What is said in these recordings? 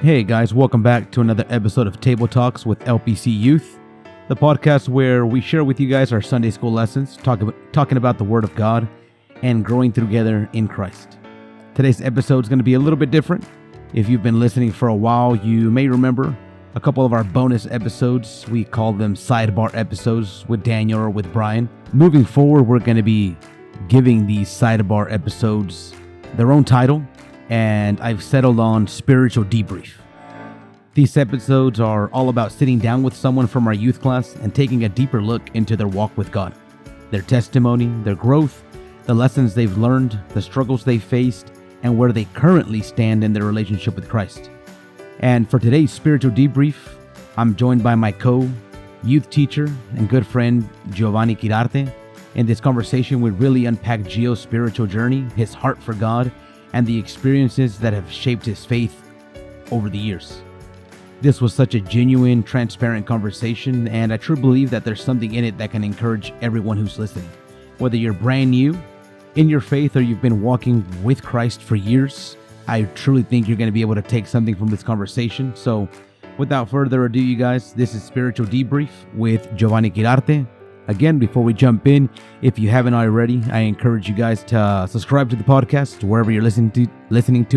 Hey guys, welcome back to another episode of Table Talks with LPC Youth, the podcast where we share with you guys our Sunday school lessons, talking about the Word of God, and growing together in Christ. Today's episode is going to be a little bit different. If you've been listening for a while, you may remember a couple of our bonus episodes. We call them sidebar episodes with Daniel or with Brian. Moving forward, we're going to be giving these sidebar episodes their own title, and I've settled on Spiritual Debrief. These episodes are all about sitting down with someone from our youth class and taking a deeper look into their walk with God, their testimony, their growth, the lessons they've learned, the struggles they faced, and where they currently stand in their relationship with Christ. And for today's Spiritual Debrief, I'm joined by my co-youth teacher and good friend, Giovanni Quirarte. In this conversation, we really unpack Gio's spiritual journey, his heart for God, and the experiences that have shaped his faith over the years. This was such a genuine, transparent conversation, and I truly believe that there's something in it that can encourage everyone who's listening. Whether you're brand new in your faith or you've been walking with Christ for years, I truly think you're going to be able to take something from this conversation. So without further ado, you guys, this is Spiritual Debrief with Giovanni Quirarte. Again, before we jump in, if you haven't already, I encourage you guys to subscribe to the podcast wherever you're listening to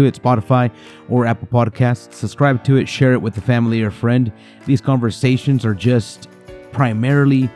it, Spotify or Apple Podcasts. Subscribe to it, share it with a family or friend. These conversations are just primarily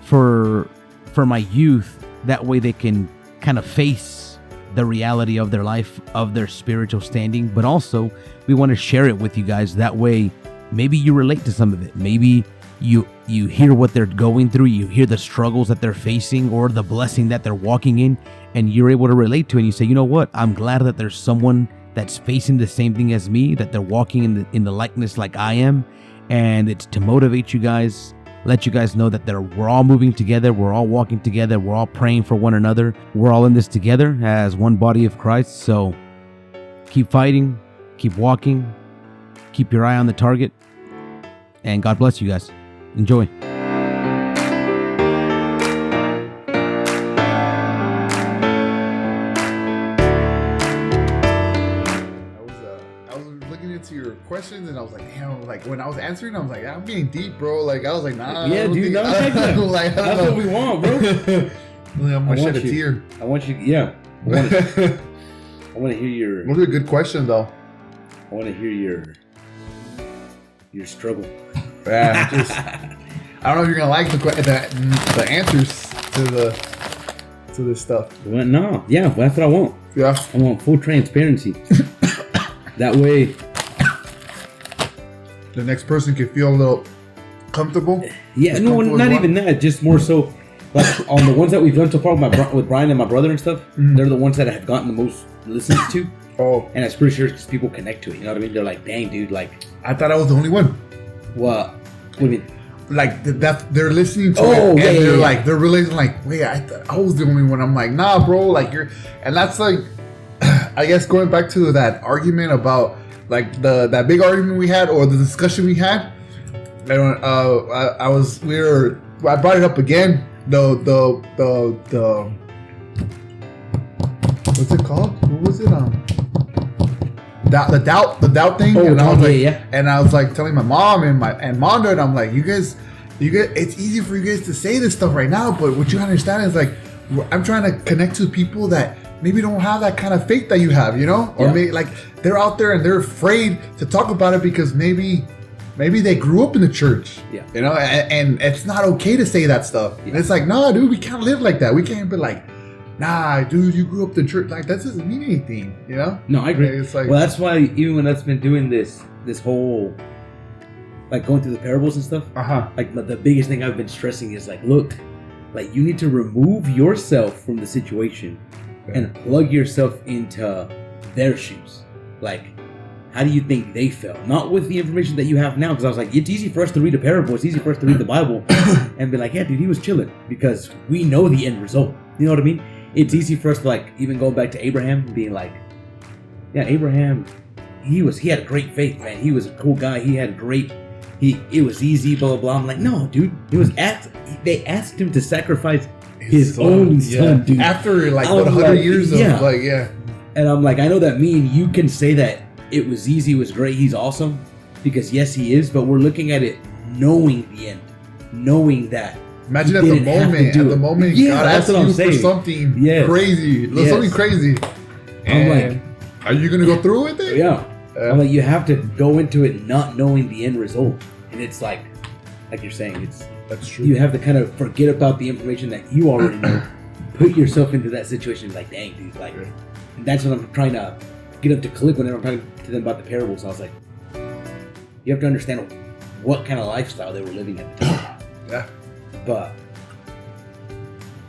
for my youth. That way they can kind of face the reality of their life, of their spiritual standing. But also, we want to share it with you guys. That way, maybe you relate to some of it. Maybe you hear what they're going through, you hear the struggles that they're facing or the blessing that they're walking in, and you're able to relate to it. And you say, you know what? I'm glad that there's someone that's facing the same thing as me, that they're walking in the likeness like I am. And it's to motivate you guys, let you guys know that we're all moving together, we're all walking together, we're all praying for one another, we're all in this together as one body of Christ. So keep fighting, keep walking, keep your eye on the target, and God bless you guys. Enjoy. I was looking into your questions and I was like, damn, like when I was answering, I was like, I'm getting deep, bro. Like I was like, nah. Yeah, dude, that's what we want, bro. I'm gonna shed a tear. I want you, yeah. I want to hear your. Those are good questions, though. I want to hear your struggle. Yeah, I don't know if you're gonna like the answers to this stuff. Well, no, yeah, that's what I want. Yeah, I want full transparency. That way, the next person can feel a little comfortable. Yeah, no, not even that. Just more so, like on the ones that we've done so far with Brian and my brother and stuff. Mm-hmm. They're the ones that have gotten the most listens to. Oh, and it's pretty sure because people connect to it. You know what I mean? They're like, dang, dude, like. I thought I was the only one. What do you mean? Like that they're listening to it, and they're like, they're realizing like, wait, I thought I was the only one. I'm like, nah, bro, like and that's like, I guess going back to that argument about like that big argument we had or the discussion we had. I brought it up again. The what's it called? What was it? The doubt thing. Oh, and I was like, yeah. And I was like telling my mom and Mondo, and I'm like, you guys, it's easy for you guys to say this stuff right now, but what you understand is like, I'm trying to connect to people that maybe don't have that kind of faith that you have, you know, or maybe like they're out there and they're afraid to talk about it because maybe they grew up in the church, you know, and it's not okay to say that stuff. Yeah. And it's like, no, dude, we can't live like that. We can't be like, nah, dude, you grew up in church. Like, that doesn't mean anything, you know? No, I agree. It's like, well, that's why even when that's been doing this whole, like going through the parables and stuff, like the biggest thing I've been stressing is like, look, like you need to remove yourself from the situation and plug yourself into their shoes. Like, how do you think they felt? Not with the information that you have now, because I was like, it's easy for us to read a parable, it's easy for us to read the Bible and be like, yeah, dude, he was chilling because we know the end result. You know what I mean? It's easy for us to like even go back to Abraham and being like, yeah, Abraham, he had a great faith, man. He was a cool guy. He had it was easy, blah, blah, blah. I'm like, no, dude. They asked him to sacrifice his only son, dude. After like 100 years of like, And I'm like, I know that me and you can say that it was easy, it was great, he's awesome, because yes, he is, but we're looking at it knowing the end, knowing that. Imagine at the moment, yeah, God asked you for something crazy, something crazy. I'm like, are you gonna go through with it? Yeah. I'm like, you have to go into it not knowing the end result, and it's like you're saying, that's true. You have to kind of forget about the information that you already know, put yourself into that situation, like, dang, dude, like, and that's what I'm trying to get up to click whenever I'm talking to them about the parables. I was like, you have to understand what kind of lifestyle they were living at the time. Yeah. But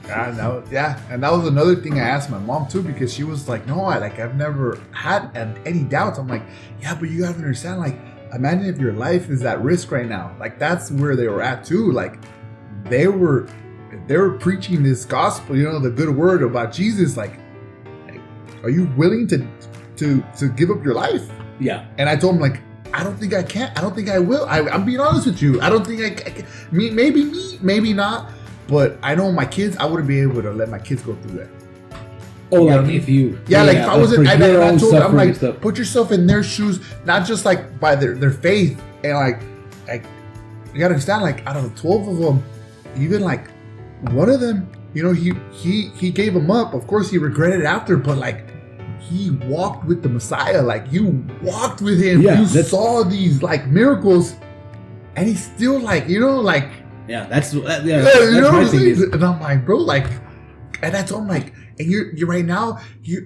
and that was another thing I asked my mom too, because she was like, no, I've never had any doubts. I'm like, yeah, but you gotta understand, like, imagine if your life is at risk right now. Like, that's where they were at too. Like, they were preaching this gospel, the good word about Jesus. Like, are you willing to give up your life? Yeah. And I told him, like, I don't think I can. I don't think I will. I'm being honest with you. I don't think I can. Maybe not. But I know my kids, I wouldn't be able to let my kids go through that. Oh, like if you... Yeah, like if I wasn't... I told them, I'm like, put yourself in their shoes, not just like by their faith. And like, you gotta understand, like, out of the 12 of them, even like one of them, he gave them up. Of course, he regretted it after, but like, he walked with the Messiah. Like, you walked with him. Yeah, you saw these like miracles, and he's still like, like... Yeah, that's you know what I'm saying? And I'm like, bro, like, and that's all I'm like, and you're right now,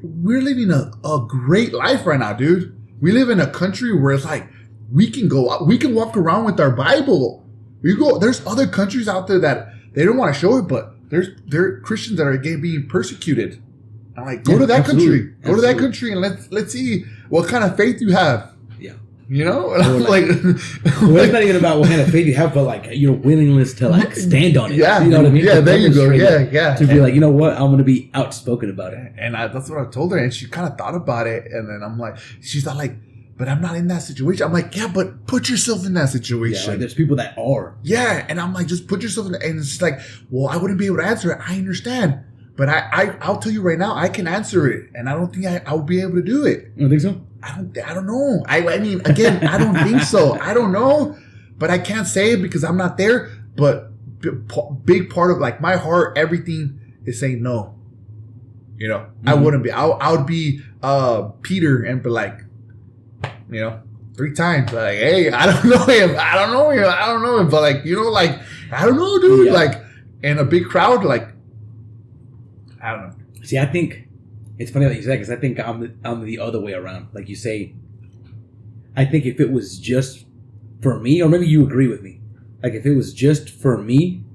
we're living a great life right now, dude. We live in a country where it's like, we can walk around with our Bible. There's other countries out there that they don't want to show it, but there are Christians that are being persecuted. I'm like, go to that country. Go to that country and let's see what kind of faith you have. And I'm like well, it's not even about what kind of faith you have, but like your willingness to like stand on it. Yeah, you know what I mean? Yeah, there you go. Yeah. To be like, you know what, I'm gonna be outspoken about it. And that's what I told her, and she kind of thought about it, and then I'm like, she's not like, but I'm not in that situation. I'm like, yeah, but put yourself in that situation. Yeah, like there's people that are. Yeah, and I'm like, just put yourself in. And it's like, well, I wouldn't be able to answer it. I understand, but I'll tell you right now, I can answer it, and I don't think I'll be able to do it. You don't think so? I don't know. I mean, again, I don't think so. I don't know, but I can't say it because I'm not there. But big part of like my heart, everything is saying no. I wouldn't be. I would be Peter and be like, 3 times, like, hey, I don't know him. But like, like, I don't know, dude. Yeah. Like, in a big crowd, like, I don't know. See, I think. It's funny that you say that, because I think I'm the other way around. Like you say, I think if it was just for me, or maybe you agree with me, like if it was just for me,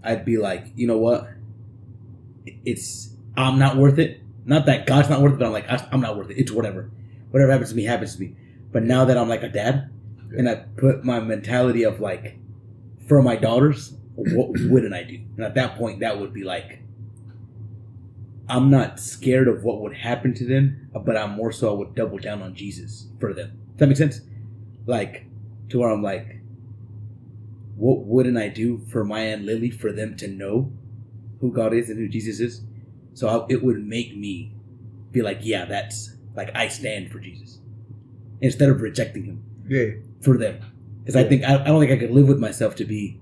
I'd be like, you know what? I'm not worth it. Not that God's not worth it, but I'm like, I'm not worth it. It's whatever. Whatever happens to me, happens to me. But now that I'm like a dad, and I put my mentality of like, for my daughters, what wouldn't I do? And at that point, that would be like, I'm not scared of what would happen to them, but I'm more so I would double down on Jesus for them. Does that make sense? Like, to where I'm like, what wouldn't I do for Maya and Lily for them to know who God is and who Jesus is? So it would make me be like, yeah, that's like, I stand for Jesus instead of rejecting him. Yeah. For them. Because I don't think I could live with myself to be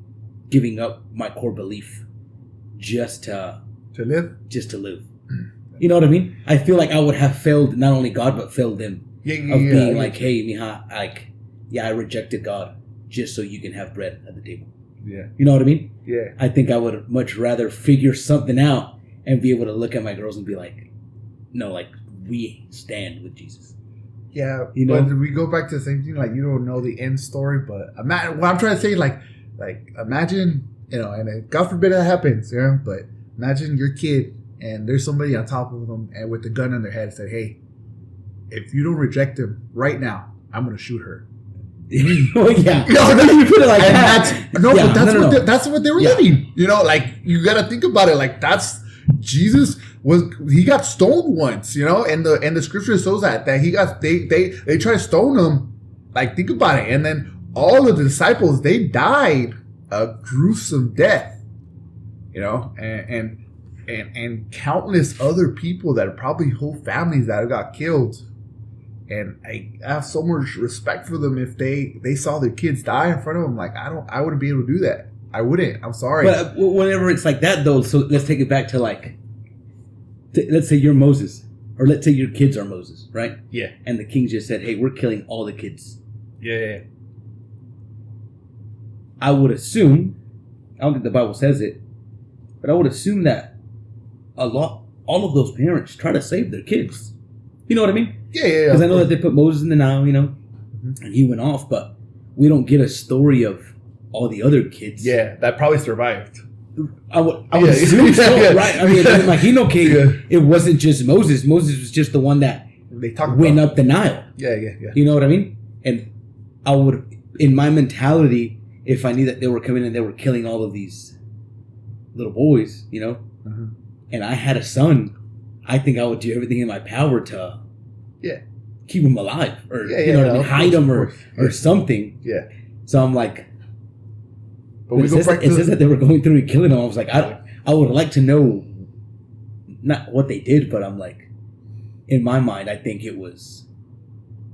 giving up my core belief just to live. You know what I mean? I feel like I would have failed not only God, but failed them. Being like, hey, mija, like, I rejected God just so you can have bread at the table. Yeah. You know what I mean? Yeah. I think I would much rather figure something out and be able to look at my girls and be like, no, like, we stand with Jesus. Yeah. But we go back to the same thing, like, you don't know the end story, but what I'm trying to say, like imagine, and God forbid that happens, but imagine your kid, and there's somebody on top of them and with a gun on their head said, hey, if you don't reject him right now, I'm going to shoot her. Well, yeah. You put it like that. But that's what they were living. Like, you got to think about it. Like, that's Jesus he got stoned once, and the scripture shows that they try to stone him. Like, think about it. And then all of the disciples, they died a gruesome death, and countless other people that are probably whole families that got killed, And I have so much respect for them if they saw their kids die in front of them. Like, I wouldn't be able to do that. I wouldn't. I'm sorry. But whenever it's like that, though, so let's take it back to like, let's say you're Moses, or let's say your kids are Moses, right? Yeah. And the king just said, hey, we're killing all the kids. Yeah. I would assume, I don't think the Bible says it, but I would assume that all of those parents try to save their kids. You know what I mean? Yeah. Because I know that they put Moses in the Nile, and he went off, but we don't get a story of all the other kids. Yeah, that probably survived. I would assume so, right? I mean, like it wasn't just Moses. Moses was just the one that went up the Nile. Yeah. You know what I mean? And I would, in my mentality, if I knew that they were coming and they were killing all of these little boys, and I had a son, I think I would do everything in my power to keep him alive, or hide him or something. Yeah. So I'm like, but it says that they were going through and killing them. I was like, I would like to know not what they did, but I'm like, in my mind, I think it was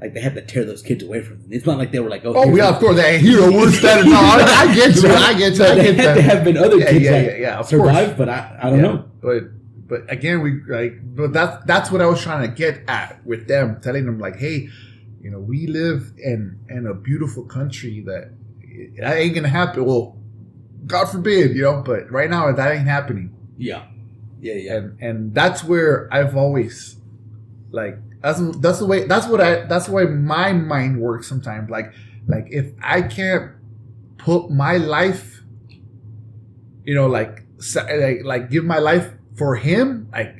like they had to tear those kids away from them. It's not like they were like, of course, that hero was standing. No, I get you. I get you. There had to have been other kids that survived, but I don't know. But again, but that's what I was trying to get at with them, telling them like, hey, we live in a beautiful country that ain't gonna happen. Well, God forbid, but right now that ain't happening. Yeah. And that's where I've always like that's the way my mind works sometimes. Like if I can't put my life, like give my life for him, I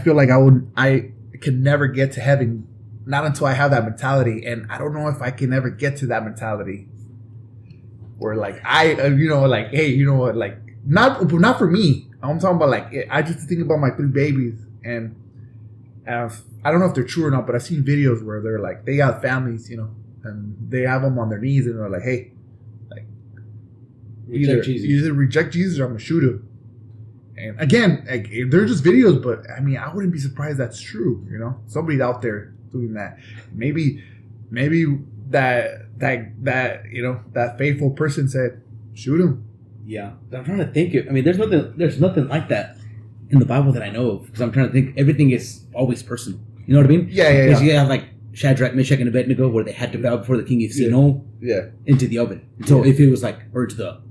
feel like I can never get to heaven, not until I have that mentality, and I don't know if I can ever get to that mentality where like hey, like not for me. I'm talking about like I just think about my 3 babies, and I don't know if they're true or not, but I've seen videos where they're like they got families, and they have them on their knees, and they're like, hey, like either reject Jesus or I'm gonna shoot him. And again, like, they're just videos, but I mean, I wouldn't be surprised that's true. Somebody's out there doing that. Maybe that faithful person said, shoot him. Yeah, I'm trying to think. I mean, there's nothing like that in the Bible that I know of, because I'm trying to think. Everything is always personal. You know what I mean? Yeah. Because you have like Shadrach, Meshach, and Abednego, where they had to bow before the king. You've seen into the oven. So if it was like, or to the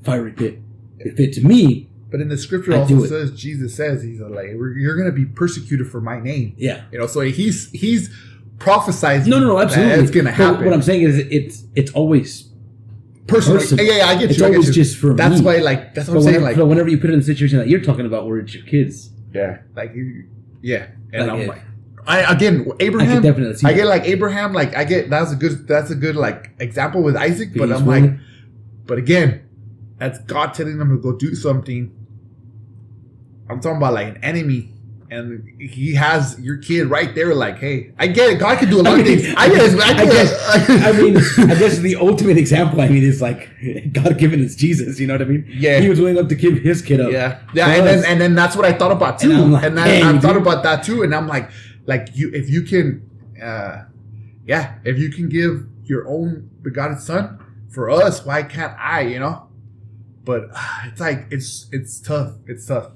fiery pit, if it to me. But in the scripture also says, Jesus says, he's like, you're going to be persecuted for my name. Yeah. So he's prophesizing. No, absolutely. That it's going to happen. But what I'm saying is it's always personal. Yeah, I get you. It's always just for that's me. Why, like, that's what I'm saying. Like, but whenever you put it in the situation that you're talking about where it's your kids. Yeah. Like, yeah. And like, I'm like, Abraham. I could definitely see I get like Abraham, like that's a good like example with Isaac, but I'm really? like, but again, that's God telling them to go do something. I'm talking about like an enemy, and he has your kid right there. Like, hey, I get it. God can do a lot of things. I guess. I guess the ultimate example, is like God given us Jesus. You know what I mean? Yeah. He was willing up to give his kid up. Yeah. And then that's what I thought about too. And I thought about that too. And I'm like if you can give your own begotten son for us, why can't I? But it's like it's tough. It's tough.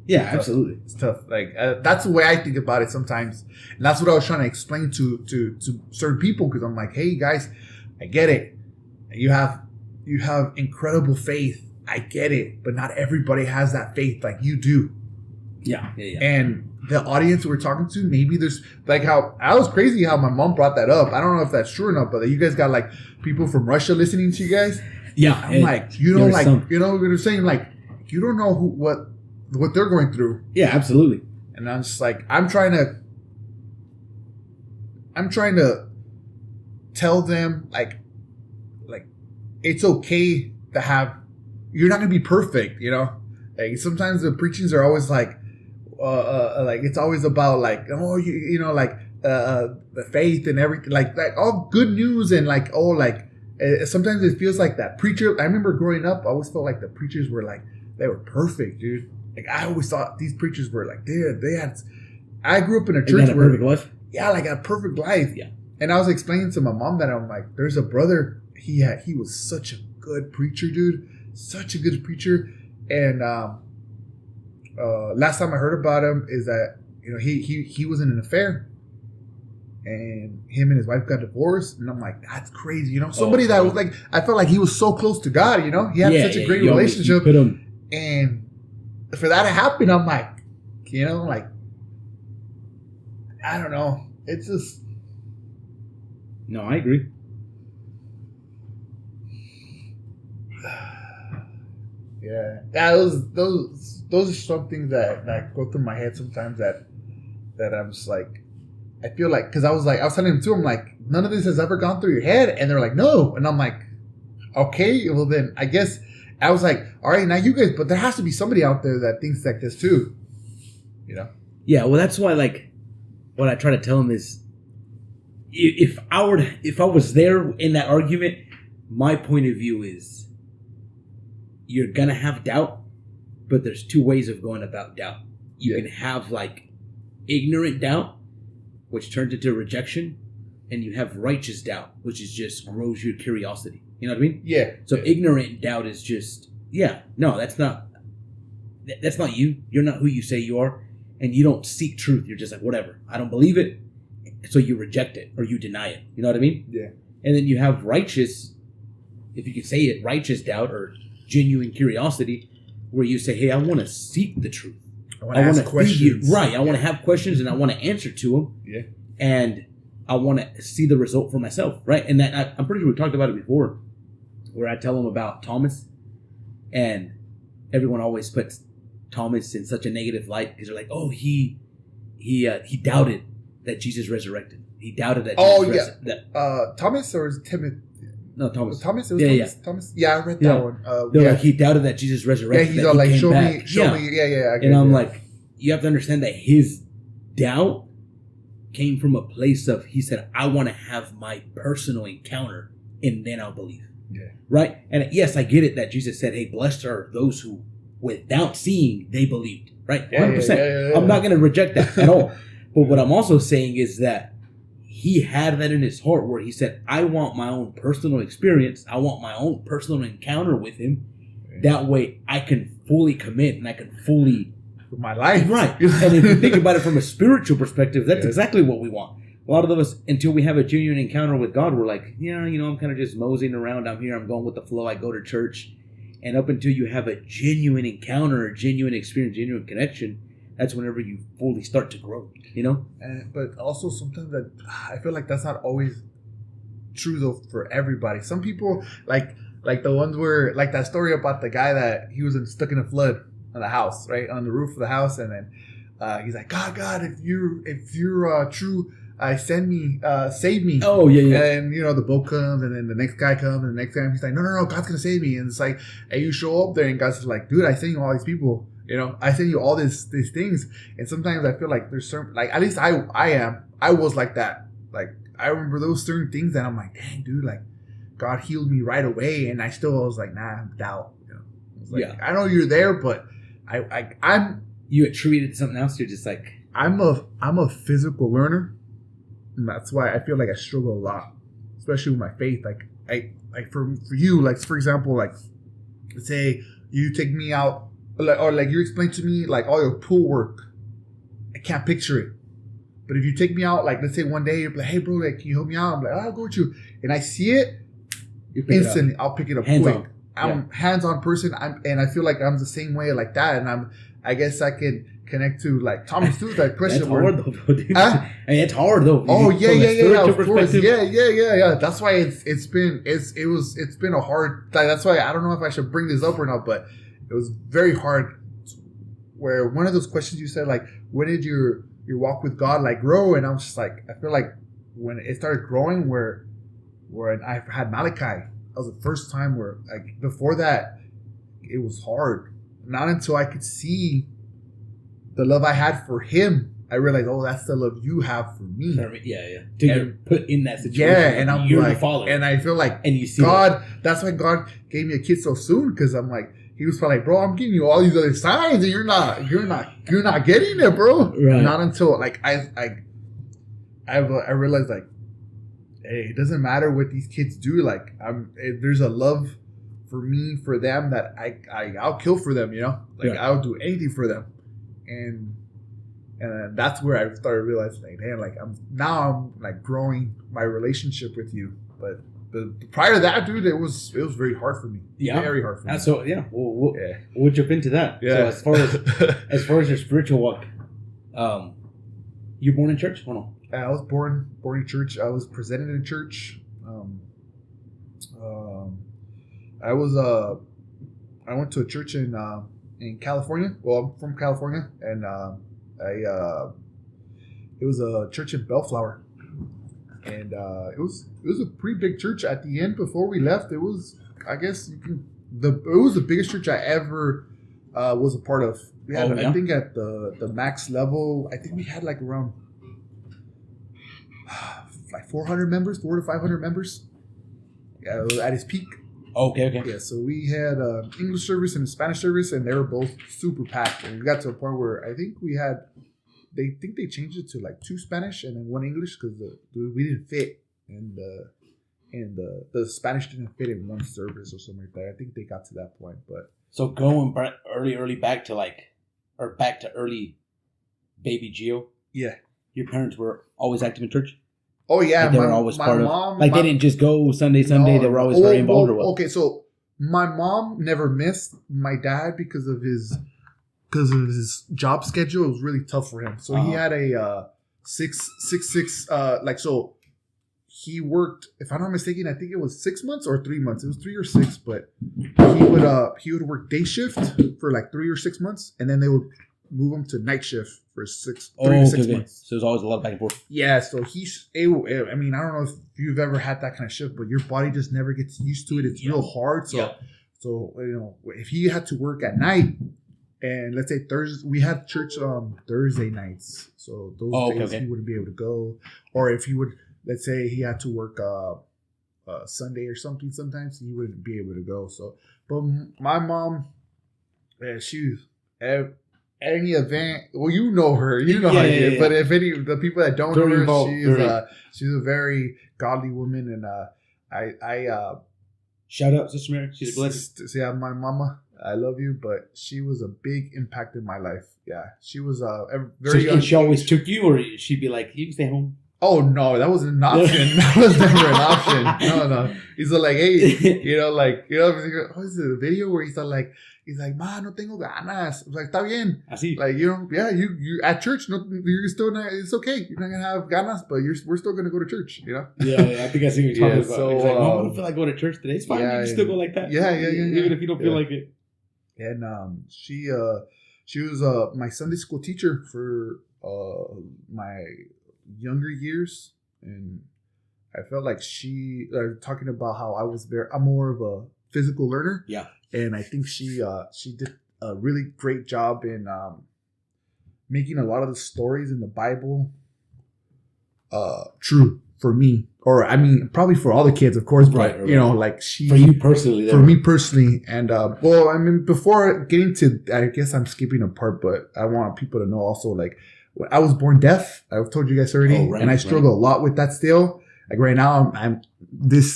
Yeah, absolutely. It's tough. Like that's the way I think about it sometimes, and that's what I was trying to explain to certain people, because I'm like, hey guys, I get it. You have incredible faith. I get it, but not everybody has that faith like you do. Yeah. And the audience we're talking to, maybe there's like how I was crazy how my mom brought that up. I don't know if that's true or not, but you guys got like people from Russia listening to you guys. Yeah, I'm like, they're saying like you don't know what they're going through. Yeah, absolutely. And I'm just like, I'm trying to tell them like it's okay to have. You're not gonna be perfect, Like sometimes the preachings are always like it's always about like the faith and everything, like all good news and like sometimes it feels like that preacher. I remember growing up, I always felt like the preachers were like they were perfect, dude. Like I always thought these preachers were like they had. I grew up in a church where Yeah, like a perfect life. Yeah. And I was explaining to my mom that I'm like, there's a brother. He was such a good preacher, dude. Such a good preacher. And last time I heard about him is that, you know, he was in an affair. And him and his wife got divorced. And I'm like, that's crazy. You know, somebody that was like, I felt like he was so close to God, you know? He had such a great relationship. And for that to happen, I'm like, you know, like, I don't know. It's just. No, I agree. Yeah. Those are some things that go through my head sometimes that I'm just like, I feel like, because I was telling them too, I'm like, none of this has ever gone through your head. And they're like, no. And I'm like, okay, well then I guess I was like, all right, now you guys, but there has to be somebody out there that thinks like this too. You know? Yeah, well, that's why, like, what I try to tell them is, if I was there in that argument, my point of view is, you're gonna have doubt, but there's two ways of going about doubt. You can have like ignorant doubt, which turns into rejection, and you have righteous doubt, which is just grows your curiosity. You know what I mean? Yeah. So ignorant doubt is just, no, that's not you. You're not who you say you are, and you don't seek truth. You're just like, whatever, I don't believe it, so you reject it or you deny it. You know what I mean? Yeah. And then you have righteous, if you could say it, righteous doubt or genuine curiosity, where you say, hey, I want to seek the truth. I want to ask questions. I want to have questions and I want to answer to them. Yeah. And I want to see the result for myself, right? And that I'm pretty sure we talked about it before, where I tell them about Thomas, and everyone always puts Thomas in such a negative light because they're like, oh, he doubted that Jesus resurrected. He doubted that. Thomas or is Timothy? No, Thomas. Thomas? It was Thomas? Yeah, I read that one. Like, he doubted that Jesus resurrected. Yeah, he's all like, show me. Yeah. And I'm like, you have to understand that his doubt came from a place of, he said, I want to have my personal encounter and then I'll believe. Yeah. Right? And yes, I get it that Jesus said, hey, blessed are those who without seeing, they believed. Right? 100%. Yeah. I'm not going to reject that at all. But what I'm also saying is that he had that in his heart where he said, I want my own personal experience. I want my own personal encounter with him. That way I can fully commit and I can fully... For my life. Right. And if you think about it from a spiritual perspective, that's exactly what we want. A lot of us, until we have a genuine encounter with God, we're like, I'm kind of just moseying around. I'm here. I'm going with the flow. I go to church. And up until you have a genuine encounter, a genuine experience, genuine connection, that's whenever you fully start to grow, you know? But also sometimes that I feel like that's not always true though for everybody. Some people like the ones where, like that story about the guy that he was stuck in a flood on the house, right? On the roof of the house. And then he's like, God, if you're true, send me, save me. Oh, yeah. And, the boat comes and then the next guy comes and the next time he's like, no, God's going to save me. And it's like, hey, you show up there and God's like, dude, I sent you all these people. I send you all these things. And sometimes I feel like there's certain, like, at least I was like that. Like, I remember those certain things that I'm like, dang, dude, like, God healed me right away. And I was like, nah, I'm doubt. I was like, I know you're there, but I'm. You attribute it to something else. You're just like, I'm a physical learner. And that's why I feel like I struggle a lot, especially with my faith. Like for you, like, for example, like, let's say you take me out, or like you explain to me like all your pool work. I can't picture it. But if you take me out, like, let's say one day you're like, hey bro, like, can you help me out? I'm like, I'll go with you. And I see it instantly. I'll pick it up quick. I'm a hands-on person. And I feel like I'm the same way like that. And I guess I can connect to like Thomas too, that question. That's hard though, bro, dude. I mean, it's hard though. Oh yeah, of course. Yeah. That's why it's been a hard, like, that's why I don't know if I should bring this up or not, but it was very hard. Where one of those questions you said, like, when did your walk with God like grow? And I was just like, I feel like when it started growing, where I had Malachi, that was the first time where, like, before that, it was hard. Not until I could see the love I had for him, I realized, oh, that's the love you have for me. Yeah. To put in that situation. Yeah, and I'm you're like, the father. And I feel like, and you see God, that's why God gave me a kid so soon, because I'm like, he was probably like, bro, I'm giving you all these other signs, and you're not getting it, bro. Right. Not until like I I realized like, hey, it doesn't matter what these kids do. Like, there's a love for me for them that I'll kill for them. You know, like I'll do anything for them, and that's where I started realizing, like, damn, like I'm like growing my relationship with you, but prior to that, dude, it was very hard for me. Yeah, very hard for me. So we'll jump into that. Yeah. So as far as your spiritual walk, you're born in church? Or no? I was born in church. I was presented in church. I went to a church in California. Well, I'm from California, and it was a church in Bellflower. And it was a pretty big church. At the end, before we left, it was, I guess it was the biggest church I ever was a part of. We had, I think, at the max level, I think we had like around like 400 members, 400 to 500 members. Yeah, at its peak. Okay. Yeah, so we had English service and a Spanish service, and they were both super packed. And we got to a point where I think we had. They changed it to like 2 Spanish and then 1 English because we didn't fit, and the Spanish didn't fit in 1 service or something like that. I think they got to that point, but so going early back to early baby Gio. Yeah, your parents were always active in church. Oh yeah, like they were always part of. Like they didn't just go Sunday. No, they were always very involved. Or what? Okay, so my mom never missed my dad because of his job schedule. It was really tough for him. So he had a 6 like, so he worked, if I'm not mistaken, I think it was 6 months or 3 months. It was 3 or 6, but he would work day shift for like 3 or 6 months, and then they would move him to night shift for 3 to 6 months. So there's always a lot of back and forth. Yeah, so he's able. I mean, I don't know if you've ever had that kind of shift, but your body just never gets used to it. It's real hard. So you know, if he had to work at night, and let's say Thursday, we had church Thursday nights, so those days he wouldn't be able to go. Or if he would, let's say he had to work Sunday or something, sometimes he wouldn't be able to go. So, but my mom, she any event. Well, you know her, you know how she is. But if the people that don't know her, she's a very godly woman, and I shout out Sister Mary. She's a blessing. Yeah, my mama. I love you, but she was a big impact in my life. Yeah, she was very. So, and she always took you, or she'd be like, "You can stay home." Oh no, that wasn't an option. That was never an option. No. He's like, hey, what is it? A video where he's like, ma, no tengo ganas. I was like, está bien. Así. Like, you at church, no, you're still not. It's okay. You're not gonna have ganas, but we're still gonna go to church. You know. Yeah, I think I see what you're talking about. So, he's like, I don't feel like going to church today. It's fine. You can still go like that. Yeah. Even if you don't feel like it. And she was my Sunday school teacher for my younger years, and I felt like she talking about how I'm more of a physical learner. Yeah. And I think she did a really great job in making a lot of the stories in the Bible true for me. Or, I mean, probably for all the kids, of course, but, right. You know, like she... For you personally. For me personally. And, well, I mean, before getting to... I guess I'm skipping a part, but I want people to know also, like, I was born deaf. I've told you guys already. Oh, right, and I struggle a lot with that still. Like, right now,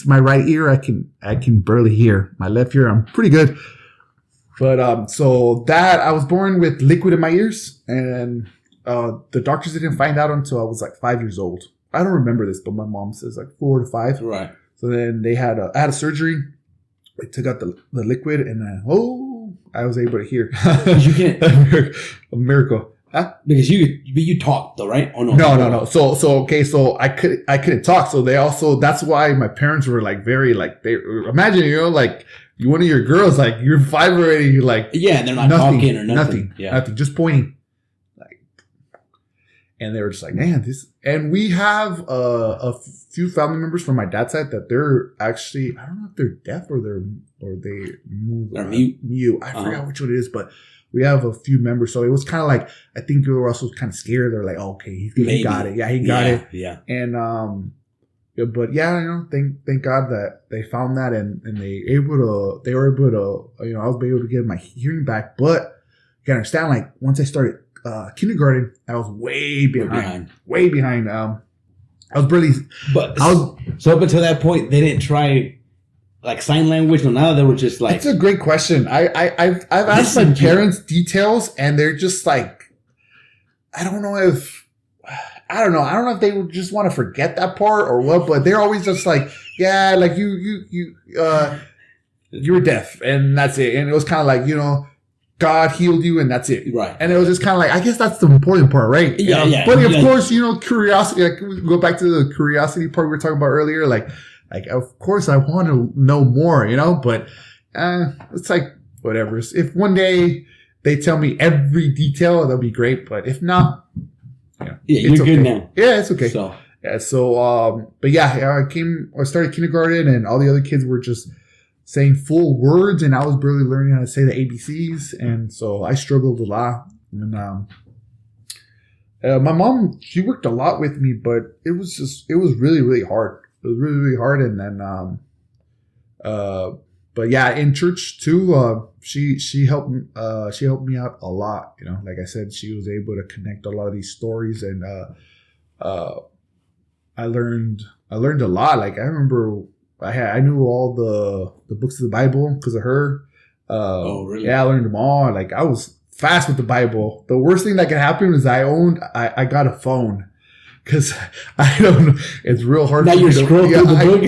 my right ear, I can barely hear. My left ear, I'm pretty good. But, so that... I was born with liquid in my ears, and the doctors didn't find out until I was, like, 5 years old. I don't remember this, but my mom says like 4 to 5. Right. So then I had a surgery. They took out the liquid, and then I was able to hear. You can't. A miracle. Huh? Because you talk though, right? Oh no. No. So okay. So I couldn't talk. So that's why my parents were like very like they imagine like one of your girls like you're 5 already like and they're not talking or nothing. Nothing. Just pointing. And they were just like, man, this... And we have a few family members from my dad's side that they're actually... I don't know if they're deaf or they move... They're mute. I forgot which one it is, but we have a few members. So it was kind of like... I think we were also kind of scared. They're like, oh, okay, he got it. Yeah, he got it. Yeah. And... But yeah, thank God that they found that and they were able to... I was able to get my hearing back. But you gotta understand, like, once I started... kindergarten, I was way behind. I was really, so up until that point, they didn't try like sign language. No, now they were just like. It's a great question. I've asked my parents details, and they're just like, I don't know if they would just want to forget that part or what, but they're always just like, yeah, like you were deaf and that's it. And it was kind of like, God healed you and that's it. Right. And it was just kind of like, I guess that's the important part, right? Yeah. But of course, curiosity, like we go back to the curiosity part we were talking about earlier. Like of course I want to know more, but it's like, whatever. If one day they tell me every detail, that'll be great. But if not, you're okay. Good now. Yeah, it's okay. So but I started kindergarten, and all the other kids were just saying full words, and I was barely learning how to say the ABCs, and so I struggled a lot. And my mom, she worked a lot with me, but it was really, really hard. It was really, really hard, and then but yeah, in church too, she helped me out a lot. Like I said, she was able to connect a lot of these stories, and I learned a lot. Like I remember I knew all the books of the Bible because of her. Oh, really? Yeah, I learned them all. Like I was fast with the Bible. The worst thing that could happen is I got a phone. Because I don't know, it's real hard. Now you're scrolling through the book.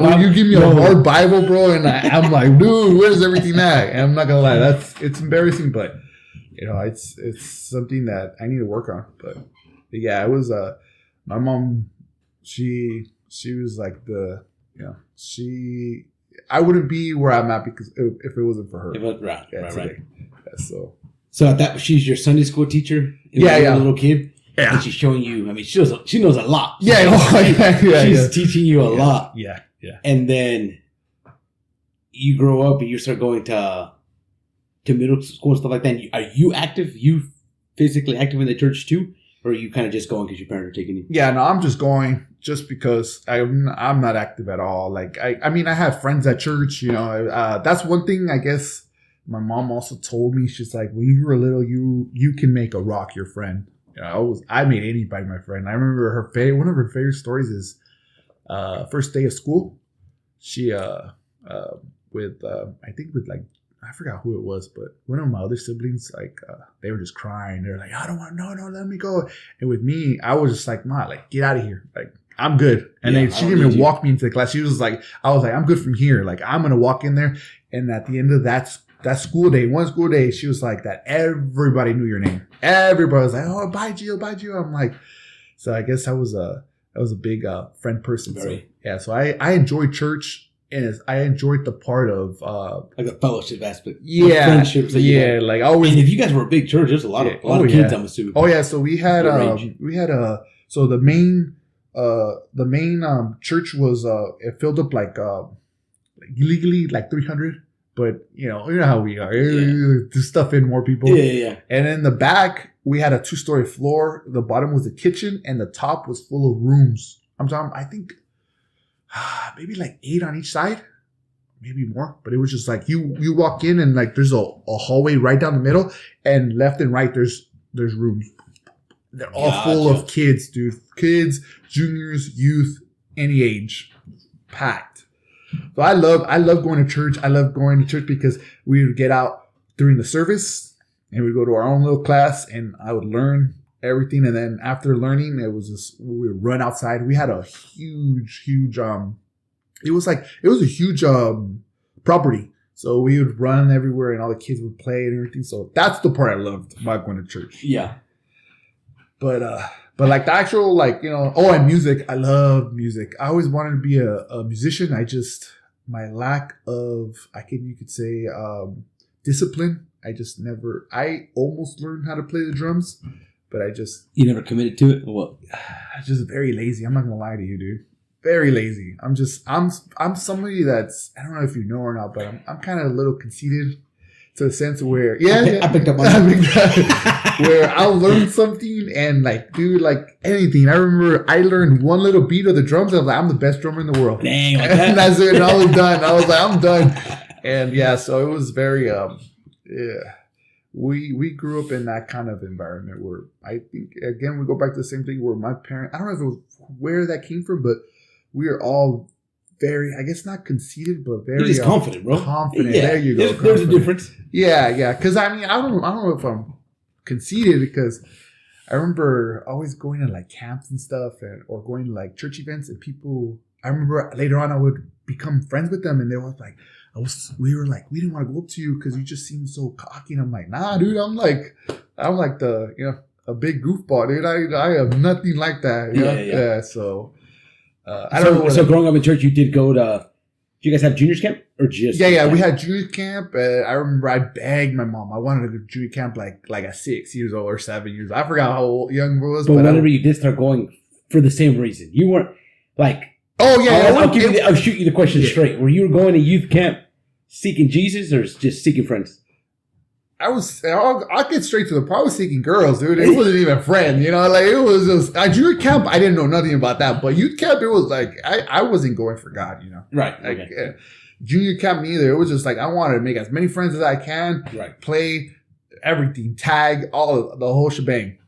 When you give me a hard Bible, bro, and I'm like, dude, where's everything at? And I'm not gonna lie, it's embarrassing, but it's something that I need to work on. But yeah, it was my mom. She was like I wouldn't be where I'm at because if it wasn't for her. Right. Yeah, so at that, she's your Sunday school teacher. Yeah. A little kid. Yeah. And she's showing you, she knows a lot. She's teaching you a lot. Yeah. And then you grow up and you start going to middle school and stuff like that. And are you active? You physically active in the church too? Or are you kind of just going because your parents are taking you? Yeah, no, I'm just going just because I'm not active at all. Like, I have friends at church, that's one thing I guess my mom also told me. She's like, when you were little, you can make a rock your friend. I made anybody my friend. I remember one of her favorite stories is first day of school. She I forgot who it was, but one of my other siblings, they were just crying. They're like, I don't want, no, let me go. And with me, I was just like, Ma, get out of here. Like, I'm good. And then she didn't even walk me into the class. She was like, I was like, I'm good from here. Like, I'm going to walk in there. And at the end of that school day, one school day, she was like that. Everybody knew your name. Everybody was like, oh, bye, Gio. I'm like, so I guess I was a big friend person. So I enjoyed church. And I enjoyed the part of like the fellowship aspect, friendships. Like always. And if you guys were a big church, there's a lot of kids. I'm assuming. Oh yeah, so we had so the main church was it filled up like legally like 300, but you know how we are to stuff in more people. Yeah. And in the back we had a 2-story floor. The bottom was the kitchen, and the top was full of rooms. I'm talking, I think. Maybe like 8 on each side, maybe more. But it was just like you walk in and like there's a hallway right down the middle, and left and right there's rooms. They're all full of kids, dude. Kids, juniors, youth, any age, packed. So I love going to church. I love going to church because we would get out during the service and we'd go to our own little class, and I would learn everything. And then after learning, we would run outside. We had a huge it was a huge property, so we would run everywhere and all the kids would play and everything. So that's the part I loved about going to church. But like the actual and music, I love music. I always wanted to be a musician. My lack of you could say discipline, I almost learned how to play the drums. But you never committed to it, or what? I'm just very lazy. I'm not gonna lie to you, dude. Very lazy. I'm somebody that's, I don't know if you know or not, but I'm kind of a little conceited to the sense where I picked up on that. Where I'll learn something and anything. I remember I learned one little beat of the drums. I was like, I'm the best drummer in the world. Dang, like and that's it. And I was done. I was like, I'm done. And yeah, so it was very we grew up in that kind of environment where I think, again, we go back to the same thing where my parents, I don't know if it was where that came from, but we are all very, I guess not conceited, but very... You're just confident, bro. Confident. Yeah. There you go. There's a difference. Yeah. Because, I mean, I don't know if I'm conceited, because I remember always going to like camps and stuff, or going to like church events, and people, I remember later on I would become friends with them, and they were like, we were like, we didn't want to go up to you because you just seemed so cocky. And I'm like, nah, dude, I'm like the, a big goofball, dude. I have nothing like that. Yeah. So, I don't know. So growing up in church, you did go to, do you guys have juniors camp or just? Yeah. We had junior camp. I remember I begged my mom. I wanted to go to junior camp like at 6 years old or 7 years old. I forgot how young I was. But whenever you did start going for the same reason, you weren't like, oh yeah. I'll shoot you the question straight. Were you going to youth camp seeking Jesus or just seeking friends? I'll get straight to the point. I was seeking girls, dude. It wasn't even a friend, like it was just, at junior camp, I didn't know nothing about that. But youth camp, it was like, I wasn't going for God, Right. Like, okay. Junior camp, neither. It was just like, I wanted to make as many friends as I can. Right. Play everything, tag, all of the whole shebang.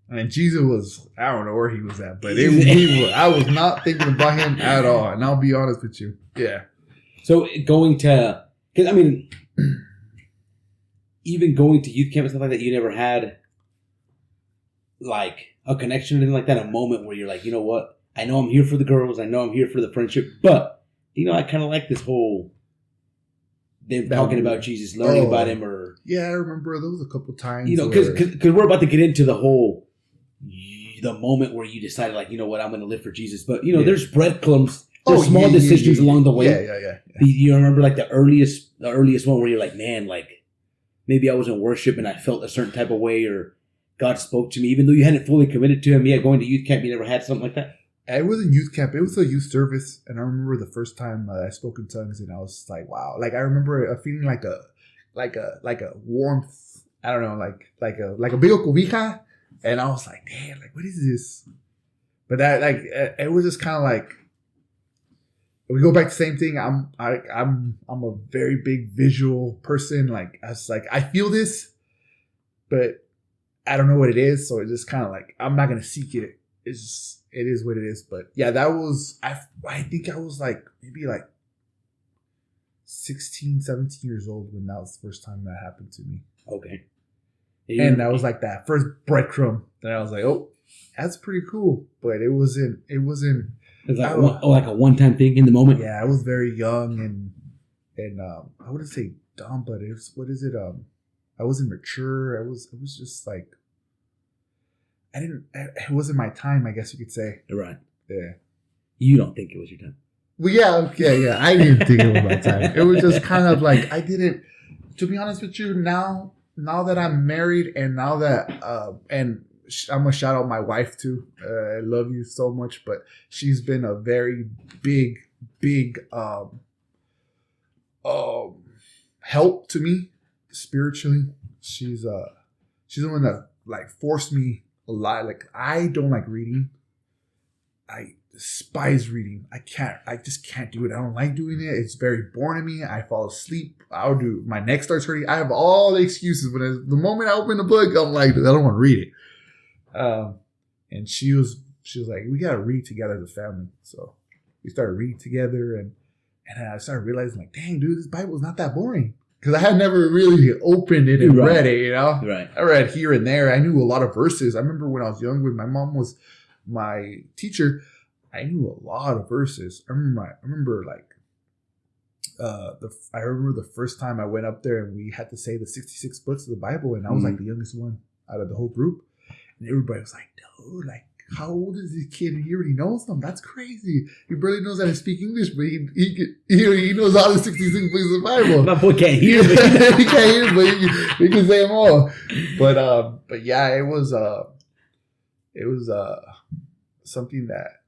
And Jesus was, I don't know where he was at, but I was not thinking about him at all. And I'll be honest with you. Yeah. So going to, because I mean, even going to youth camp and stuff like that, you never had like a connection or anything like that, a moment where you're like, you know what? I know I'm here for the girls. I know I'm here for the friendship, but I kind of like this whole them talking about Jesus, learning about him, or yeah, I remember there was a couple times, because we're about to get into the moment where you decided, like, you know what, I'm going to live for Jesus. But there's breadcrumbs, there's small decisions along the way. Yeah. You remember like the earliest one where you're like, man, like maybe I was in worship and I felt a certain type of way, or God spoke to me, even though you hadn't fully committed to Him. Yeah, going to youth camp, you never had something like that. It wasn't youth camp. It was a youth service, and I remember the first time I spoke in tongues, and I was like, "Wow!" Like I remember feeling like a warmth. I don't know, like a big cobija, and I was like, "Damn! Like what is this?" But that it was just kind of like, we go back to the same thing. I'm a very big visual person. Like I feel this, but I don't know what it is. So it's just kind of like, I'm not gonna seek it. It is what it is. But yeah, that was, I think I was like maybe like 16, 17 years old when that was the first time that happened to me. Okay. And that was like that first breadcrumb that I was like, oh, that's pretty cool. But it wasn't. It's like a one-time thing in the moment. Yeah, I was very young and I wouldn't say dumb, but it was, what is it? I wasn't mature. It was just like, it wasn't my time, I guess you could say. Right. Yeah. You don't think it was your time? Well, yeah. I didn't think it was my time. It was just kind of like, I didn't, to be honest with you, now that I'm married, and now that, and I'm going to shout out my wife too. I love you so much, but she's been a very big help to me spiritually. She's the one that like forced me a lot. Like, I don't like reading. I despise reading. I just can't do it. I don't like doing it. It's very boring to me. I fall asleep. I'll do, my neck starts hurting. I have all the excuses, but the moment I open the book, I'm like, I don't want to read it. And she was like, we gotta read together as a family. So we started reading together, and I started realizing, like, dang, dude, this Bible is not that boring. Because I had never really opened it and read it, Right. I read here and there. I knew a lot of verses. I remember when I was young, when my mom was my teacher, I knew a lot of verses. I remember the first time I went up there and we had to say the 66 books of the Bible, and I was like the youngest one out of the whole group. And everybody was like, dude, like, how old is this kid? He already knows them. That's crazy. He barely knows how to speak English, but he knows all the 66 books of the Bible. My boy can't hear me. He can't hear, but he can say them all. But yeah, it was something that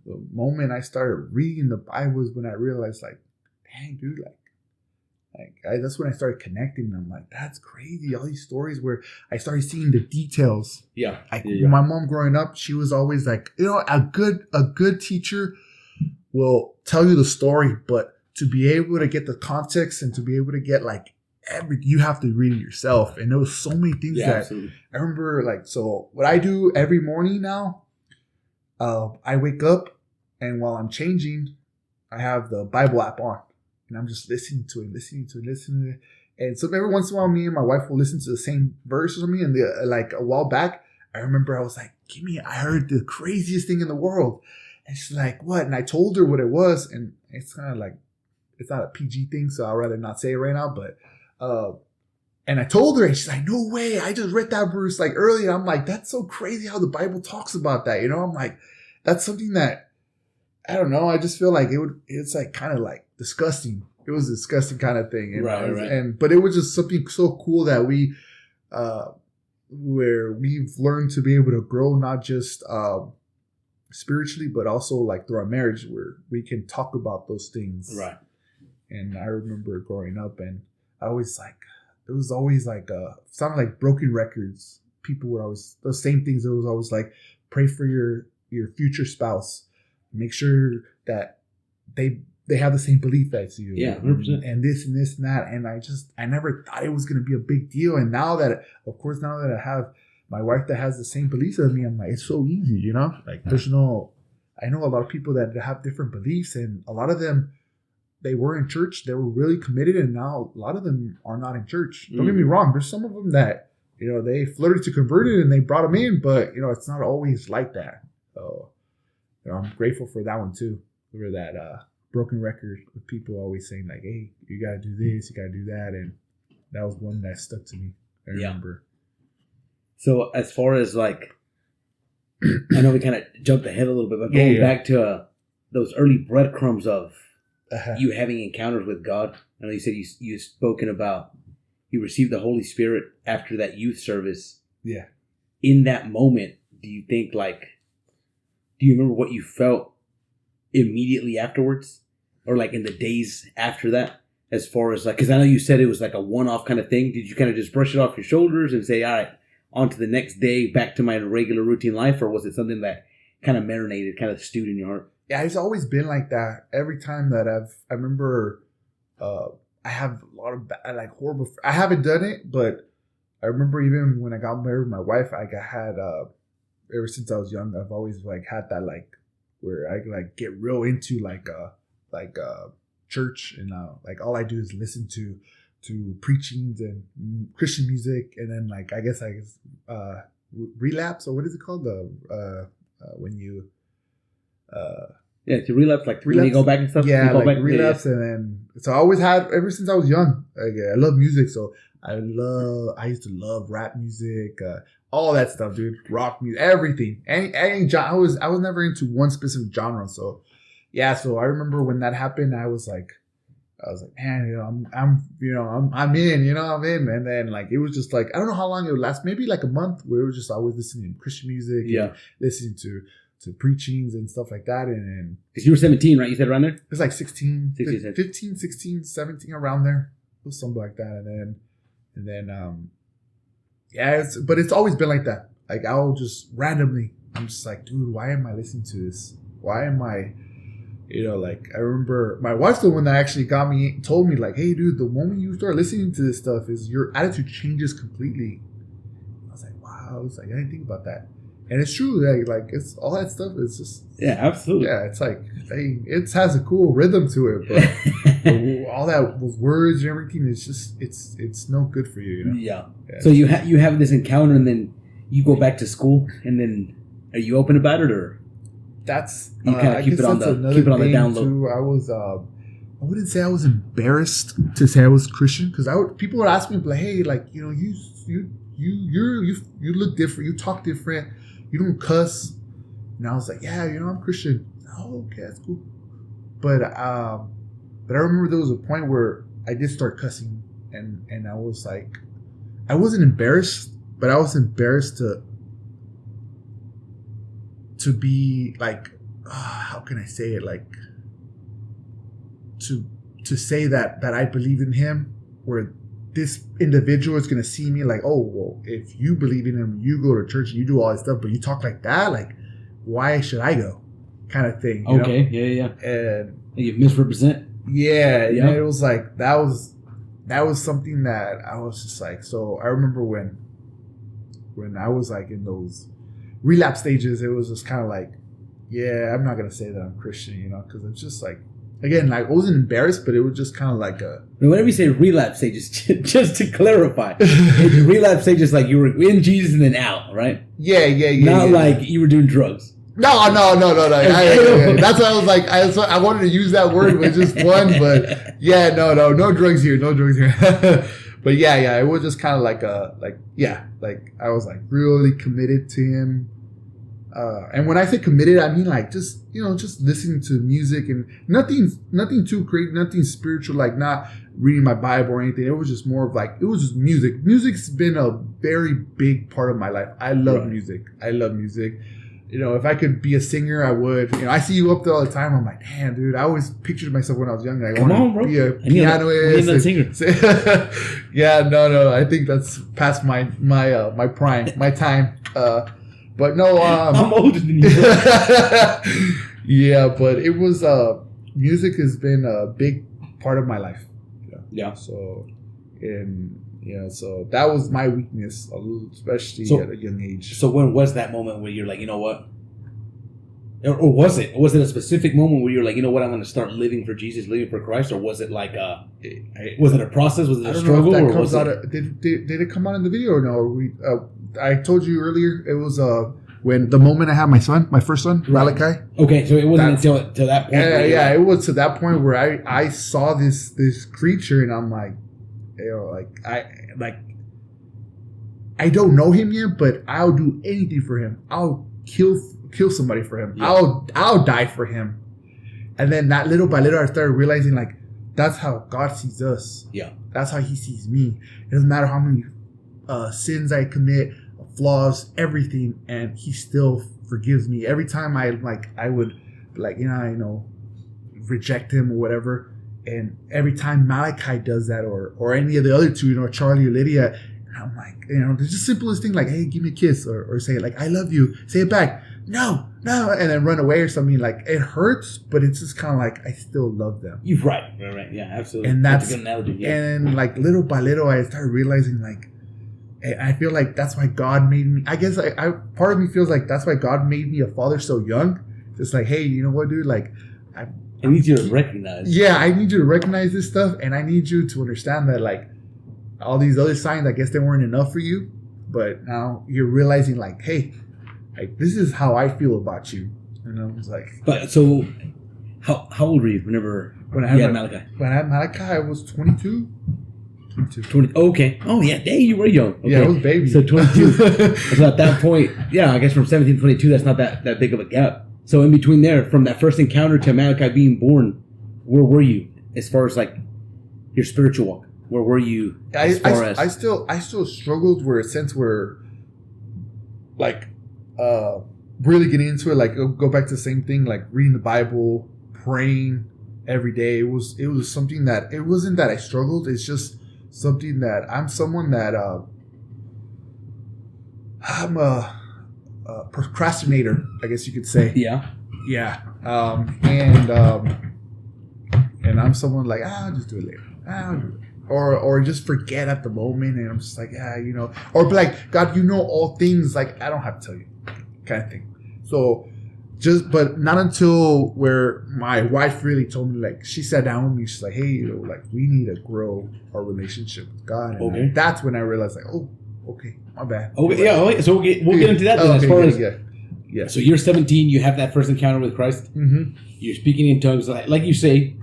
the moment I started reading the Bible is when I realized, like, dang, dude, that's when I started connecting. And I'm like, that's crazy. All these stories where I started seeing the details. Yeah. My mom growing up, she was always like, a good teacher will tell you the story, but to be able to get the context and to be able to get like you have to read it yourself. And there was so many things that absolutely. I remember, like, so what I do every morning now, I wake up and while I'm changing, I have the Bible app on and I'm just listening to it. And so every once in a while, me and my wife will listen to the same verses with me. And like a while back, I remember I was like, I heard the craziest thing in the world. And she's like, what? And I told her what it was. And it's kind of like, it's not a PG thing, so I'd rather not say it right now. But, and I told her, and she's like, no way. I just read that verse like earlier. I'm like, that's so crazy how the Bible talks about that. You know, I'm like, that's something that, I don't know. I just feel like it's like kind of like disgusting. It was a disgusting kind of thing. Right. But it was just something so cool that where we've learned to be able to grow, not just, spiritually, but also like through our marriage where we can talk about those things. Right. And I remember growing up and I always like, it was always like, sounded like broken records. People were always, the same things. It was always like, pray for your future spouse. Make sure that they have the same belief as you. Yeah, 100%. And this and this and that. And I never thought it was going to be a big deal. And now that I have my wife that has the same beliefs as me, I'm like, it's so easy, you know? Like, I know a lot of people that have different beliefs, and a lot of them, they were in church, they were really committed, and now a lot of them are not in church. Don't get me wrong, there's some of them that, you know, they flirted to converted and they brought them in, but, you know, it's not always like that. So, you know, I'm grateful for that one too, for that broken record of people always saying like, hey, you got to do this, you got to do that, and that was one that stuck to me. I remember. So as far as like, I know we kind of jumped ahead a little bit, but going back to those early breadcrumbs of you having encounters with God. I know you said you spoken about you received the Holy Spirit after that youth service. Yeah. In that moment, do you remember what you felt immediately afterwards, or like in the days after that? As far as like, because I know you said it was like a one-off kind of thing. Did you kind of just brush it off your shoulders and say, all right, on to the next day, back to my regular routine life? Or was it something that kind of marinated, kind of stewed in your heart? Yeah, it's always been like that. Every time that I remember, I have a lot of horrible, I haven't done it, but I remember even when I got married with my wife, I had, ever since I was young, I've always like had that like, where I like get real into like church, and like all I do is listen to preachings and Christian music, and then like I guess relapse, or what is it called, when you to relapse, like when you go back and stuff. Yeah, like relapse. And then so I always had, ever since I was young, like, I love music, so I used to love rap music, all that stuff, dude. Rock music, everything. Any genre. I was never into one specific genre. So yeah, so I remember when that happened, I was like, man, you know, I'm in. And then like it was just like, I don't know how long it would last, maybe like a month, where it was just always listening to Christian music, and listening to preachings and stuff like that. And because you were 17, right? You said around there? It was like 15, 15, 16, 17, around there. It was something like that. And then but it's always been like that. Like I'll just randomly, I'm just like, dude, why am I listening to this? Why am I, you know, like I remember my wife's the one that actually told me like, hey dude, the moment you start listening to this stuff is your attitude changes completely. I was like, wow. I was like, I didn't think about that. And it's true, like it's all that stuff is just, absolutely. Yeah, it's like, hey, it has a cool rhythm to it, but all those words and everything, it's just it's no good for you, you know? Yeah. So you have this encounter, and then you go back to school, and then are you open about it, or that's you kind of keep it on the down low? Too. I wouldn't say I was embarrassed to say I was Christian, because people would ask me like, hey, like, you know, you look different, you talk different. You don't cuss. And I was like, yeah, you know, I'm Christian. Oh, okay, that's cool. But I remember there was a point where I did start cussing, and I was like, I wasn't embarrassed, but I was embarrassed to be like, how can I say it? Like to say that I believe in him, where this individual is going to see me like, oh, well, if you believe in him, you go to church and you do all this stuff, but you talk like that, like, why should I go? Kind of thing. You know? Yeah. And you misrepresent. Yeah. And it was like, that was that was something that I was just like, so I remember when I was like in those relapse stages, it was just kind of like, yeah, I'm not going to say that I'm Christian, you know, because it's just like, again, like I wasn't embarrassed, but it was just kind of like a... Whenever you say relapse stages, just to clarify, relapse stages like you were in Jesus and then out, right? Yeah. Not like you were doing drugs. No. That's why I was like, I wanted to use that word with just one, but yeah, no drugs here, no drugs here. But yeah, it was just kind of like I was like really committed to him. And when I say committed, I mean like just listening to music and nothing too crazy, nothing spiritual, like not reading my Bible or anything. It was just more of like, it was just music. Music's been a very big part of my life. I love music. You know, if I could be a singer, I would. You know, I see you up there all the time. I'm like, damn, dude. I always pictured myself when I was young. Like, I want to be a pianoist. Singer. Yeah, no. I think that's past my prime, my time. But no, I'm older than you. Yeah, but it was music has been a big part of my life. Yeah. So, so that was my weakness, especially at a young age. So when was that moment where you're like, you know what? Or was it a specific moment where you're like, you know what, I'm going to start living for Jesus, living for Christ? Or was it like was it a process? Was it a struggle? Or was it? Did it come out in the video or no? I told you earlier, it was when the moment I had my first son, Malachi. Okay, so it wasn't until that point. Yeah, it was to that point where I saw this creature and I'm like, I don't know him yet, but I'll do anything for him. I'll kill somebody for him. Yeah. I'll die for him. And then that little by little, I started realizing like that's how God sees us. Yeah, that's how He sees me. It doesn't matter how many sins I commit, flaws, everything, and He still forgives me. Every time I would reject Him or whatever. And every time Malachi does that, or any of the other two, Charlie or Lydia, and I'm like, the just simplest thing, like, hey, give me a kiss, or say like, I love you, say it back, no, and then run away or something. Like, it hurts, but it's just kind of like I still love them. You're right, yeah, absolutely. And that's a good analogy. Yeah. And like little by little, I started realizing like, I feel like that's why God made me. I guess I part of me feels like that's why God made me a father so young. Just like, hey, you know what, dude, like. I need you to recognize. Yeah, I need you to recognize this stuff, and I need you to understand that, like, all these other signs, I guess they weren't enough for you, but now you're realizing, like, hey, like, this is how I feel about you. And I was like... But, so, how old were you when I had Malachi? When I had Malachi, I was 22. 20, okay. Oh, yeah, dang, you were young. Okay. Yeah, I was a baby. So, 22. So, at that point, yeah, I guess from 17 to 22, that's not that big of a gap. So in between there, from that first encounter to Malachi being born, where were you as far as like your spiritual walk? Where were you as far as? I still struggled where a sense where like really getting into it, like go back to the same thing, like reading the Bible, praying every day. It was something that it wasn't that I struggled. It's just something that I'm someone that I'm a procrastinator, I guess you could say. Yeah. And I'm someone like, I'll just do it later. Or just forget at the moment, and I'm just like, or be like, God, you know all things, like I don't have to tell you, kind of thing. So but not until where my wife really told me, like she sat down with me, she's like, hey, like we need to grow our relationship with God. And that's when I realized, like, oh, okay, my bad. Okay, yeah. Okay. So we'll get into that then. As far as yeah. So you're 17. You have that first encounter with Christ. Mm-hmm. You're speaking in tongues, like you say.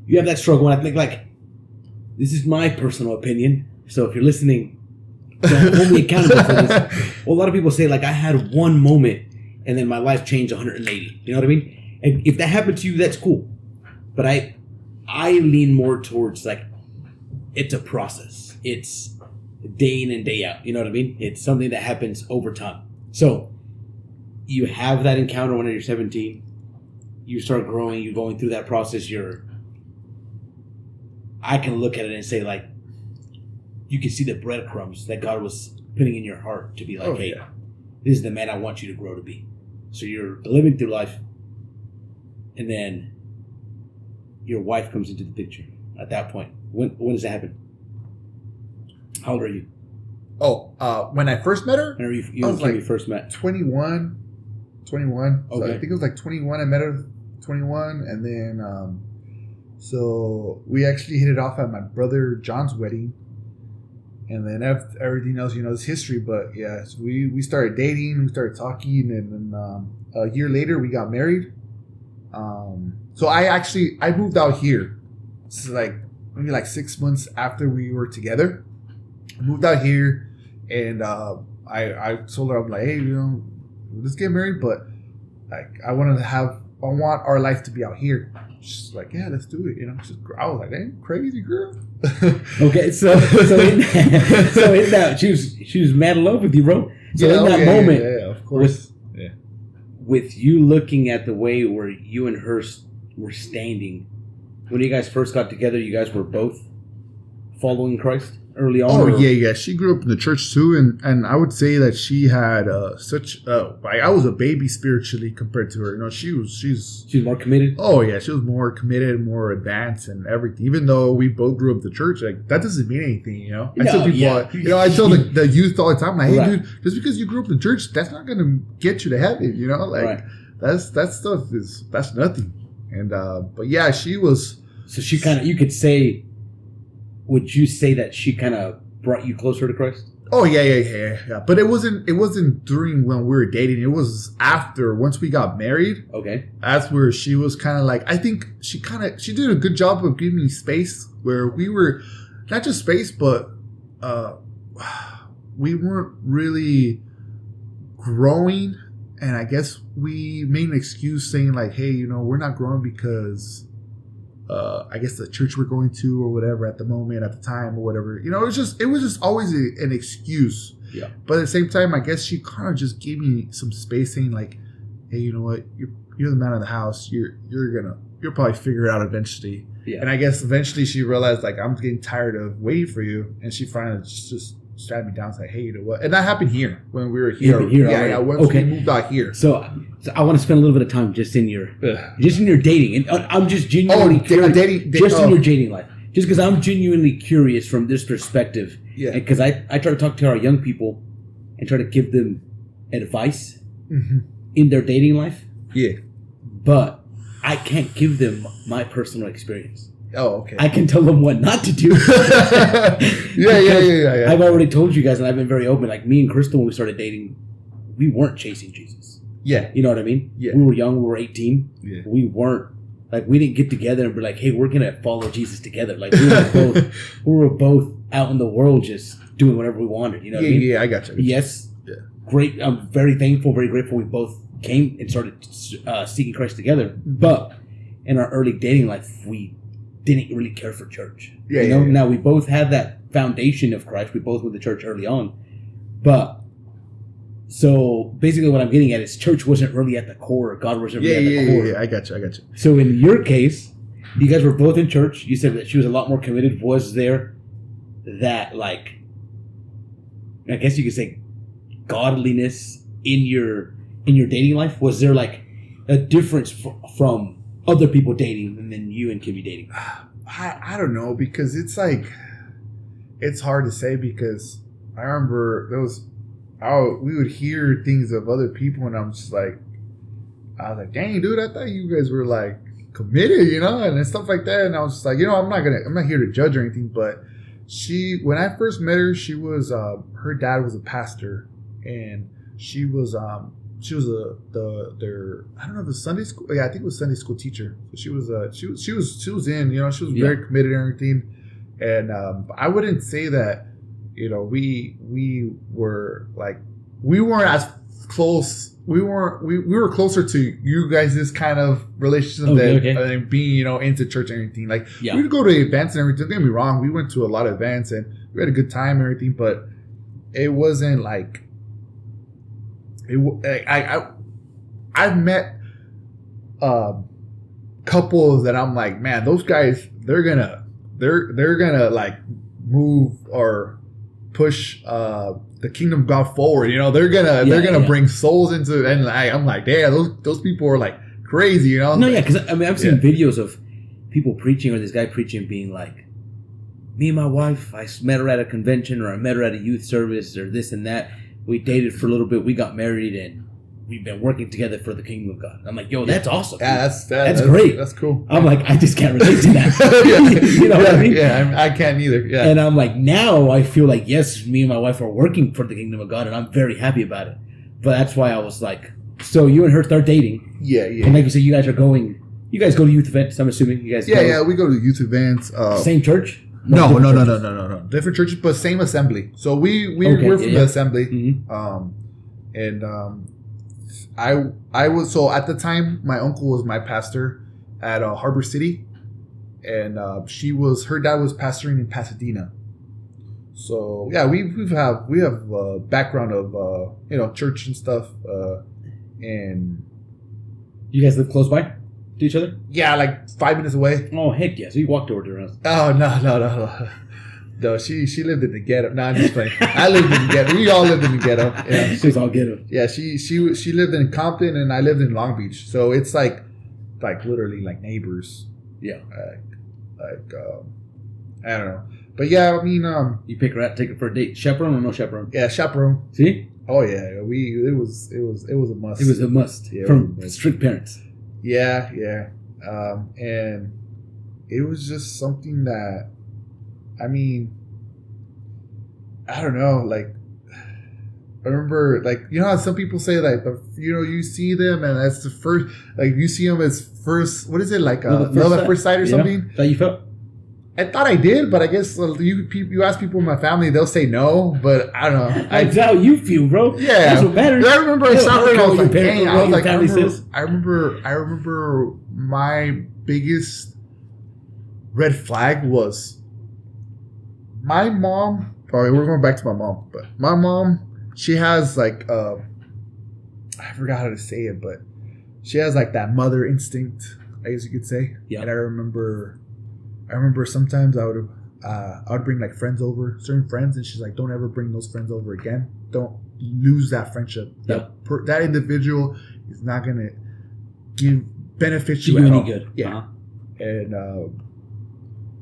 You have that struggle, and I think like this is my personal opinion. So if you're listening, don't hold me accountable for this. Well, a lot of people say like I had one moment, and then my life changed 180. You know what I mean? And if that happened to you, that's cool. But I lean more towards like it's a process. It's day in and day out. You know what I mean? It's something that happens over time. So you have that encounter when you're 17. You start growing. You're going through that process. I can look at it and say, like, you can see the breadcrumbs that God was putting in your heart to be like, this is the man I want you to grow to be. So you're living through life. And then your wife comes into the picture at that point. When does that happen? How old are you? Oh, when I first met her, You and Kimmy first met. 21. Okay. So I think it was like 21. I met her 21, and then so we actually hit it off at my brother John's wedding, and then everything else, is history. But yeah, so we started dating, we started talking, and then a year later we got married. So I moved out here. It's maybe 6 months after we were together. I moved out here, and I told her, I'm like, hey, let's get married, but I want our life to be out here. She's like, yeah, let's do it. I was like, damn, crazy girl. Okay, so in that she was mad in love with you, bro. So in that moment, of course, with you looking at the way where you and her were standing when you guys first got together, you guys were both following Christ early on? Oh, yeah. She grew up in the church too, and I would say that she had I was a baby spiritually compared to her. She's more committed. Oh yeah, she was more committed, more advanced, and everything. Even though we both grew up in the church, that doesn't mean anything. I tell people, I tell the youth all the time, like, hey, dude, just because you grew up in the church, that's not gonna get you to heaven. That stuff that's nothing. And but yeah, she was. So she kind of, you could say. Would you say that she kind of brought you closer to Christ? Oh yeah. But it wasn't during when we were dating. It was after, once we got married. Okay. That's where she was kind of I think she did a good job of giving me space where we were, not just space, but we weren't really growing. And I guess we made an excuse saying hey, we're not growing because I guess the church we're going to or whatever at the moment, at the time or whatever. It was just always an excuse. Yeah. But at the same time, I guess she kind of just gave me some space saying hey, you know what? You're the man of the house. You'll probably figure it out eventually. Yeah. And I guess eventually she realized I'm getting tired of waiting for you. And she finally just sat me down and said, hey, you know what? And that happened here when we were here. Once we moved out here. So I want to spend a little bit of time just in your dating, and I'm just genuinely curious. In your dating life, just because I'm genuinely curious from this perspective. Yeah. Because I try to talk to our young people and try to give them advice in their dating life. Yeah. But I can't give them my personal experience. Oh, okay. I can tell them what not to do. Yeah. I've already told you guys, and I've been very open. Me and Crystal, when we started dating, we weren't chasing Jesus. Yeah. You know what I mean? Yeah. We were young. We were 18. Yeah. We weren't, we didn't get together and be like, hey, we're going to follow Jesus together. We were both out in the world just doing whatever we wanted. You know what I mean? Yeah, I got you. Yes. Yeah. Great. I'm very thankful, very grateful we both came and started seeking Christ together. But in our early dating life, we didn't really care for church. Yeah. Now we both had that foundation of Christ. We both went to church early on. But so basically what I'm getting at is church wasn't really at the core. God wasn't really at the core. Yeah, I got you. So in your case, you guys were both in church. You said that she was a lot more committed. Was there that I guess you could say godliness in your dating life? Was there a difference from other people dating and then you and Kimmy dating? I don't know, because it's it's hard to say, because I remember we would hear things of other people, and I was like, dang, dude, I thought you guys were committed, and stuff like that. And I was just like, I'm not here to judge or anything, but when I first met her, she was her dad was a pastor, and she was I don't know, the Sunday school. Yeah, I think it was Sunday school teacher. So she was in, she was very committed and everything. And I wouldn't say that, we were we weren't as close. We were closer to you guys, this kind of relationship than being, into church and everything. We would go to events and everything. Don't get me wrong. We went to a lot of events and we had a good time and everything, but it wasn't I've met couples that I'm like, man, those guys, they're gonna move or push the kingdom of God forward. They're gonna bring souls into, and I'm like, damn, those people are crazy. No, yeah, because I've seen videos of people preaching, or this guy preaching, being me and my wife, I met her at a convention, or I met her at a youth service, or this and that. We dated for a little bit. We got married, and we've been working together for the kingdom of God. I'm like, yo, that's awesome. Yeah, that's great. That's cool. I'm like, I just can't relate to that. You know what I mean? Yeah, I can't either. Yeah. And I'm like, now I feel like, yes, me and my wife are working for the kingdom of God, and I'm very happy about it. But that's why I was like, so you and her start dating. Yeah, yeah. And like you said, you guys go to youth events, I'm assuming. You guys Yeah, we go to youth events. Same church? No. Different churches, but same assembly. So we're from the assembly. Mm-hmm. I was, so at the time, my uncle was my pastor at Harbor City, and her dad was pastoring in Pasadena. So yeah, we have a background of church and stuff, and you guys live close by to each other? Yeah, like 5 minutes away. Oh heck yeah! So you walked over to her house? Oh no. No, she lived in the ghetto. No, I'm just playing. I lived in the ghetto. We all lived in the ghetto. Yeah. She's all ghetto. Yeah, she lived in Compton, and I lived in Long Beach. So it's like literally like neighbors. Yeah. I don't know, but yeah, I mean, you pick her out, take her for a date. Chaperone or no chaperone? Yeah, chaperone. See? Oh yeah, it was a must. It was a must from strict parents. Yeah, and it was just something that. I mean, I don't know. Like, I remember, like, you know how some people say, like, you see them and that's the first, like, you see them as first. What is it, like, love at first sight or something? That you felt? I thought I did, but I guess you ask people in my family, they'll say no. But I don't know. That's how you feel, bro. Yeah, that's what matters. I remember I saw her and I was like, dang. I was like, I remember my biggest red flag was. My mom, probably we're going back to my mom, but my mom, she has like, I forgot how to say it, but she has like that mother instinct, I guess you could say. Yeah. And I remember sometimes I would bring like friends over, certain friends, and she's like, don't ever bring those friends over again. Don't lose that friendship. Yep. That individual is not going to benefit you any all. Good. Yeah. Uh-huh.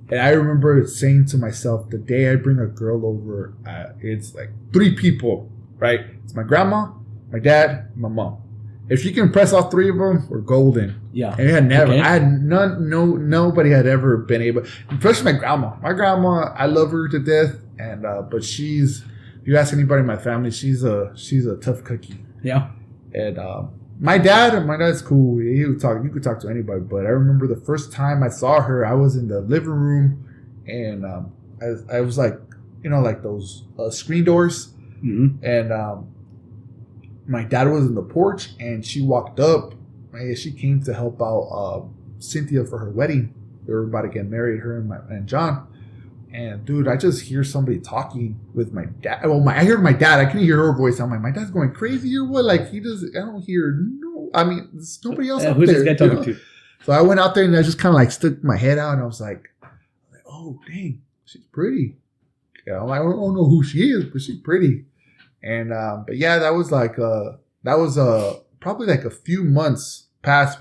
And I remember saying to myself, the day I bring a girl over, it's like 3 people, right? It's my grandma, my dad, my mom. If she can impress all 3 of them, we're golden. Yeah. And I had nobody had ever been able, especially my grandma. My grandma, I love her to death, and but if you ask anybody in my family, she's a tough cookie. Yeah. And my dad's cool. You could talk to anybody. But I remember the first time I saw her, I was in the living room, and I was like, like those screen doors. Mm-hmm. And my dad was in the porch, and she walked up. Right? She came to help out Cynthia for her wedding. They were about to get married, her and John. And dude, I just hear somebody talking with my dad. Well, I heard my dad. I couldn't hear her voice. I'm like, my dad's going crazy or what? Like, I don't hear no. I mean, there's nobody else out who's there. Who's this guy talking to? So I went out there and I just kind of like stuck my head out and I was like, oh dang, she's pretty. I don't know who she is, but she's pretty. And but yeah, that was probably like a few months past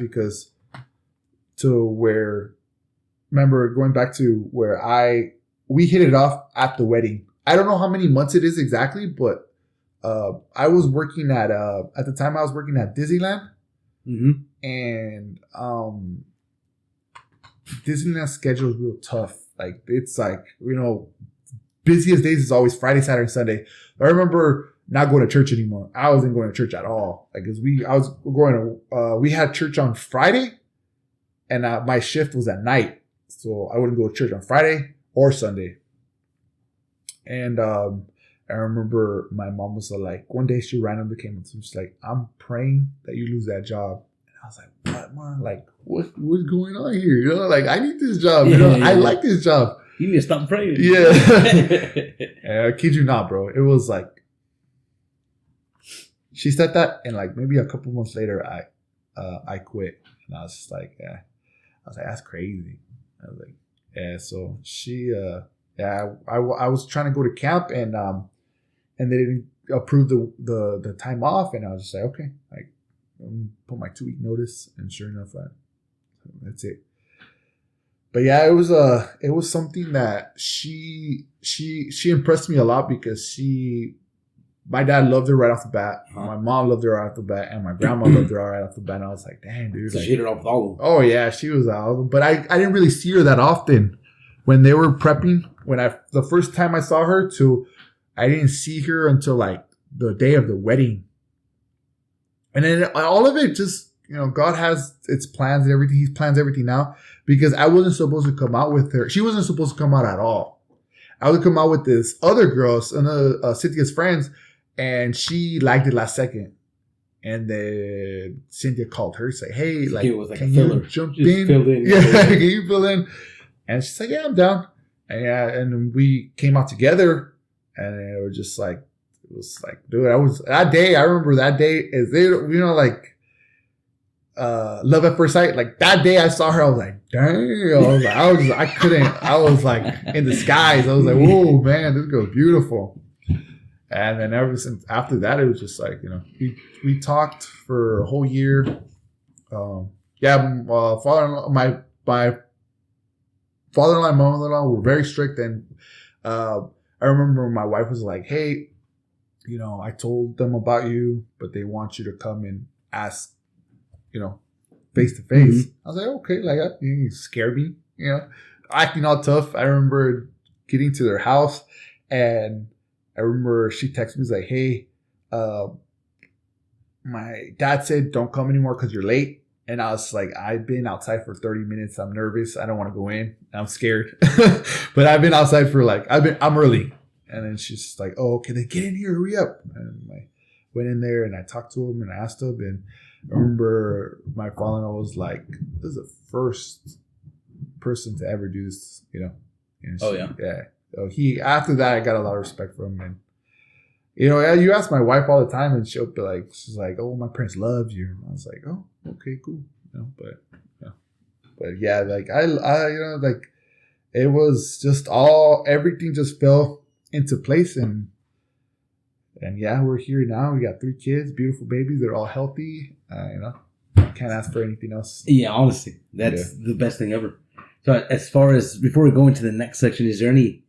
remember going back to where we hit it off at the wedding. I don't know how many months it is exactly, but I was working at the time I was working at Disneyland. Mm-hmm. And Disneyland's schedule is real tough. Like, it's like, busiest days is always Friday, Saturday, Sunday. I remember not going to church anymore. I wasn't going to church at all. Like, we had church on Friday, and my shift was at night. So I wouldn't go to church on Friday or Sunday. And I remember my mom was like, one day she randomly came and she was like, I'm praying that you lose that job. And I was like, what, Mom? Like, what's going on here? Like, I need this job. I like this job. You need to stop praying. Yeah. I kid you not, bro. It was like, she said that, and like maybe a couple months later, I quit. And I was just like, yeah. I was like, that's crazy. I was like, yeah. So she, I was trying to go to camp, and they didn't approve the time off, and I was just like, okay, like, put my 2-week notice, and sure enough, that's it. But yeah, it was something that she impressed me a lot because my dad loved her right off the bat. My mom loved her right off the bat, and my grandma loved her right off the bat. And I was like, dang, dude. So like, she hit it off with all of them. Oh yeah, she was out. But I didn't really see her that often when they were prepping. The first time I saw her I didn't see her until like the day of the wedding. And then all of it just, God has its plans and everything. He plans everything out because I wasn't supposed to come out with her. She wasn't supposed to come out at all. I would come out with this other girl, Cynthia's friends, and she liked it last second. And then Cynthia called her, say, "Hey, like, can you jump in? Yeah, can you fill in?" And she's like, "Yeah, I'm down." And we came out together, and it was just like, dude, I remember that day is like love at first sight. Like that day I saw her, I was like, dang, I was like in the skies. I was like, whoa, man, this girl's beautiful. And then ever since after that, it was just like, we talked for a whole year. Father-in-law, my father-in-law and mother-in-law were very strict. And I remember my wife was like, hey, I told them about you, but they want you to come and ask, face to face. I was like, okay, like, you scared me, acting all tough. I remember getting to their house, and I remember she texted me, like, hey, my dad said don't come anymore because you're late. And I was like, I've been outside for 30 minutes. I'm nervous. I don't want to go in. I'm scared. But I've been outside for I'm early. And then she's just like, oh, okay, then get in here, hurry up. And I went in there and I talked to him and I asked him. And I remember my father-in-law was like, this is the first person to ever do this, And yeah. So after that, I got a lot of respect from him. And, you ask my wife all the time and she'll be like, she's like, oh, my parents love you. And I was like, oh, okay, cool. But yeah, like it was just everything just fell into place. And yeah, we're here now. We got 3 kids, beautiful babies. They're all healthy. Can't ask for anything else. Yeah, honestly, that's the best thing ever. So as far as, before we go into the next section, is there any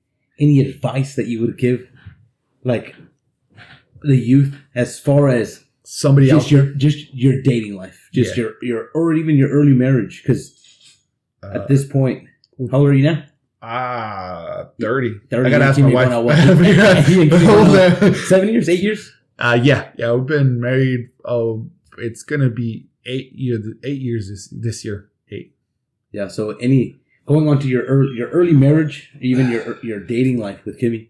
advice that you would give, like, the youth as far as somebody else, just your dating life, just your or even your early marriage? Because at this point, how old are you now? 30. I gotta ask my wife. 7 years, 8 years? Yeah. We've been married. Oh, it's gonna be 8 years this year. 8. Yeah. So going on to your early marriage, even your dating life with Kimmy,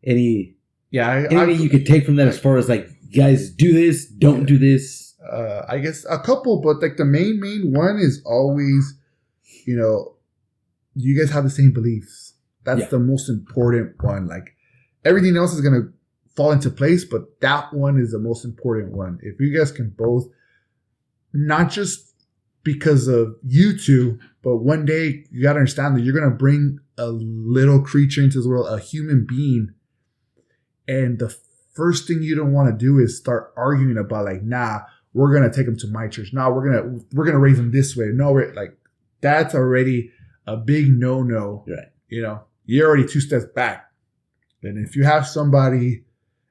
anything you could take from that as far as like, guys, do this, don't do this. I guess a couple, but like the main one is always, you guys have the same beliefs. That's the most important one. Like everything else is going to fall into place, but that one is the most important one. If you guys can both, not just because of you two, but one day you got to understand that you're going to bring a little creature into this world, a human being. And the first thing you don't want to do is start arguing about like, nah, we're going to take them to my church. Nah, we're going to raise them this way. No, that's already a big no-no. Right. You're already 2 steps back. And if you have somebody,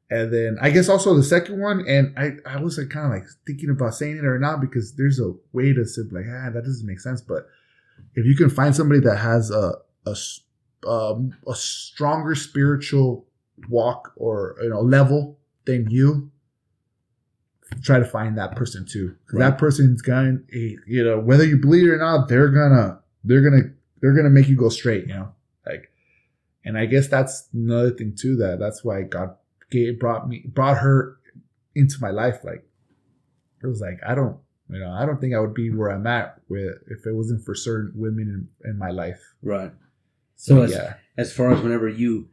and then I guess also the second one, and I was like kind of like thinking about saying it or not, because there's a way to say like, that doesn't make sense. But if you can find somebody that has a stronger spiritual walk or level than you, try to find that person too. Because that person's gonna, whether you believe it or not, they're gonna make you go straight. And I guess that's another thing too. That's why God brought her into my life. Like it was like I don't think I would be where I'm at if it wasn't for certain women in my life. Right. So as far as whenever you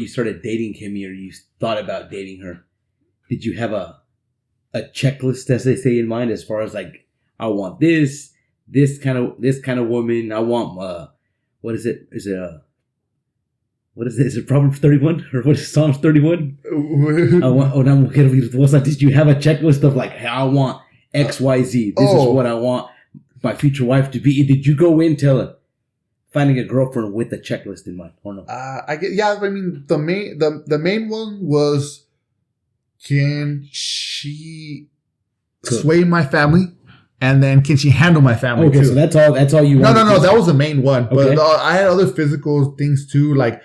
started dating Kimmy, or you thought about dating her, did you have a checklist, as they say, in mind, as far as like, I want this kind of woman. I want what is it? Is it Proverbs 31 or what is Psalms 31? Did you have a checklist of like, hey, I want XYZ. This is what I want my future wife to be. Did you go in telling, finding a girlfriend with a checklist in mind, or no? I mean, the main one was, can she sway my family, and then can she handle my family too? So that's all you want. No, that was the main one. But I had other physical things too, like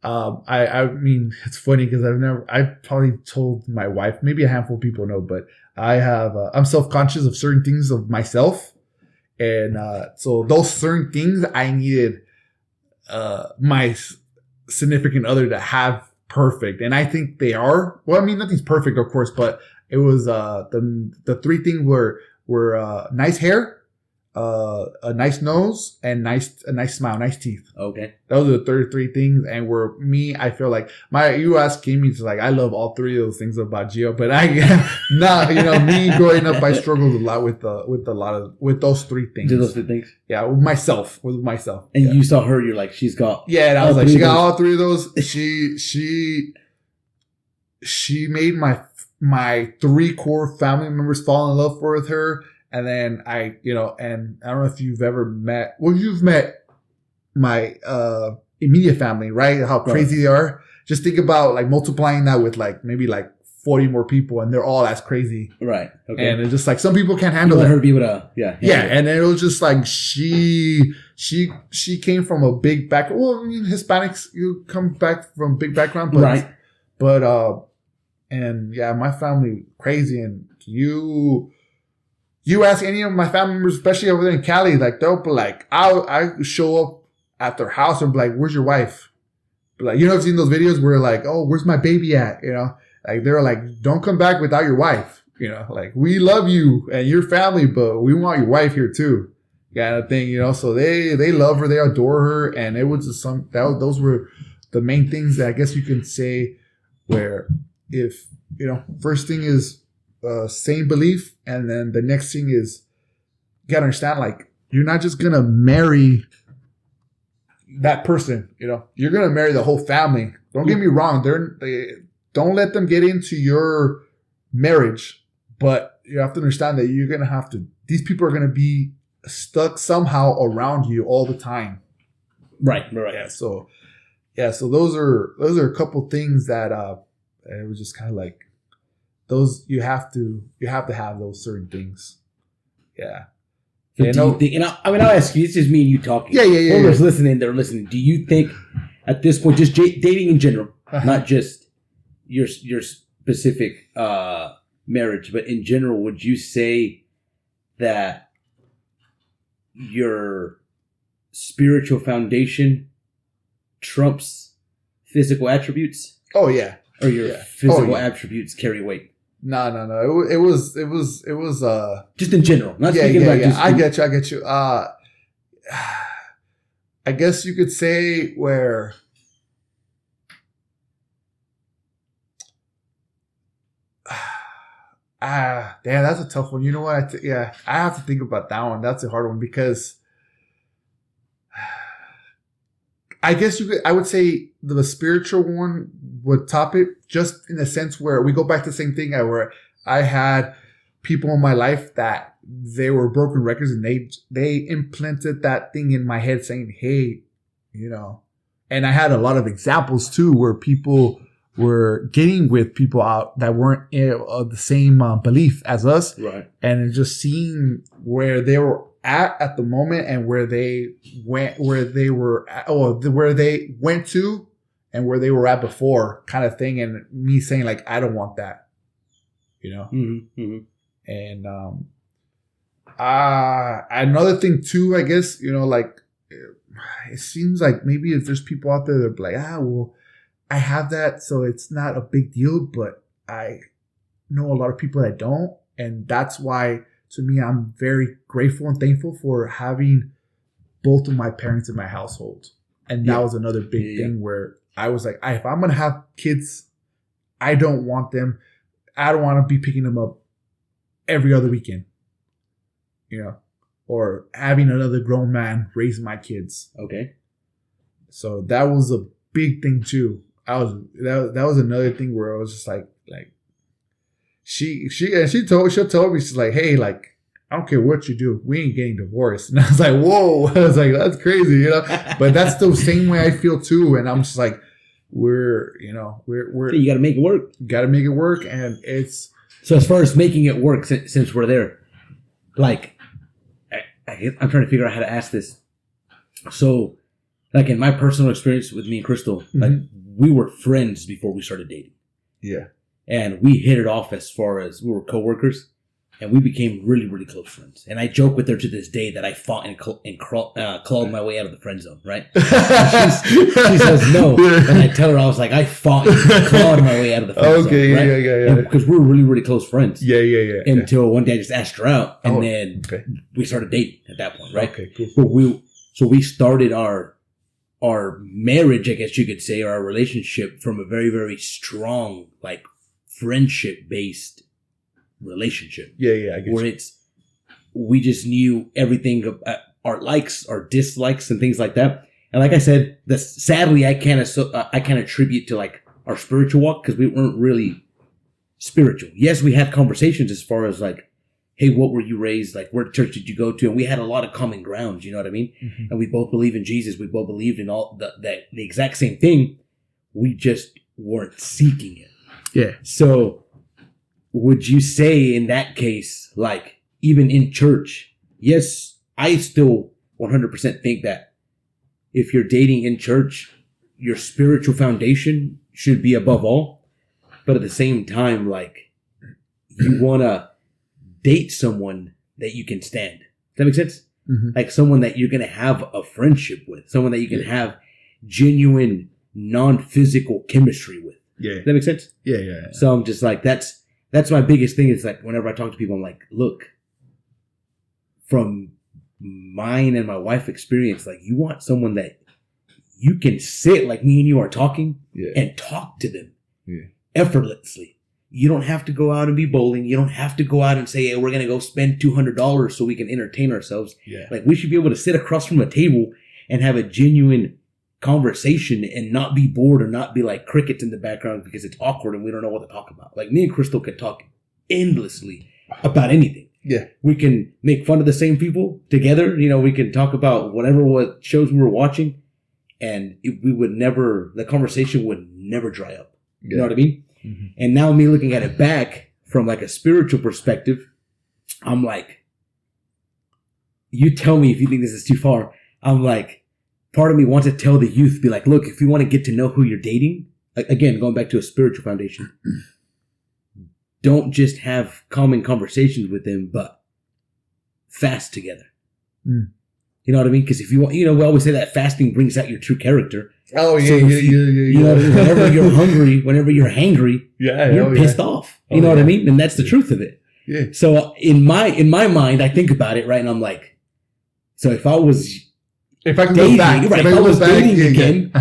I mean, it's funny because I probably told my wife, maybe a handful of people know, but I'm self-conscious of certain things of myself. And so those certain things I needed my significant other to have perfect. And I think they are. Well, I mean, nothing's perfect, of course, but it was the three things were nice hair, a nice nose, and a nice smile, nice teeth. Okay. Those are the three things. And I feel like you asking me to, like, I love all three of those things about Gio, but me growing up, I struggled a lot with those three things. Did those three things? Yeah. With myself. And you saw her, you're like, she's got. Yeah. And I was like, she got all three of those. She made my three core family members fall in love with her. And then and I don't know if you've ever met, you've met my immediate family, right? How crazy they are. Just think about like multiplying that with like maybe like 40 more people, and they're all as crazy. Right. Okay. And it's just like some people can't handle that. Her be able to, yeah. And it was just like she came from a big background. Well, I mean, Hispanics, you come back from big background, but right. But and yeah, my family crazy, and you ask any of my family members, especially over there in Cali, like they'll be like, I show up at their house and be like, "Where's your wife?" But like, I've seen those videos where like, "Oh, where's my baby at?" Like they're like, "Don't come back without your wife." Like, we love you and your family, but we want your wife here too, kind of thing. So they love her, they adore her, and it was just those were the main things that I guess you can say. Where if first thing is same belief, and then the next thing is you gotta understand, like, you're not just gonna marry that person. You're gonna marry the whole family. Don't get me wrong. They don't let them get into your marriage, but you have to understand that you're gonna have to. These people are gonna be stuck somehow around you all the time. Right. Yeah. So those are a couple things that it was just kind of like those. You have to have those certain things. Yeah. So do you think, I'll ask you, this is me and you talking. Yeah. Whoever's listening, they're listening. Do you think at this point, just dating in general, not just your specific marriage, but in general, would you say that your spiritual foundation trumps physical attributes? Oh yeah. Or your physical attributes carry weight? No. It was just in general. Not speaking about just I get you. I guess you could say where damn, that's a tough one. You know what? I have to think about that one. That's a hard one because I guess I would say the spiritual one would top it, just in the sense where we go back to the same thing where I had people in my life that they were broken records, and they implanted that thing in my head saying, hey, and I had a lot of examples too where people were getting with people out that weren't of the same belief as us. Right. And just seeing where they were at the moment, and where they went to, and where they were at before, kind of thing. And me saying like, I don't want that, Mm-hmm. Mm-hmm. And another thing too, I guess, like, it seems like maybe if there's people out there that are like, well, I have that, so it's not a big deal, but I know a lot of people that don't. And that's why, to me, I'm very grateful and thankful for having both of my parents in my household. And that was another big thing where I was like, if I'm going to have kids, I don't want to be picking them up every other weekend, or having another grown man raise my kids. Okay. So that was a big thing too. That was another thing where I was just like she'll tell me, she's like, hey, like, I don't care what you do, we ain't getting divorced. And I was like, whoa. I was like, that's crazy, you know. But that's the same way I feel too. And I'm just like, we're you got to make it work. Got to make it work, and it's so as far as making it work. Since we're there, like, I'm trying to figure out how to ask this. So, like in my personal experience with me and Crystal, like we were friends before we started dating. Yeah. And we hit it off as far as we were coworkers, and we became really, really close friends. And I joke with her to this day that I fought and clawed my way out of the friend zone, right? She says no. And I tell her, I was like, I fought and clawed my way out of the friend zone. Okay, right? Yeah. Because we were really, really close friends. Yeah. Until one day I just asked her out, and then we started dating at that point, right? Okay, cool. So we started our marriage, I guess you could say, or our relationship from a very, very strong, like, friendship-based relationship. Yeah, I guess. Where we just knew everything of our likes, our dislikes, and things like that. And like I said, sadly, I can't attribute to like our spiritual walk because we weren't really spiritual. Yes, we had conversations as far as like, hey, what were you raised? Like, where church did you go to? And we had a lot of common ground, you know what I mean? Mm-hmm. And we both believe in Jesus. We both believed in all the exact same thing. We just weren't seeking it. Yeah. So would you say in that case, like even in church, yes, I still 100% think that if you're dating in church, your spiritual foundation should be above all. But at the same time, like you want to date someone that you can stand. Does that make sense? Mm-hmm. Like someone that you're going to have a friendship with, someone that you can have genuine non-physical chemistry with. Yeah. Does that make sense? Yeah. So I'm just like, that's my biggest thing. Is like, whenever I talk to people, I'm like, look, from mine and my wife's experience, like you want someone that you can sit like me and you are talking and talk to them effortlessly. You don't have to go out and be bowling. You don't have to go out and say, hey, we're going to go spend $200 so we can entertain ourselves. Yeah. Like we should be able to sit across from a table and have a genuine conversation and not be bored or not be like crickets in the background because it's awkward and we don't know what to talk about. Like me and Crystal could talk endlessly about anything. Yeah. We can make fun of the same people together. You know, we can talk about what shows we were watching and the conversation would never dry up. Yeah. You know what I mean? Mm-hmm. And now me looking at it back from like a spiritual perspective, I'm like, you tell me if you think this is too far. I'm like, part of me wants to tell the youth, be like, look, if you want to get to know who you're dating, again, going back to a spiritual foundation, don't just have common conversations with them, but fast together. Mm. You know what I mean? Because if you want, we always say that fasting brings out your true character. Oh, yeah, so you know, whenever you're hungry, whenever you're hangry, you're pissed off. You know what I mean? And that's the truth of it. Yeah. So in my mind, I think about it, right? And I'm like, so if I can go back, right? If I was dating again,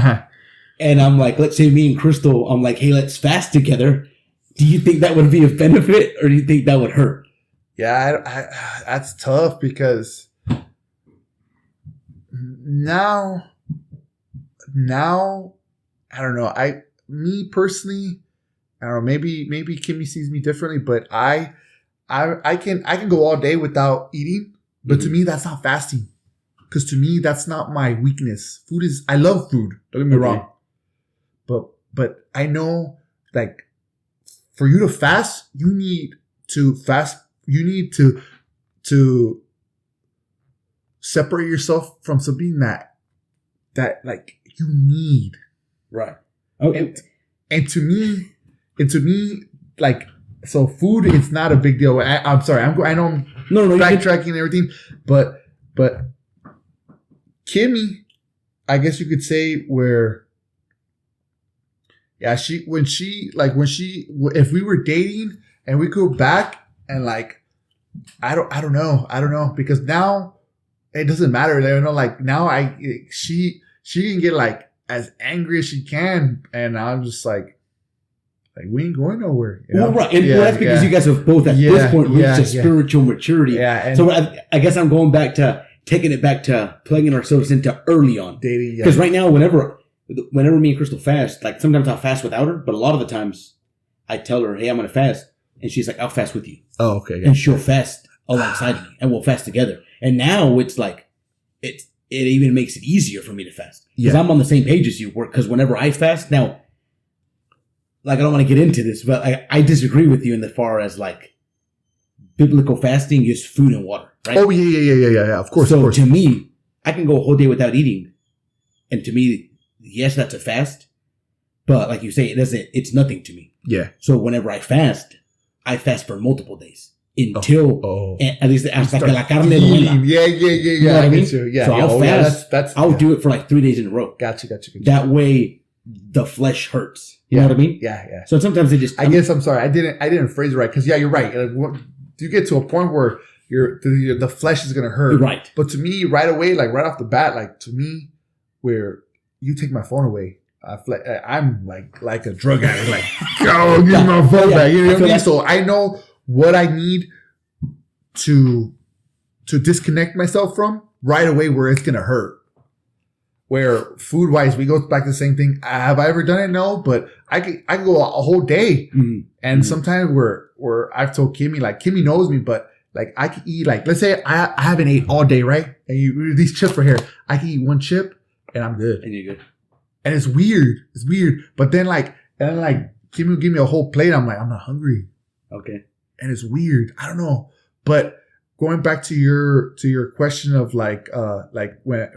and I'm like, let's say me and Crystal, I'm like, hey, let's fast together. Do you think that would be a benefit, or do you think that would hurt? Yeah, that's tough because now, I don't know. Me personally, I don't know. Maybe Kimmy sees me differently, but I can go all day without eating. But to me, that's not fasting. Because to me, that's not my weakness. I love food. Don't get me wrong. But I know, like, for you to fast, you need to separate yourself from something that like you need. Right. Okay. And to me, like, so food is not a big deal. I'm sorry. I know I'm backtracking and everything, but Kimmy, I guess you could say where, yeah, if we were dating and we go back and like, I don't know because now it doesn't matter. You know, like now she can get like as angry as she can, and I'm just like we ain't going nowhere. You know? Well, right, and that's because you guys have both at this point reached a spiritual maturity. Yeah, so I guess I'm going back to taking it back to plugging ourselves into early on dating. Because right now, whenever me and Crystal fast, like sometimes I'll fast without her, but a lot of the times I tell her, "Hey, I'm gonna fast," and she's like, "I'll fast with you." Oh, okay. Yeah. And she'll fast alongside me and we'll fast together. And now it's like, it even makes it easier for me to fast. Because I'm on the same page as you. Because whenever I fast, now, like, I don't want to get into this, but I disagree with you in the far as, like, biblical fasting is food and water, right? Oh, yeah. Of course, So to me, I can go a whole day without eating. And to me, yes, that's a fast. But like you say, it's nothing to me. Yeah. So whenever I fast for multiple days. Until at least hasta que la carne duela. Yeah. You know what I mean? Yeah. So I'll fast. I'll do it for like 3 days in a row. Gotcha. That way, the flesh hurts. You know what I mean? Yeah. So sometimes they just. I guess I'm sorry. I didn't phrase it right because you're right. You get to a point where the flesh is gonna hurt. Right. But to me, right away, like right off the bat, like to me, where you take my phone away. I'm like a drug addict. Like, go give me my phone back. You know what I mean? So I know what I need to disconnect myself from right away where it's going to hurt. Where food wise, we go back to the same thing. Have I ever done it? No, but I can go a whole day. And sometimes where I've told Kimmy, like Kimmy knows me, but like I can eat, like, let's say I haven't ate all day, right? And these chips right here, I can eat one chip and I'm good. And you're good. And it's weird. But then Kimmy will give me a whole plate. I'm like, I'm not hungry. Okay. And it's weird. I don't know. But going back to your question of like when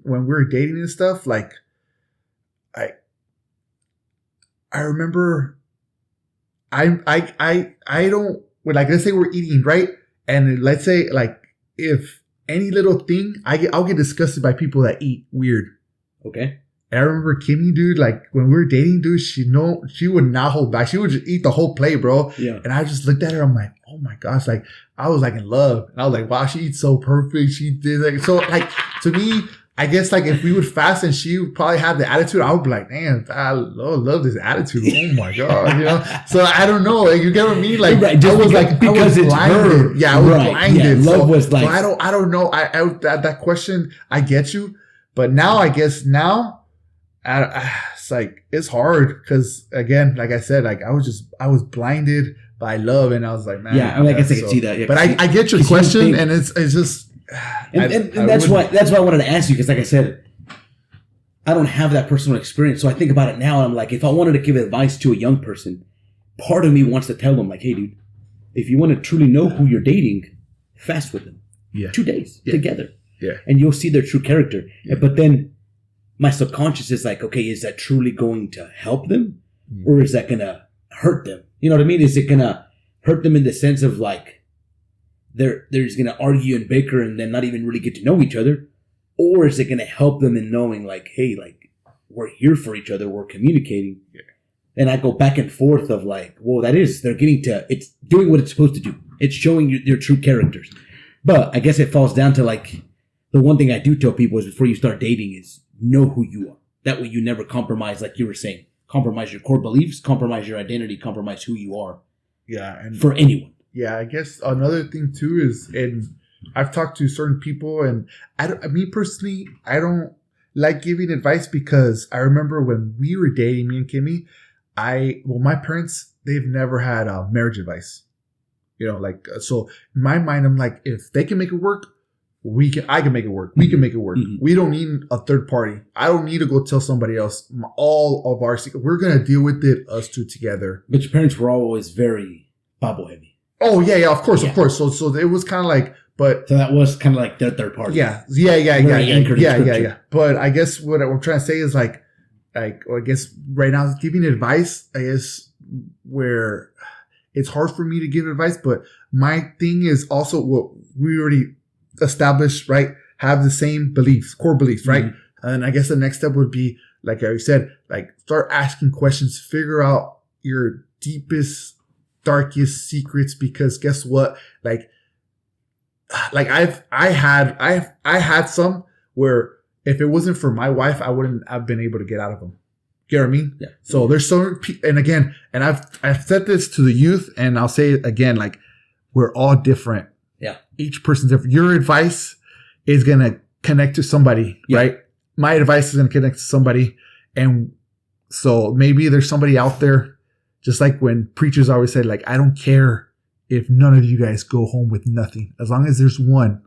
we're dating and stuff, like I remember I don't, like, let's say we're eating, right? And let's say like if any little thing I'll get disgusted by people that eat weird. Okay. And I remember Kimmy, dude, like when we were dating, dude, she would not hold back. She would just eat the whole plate, bro. Yeah. And I just looked at her. I'm like, oh my gosh, like I was like in love. And I was like, wow, she eats so perfect. She did like, so like to me, I guess like if we would fast and she would probably have the attitude, I would be like, damn, I love this attitude. Oh my God, you know? So I don't know. Like, you get what I mean? Like, right, I was like, because it's blinded. her. Yeah, I was blinded. Yeah, love was like, so I don't know. That question, I get you. But now, I guess it's like, it's hard because again, like I said, like I was blinded by love and I was like, man. Yeah, I guess I can see that. Yeah, but I get your question and it's just. And that's why I wanted to ask you because like I said, I don't have that personal experience. So I think about it now and I'm like, if I wanted to give advice to a young person, part of me wants to tell them like, hey dude, if you want to truly know who you're dating, fast with them. Yeah. 2 days together. Yeah. And you'll see their true character. Yeah. But then my subconscious is like, okay, is that truly going to help them? Or is that going to hurt them? You know what I mean? Is it going to hurt them in the sense of like, they're just going to argue and bicker and then not even really get to know each other? Or is it going to help them in knowing like, hey, like we're here for each other. We're communicating. Yeah. And I go back and forth of like, well, it's doing what it's supposed to do. It's showing you their true characters. But I guess it falls down to like, the one thing I do tell people is before you start dating is know who you are. That way you never compromise, like you were saying. Compromise your core beliefs, compromise your identity, compromise who you are. Yeah. And for anyone. Yeah, I guess another thing too is, and I've talked to certain people and me personally, I don't like giving advice because I remember when we were dating, me and Kimmy, my parents, they've never had marriage advice. You know, like, so in my mind, I'm like, if they can make it work, I can make it work. We can make it work. Mm-hmm. We don't need a third party. I don't need to go tell somebody else all of our secrets. We're going to deal with it, us two together. But your parents were always very Bible heavy. Oh, yeah, of course. So it was kind of like, but. So that was kind of like their third party. Yeah. But I guess what I'm trying to say is like, I guess right now giving advice, I guess where it's hard for me to give advice, but my thing is also what we already established, right? Have the same beliefs, core beliefs, right? Mm-hmm. And I guess the next step would be, like I said, like start asking questions, figure out your deepest, darkest secrets, because guess what? Like I had some where if it wasn't for my wife, I wouldn't have been able to get out of them. You know what I mean? Yeah. So there's so, and again, and I've said this to the youth, and I'll say it again, like we're all different. Yeah. Each person's different. Your advice is going to connect to somebody, right? My advice is going to connect to somebody. And so maybe there's somebody out there, just like when preachers always say, like, I don't care if none of you guys go home with nothing. As long as there's one.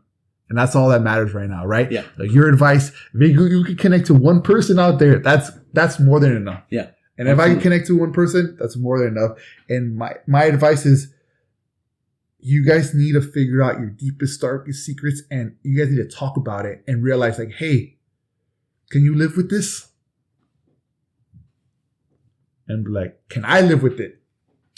And that's all that matters right now, right? Yeah. Like your advice, if you can connect to one person out there, that's more than enough. Yeah. And if I can connect to one person, that's more than enough. And my advice is, you guys need to figure out your deepest, darkest secrets, and you guys need to talk about it and realize, like, hey, can you live with this? And be like, can I live with it?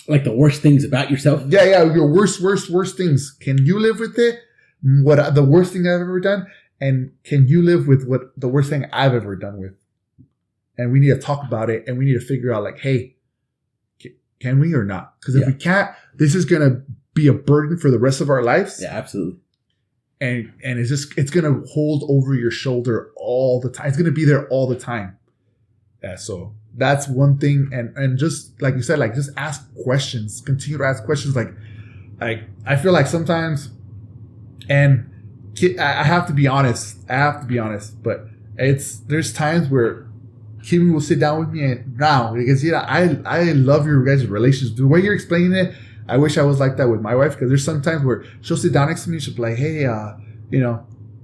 Like the worst things about yourself? Yeah, your worst things. Can you live with it? What the worst thing I've ever done? And can you live with what the worst thing I've ever done with? And we need to talk about it, and we need to figure out, like, hey, can we or not? Because if we can't, this is going to be a burden for the rest of our lives. Yeah, absolutely. And it's going to hold over your shoulder all the time. It's going to be there all the time. Yeah, so that's one thing. And just like you said, like, just ask questions. Continue to ask questions. Like I feel like sometimes, and I have to be honest. But there's times where Kimmy will sit down with me because I love your guys' relationship. The way you're explaining it, I wish I was like that with my wife, because there's sometimes where she'll sit down next to me, she'll be like, hey,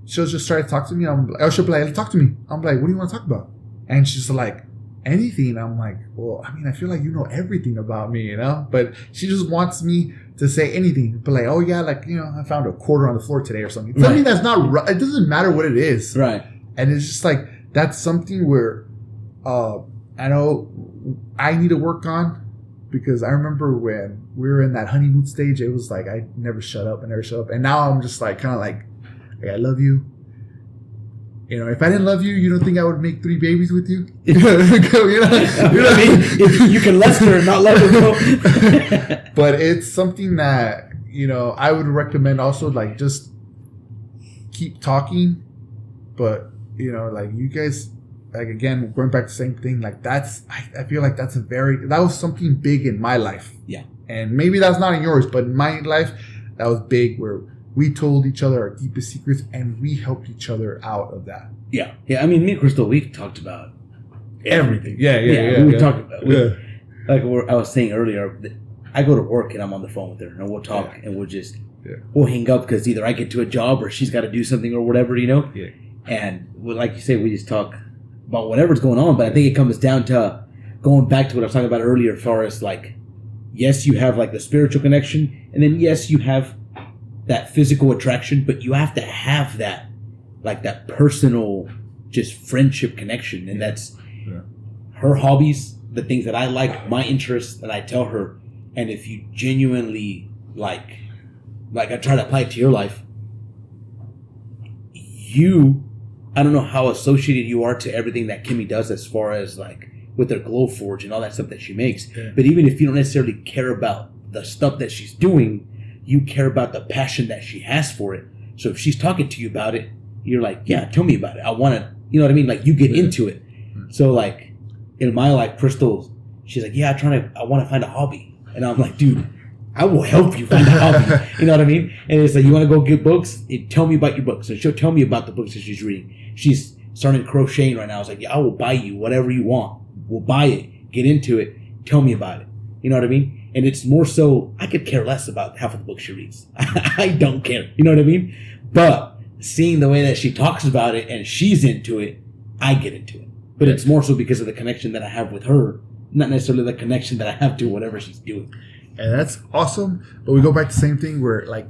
she'll just try to talk to me. She'll be like, talk to me. I'm like, what do you want to talk about? And she's like, anything. I'm like, well, I mean, I feel like you know everything about me, but she just wants me to say anything. But like, oh yeah, like, I found a quarter on the floor today or something. Right. Something that's not right. It doesn't matter what it is. Right. And it's just like, that's something where I know I need to work on, because I remember when we were in that honeymoon stage, it was like, I never shut up. And now I'm just like, kind of like, hey, I love you. If I didn't love you, you don't think I would make 3 babies with you? You know what I mean? If you can lust her and not love her, bro. But it's something that, I would recommend also, like, just keep talking. But, like, you guys, like, again, going back to the same thing, like, I feel like that was something big in my life. Yeah. And maybe that's not in yours, but in my life, that was big, where we told each other our deepest secrets, and we helped each other out of that. Yeah. Yeah. I mean, me and Crystal, we've talked about everything. Yeah. We talked about like I was saying earlier, I go to work and I'm on the phone with her, and we'll talk and we'll hang up, because either I get to a job or she's got to do something or whatever, Yeah. And like you say, we just talk about whatever's going on. But I think it comes down to going back to what I was talking about earlier, as far as, like, yes, you have, like, the spiritual connection, and then yes, you have that physical attraction, but you have to have that, like, that personal, just friendship connection. And that's her hobbies, the things that I like, my interests that I tell her. And if you genuinely like I try to apply it to your life, I don't know how associated you are to everything that Kimmy does, as far as, like, with her glow forge and all that stuff that she makes. Yeah. But even if you don't necessarily care about the stuff that she's doing, you care about the passion that she has for it. So if she's talking to you about it, you're like, yeah, tell me about it. I want to, you know what I mean? Like, you get into it. So, like, in my life, Crystal, she's like, yeah, I want to find a hobby. And I'm like, dude, I will help you find a hobby. You know what I mean? And it's like, you want to go get books? Tell me about your books. And she'll tell me about the books that she's reading. She's starting crocheting right now. I was like, yeah, I will buy you whatever you want. We'll buy it. Get into it. Tell me about it. You know what I mean? And it's more so, I could care less about half of the books she reads. I don't care. You know what I mean? But seeing the way that she talks about it and she's into it, I get into it. But it's more so because of the connection that I have with her, not necessarily the connection that I have to whatever she's doing. And that's awesome. But we go back to the same thing where, like,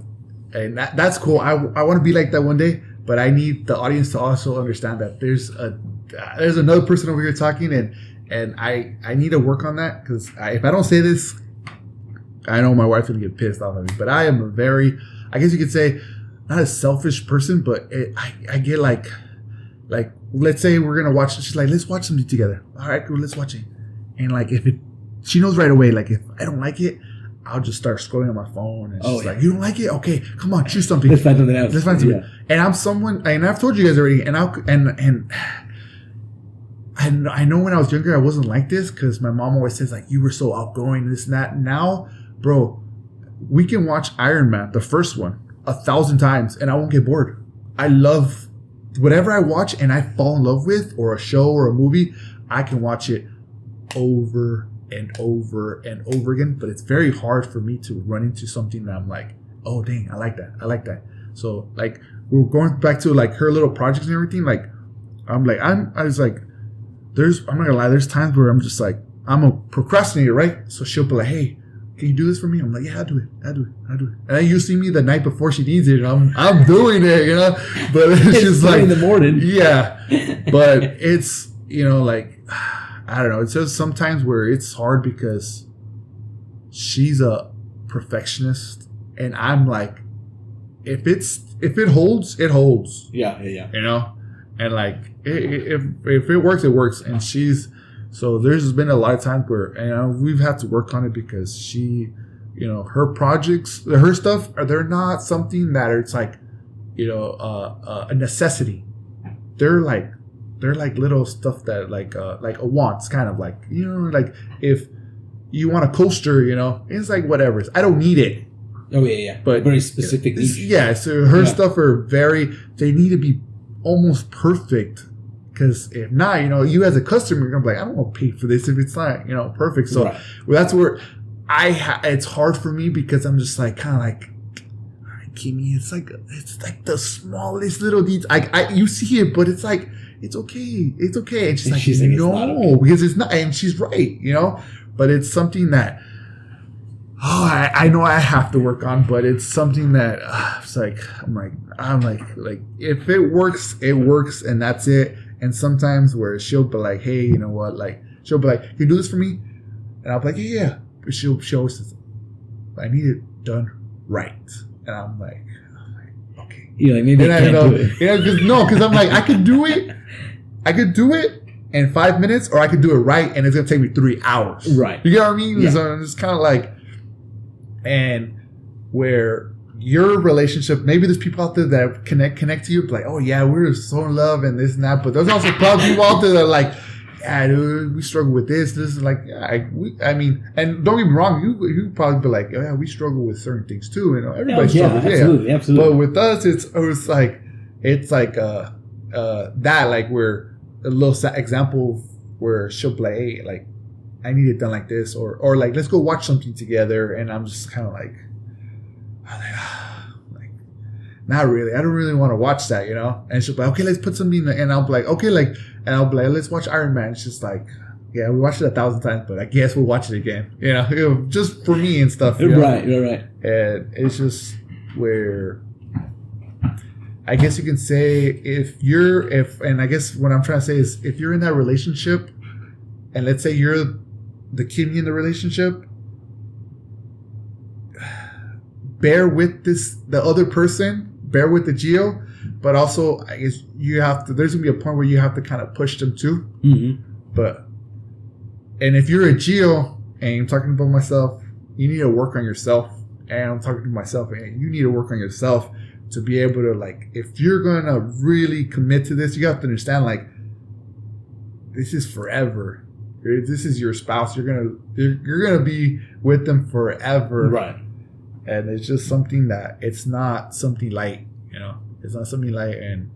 and that's cool. I want to be like that one day, but I need the audience to also understand that there's another person over here talking, and I need to work on that, because if I don't say this, I know my wife's going to get pissed off at me. But I am a very, I guess you could say, not a selfish person, but I get like, let's say we're going to watch, she's like, let's watch something together. All right, cool, let's watch it. And, like, she knows right away, like, if I don't like it, I'll just start scrolling on my phone, and she's like, you don't like it? Okay, come on, choose something. Let's find something else. Yeah. And I'm someone, and I've told you guys already, and I know when I was younger, I wasn't like this, because my mom always says, like, you were so outgoing, this and that. Now, bro, we can watch Iron Man, the first one, 1,000 times, and I won't get bored. I love whatever I watch and I fall in love with, or a show or a movie, I can watch it over and over and over again. But it's very hard for me to run into something that I'm like, oh dang, I like that. So like we're going back to like her little projects and everything. Like I'm not gonna lie, there's times where I'm just like, I'm a procrastinator, right? So she'll be like, hey, can you do this for me? I'm like, yeah, I'll do it. And then you see me the night before she needs it, and I'm doing it, But it's just like in the morning. Yeah. But it's, like, I don't know. It's just sometimes where it's hard because she's a perfectionist, and I'm like, if it holds, it holds. Yeah. And like if it works, it works. And so there's been a lot of times where we've had to work on it because she, her projects, her stuff, they're not something that it's like, a necessity. They're like little stuff that like a wants, kind of like, like if you want a coaster, it's like whatever. I don't need it. Oh yeah. But very specific. Yeah. So her stuff are they need to be almost perfect. Because if not, you as a customer, you're gonna be like, I don't want to pay for this if it's not, perfect. So that's where it's hard for me because I'm just like kind of like, all right, Kimmy, it's like the smallest little details. You see it, but it's like it's okay. And she's like, no, because it's not, and she's right, But it's something that I know I have to work on, but it's something that it's like I'm like if it works, it works, and that's it. And sometimes where she'll be like, hey, you know what? Like, she'll be like, can you do this for me? And I'll be like, yeah. But she always says, I need it done right. And I'm like okay. Yeah, like maybe I can't do it. Yeah, because I'm like, I could do it in 5 minutes, or I could do it right, and it's going to take me 3 hours. Right. You know what I mean? Yeah. So it's kind of like, and where your relationship, maybe there's people out there that connect to you, like, oh yeah, we're so in love and this and that, but there's also probably people out there that are like, yeah, dude, we struggle with this is like, I mean, and don't get me wrong, you probably be like, oh, yeah, we struggle with certain things too, everybody struggles. Absolutely. But with us, it's like that, like, where a little example where she'll be like, hey, like, I need it done like this, or like, let's go watch something together, and I'm just kind of like, not really. I don't really want to watch that, And she'll be like, okay, let's put something in the, and I'll be like, okay, like, and I'll be like, let's watch Iron Man. It's just like, yeah, we watched it 1,000 times, but I guess we'll watch it again, just for me and stuff. Right. And it's just where I guess you can say and I guess what I'm trying to say is if you're in that relationship, and let's say you're the Kimmy in the relationship, bear with the other person, bear with the Geo, but also I guess there's gonna be a point where you have to kind of push them too. Mm-hmm. And if you're a Geo and I'm talking about myself, you need to work on yourself. And I'm talking to myself, and you need to work on yourself to be able to, like, if you're gonna really commit to this, you have to understand, like, this is forever. This is your spouse. You're gonna be with them forever. Right. And it's just something that it's not something light, It's not something light, and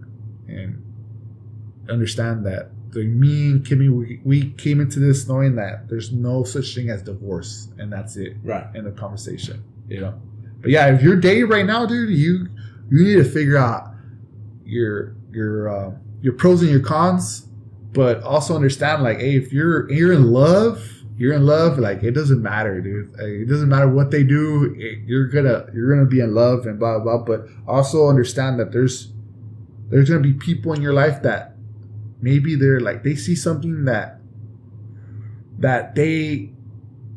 understand that me and Kimmy, we came into this knowing that there's no such thing as divorce, and that's it. Right. In the conversation, But yeah, if you're dating right now, dude, you need to figure out your pros and your cons, but also understand, like, hey, if you're in love. You're in love, like, it doesn't matter, dude. It doesn't matter what they do. You're gonna be in love and blah blah. But also understand that there's gonna be people in your life that maybe they're like, they see something that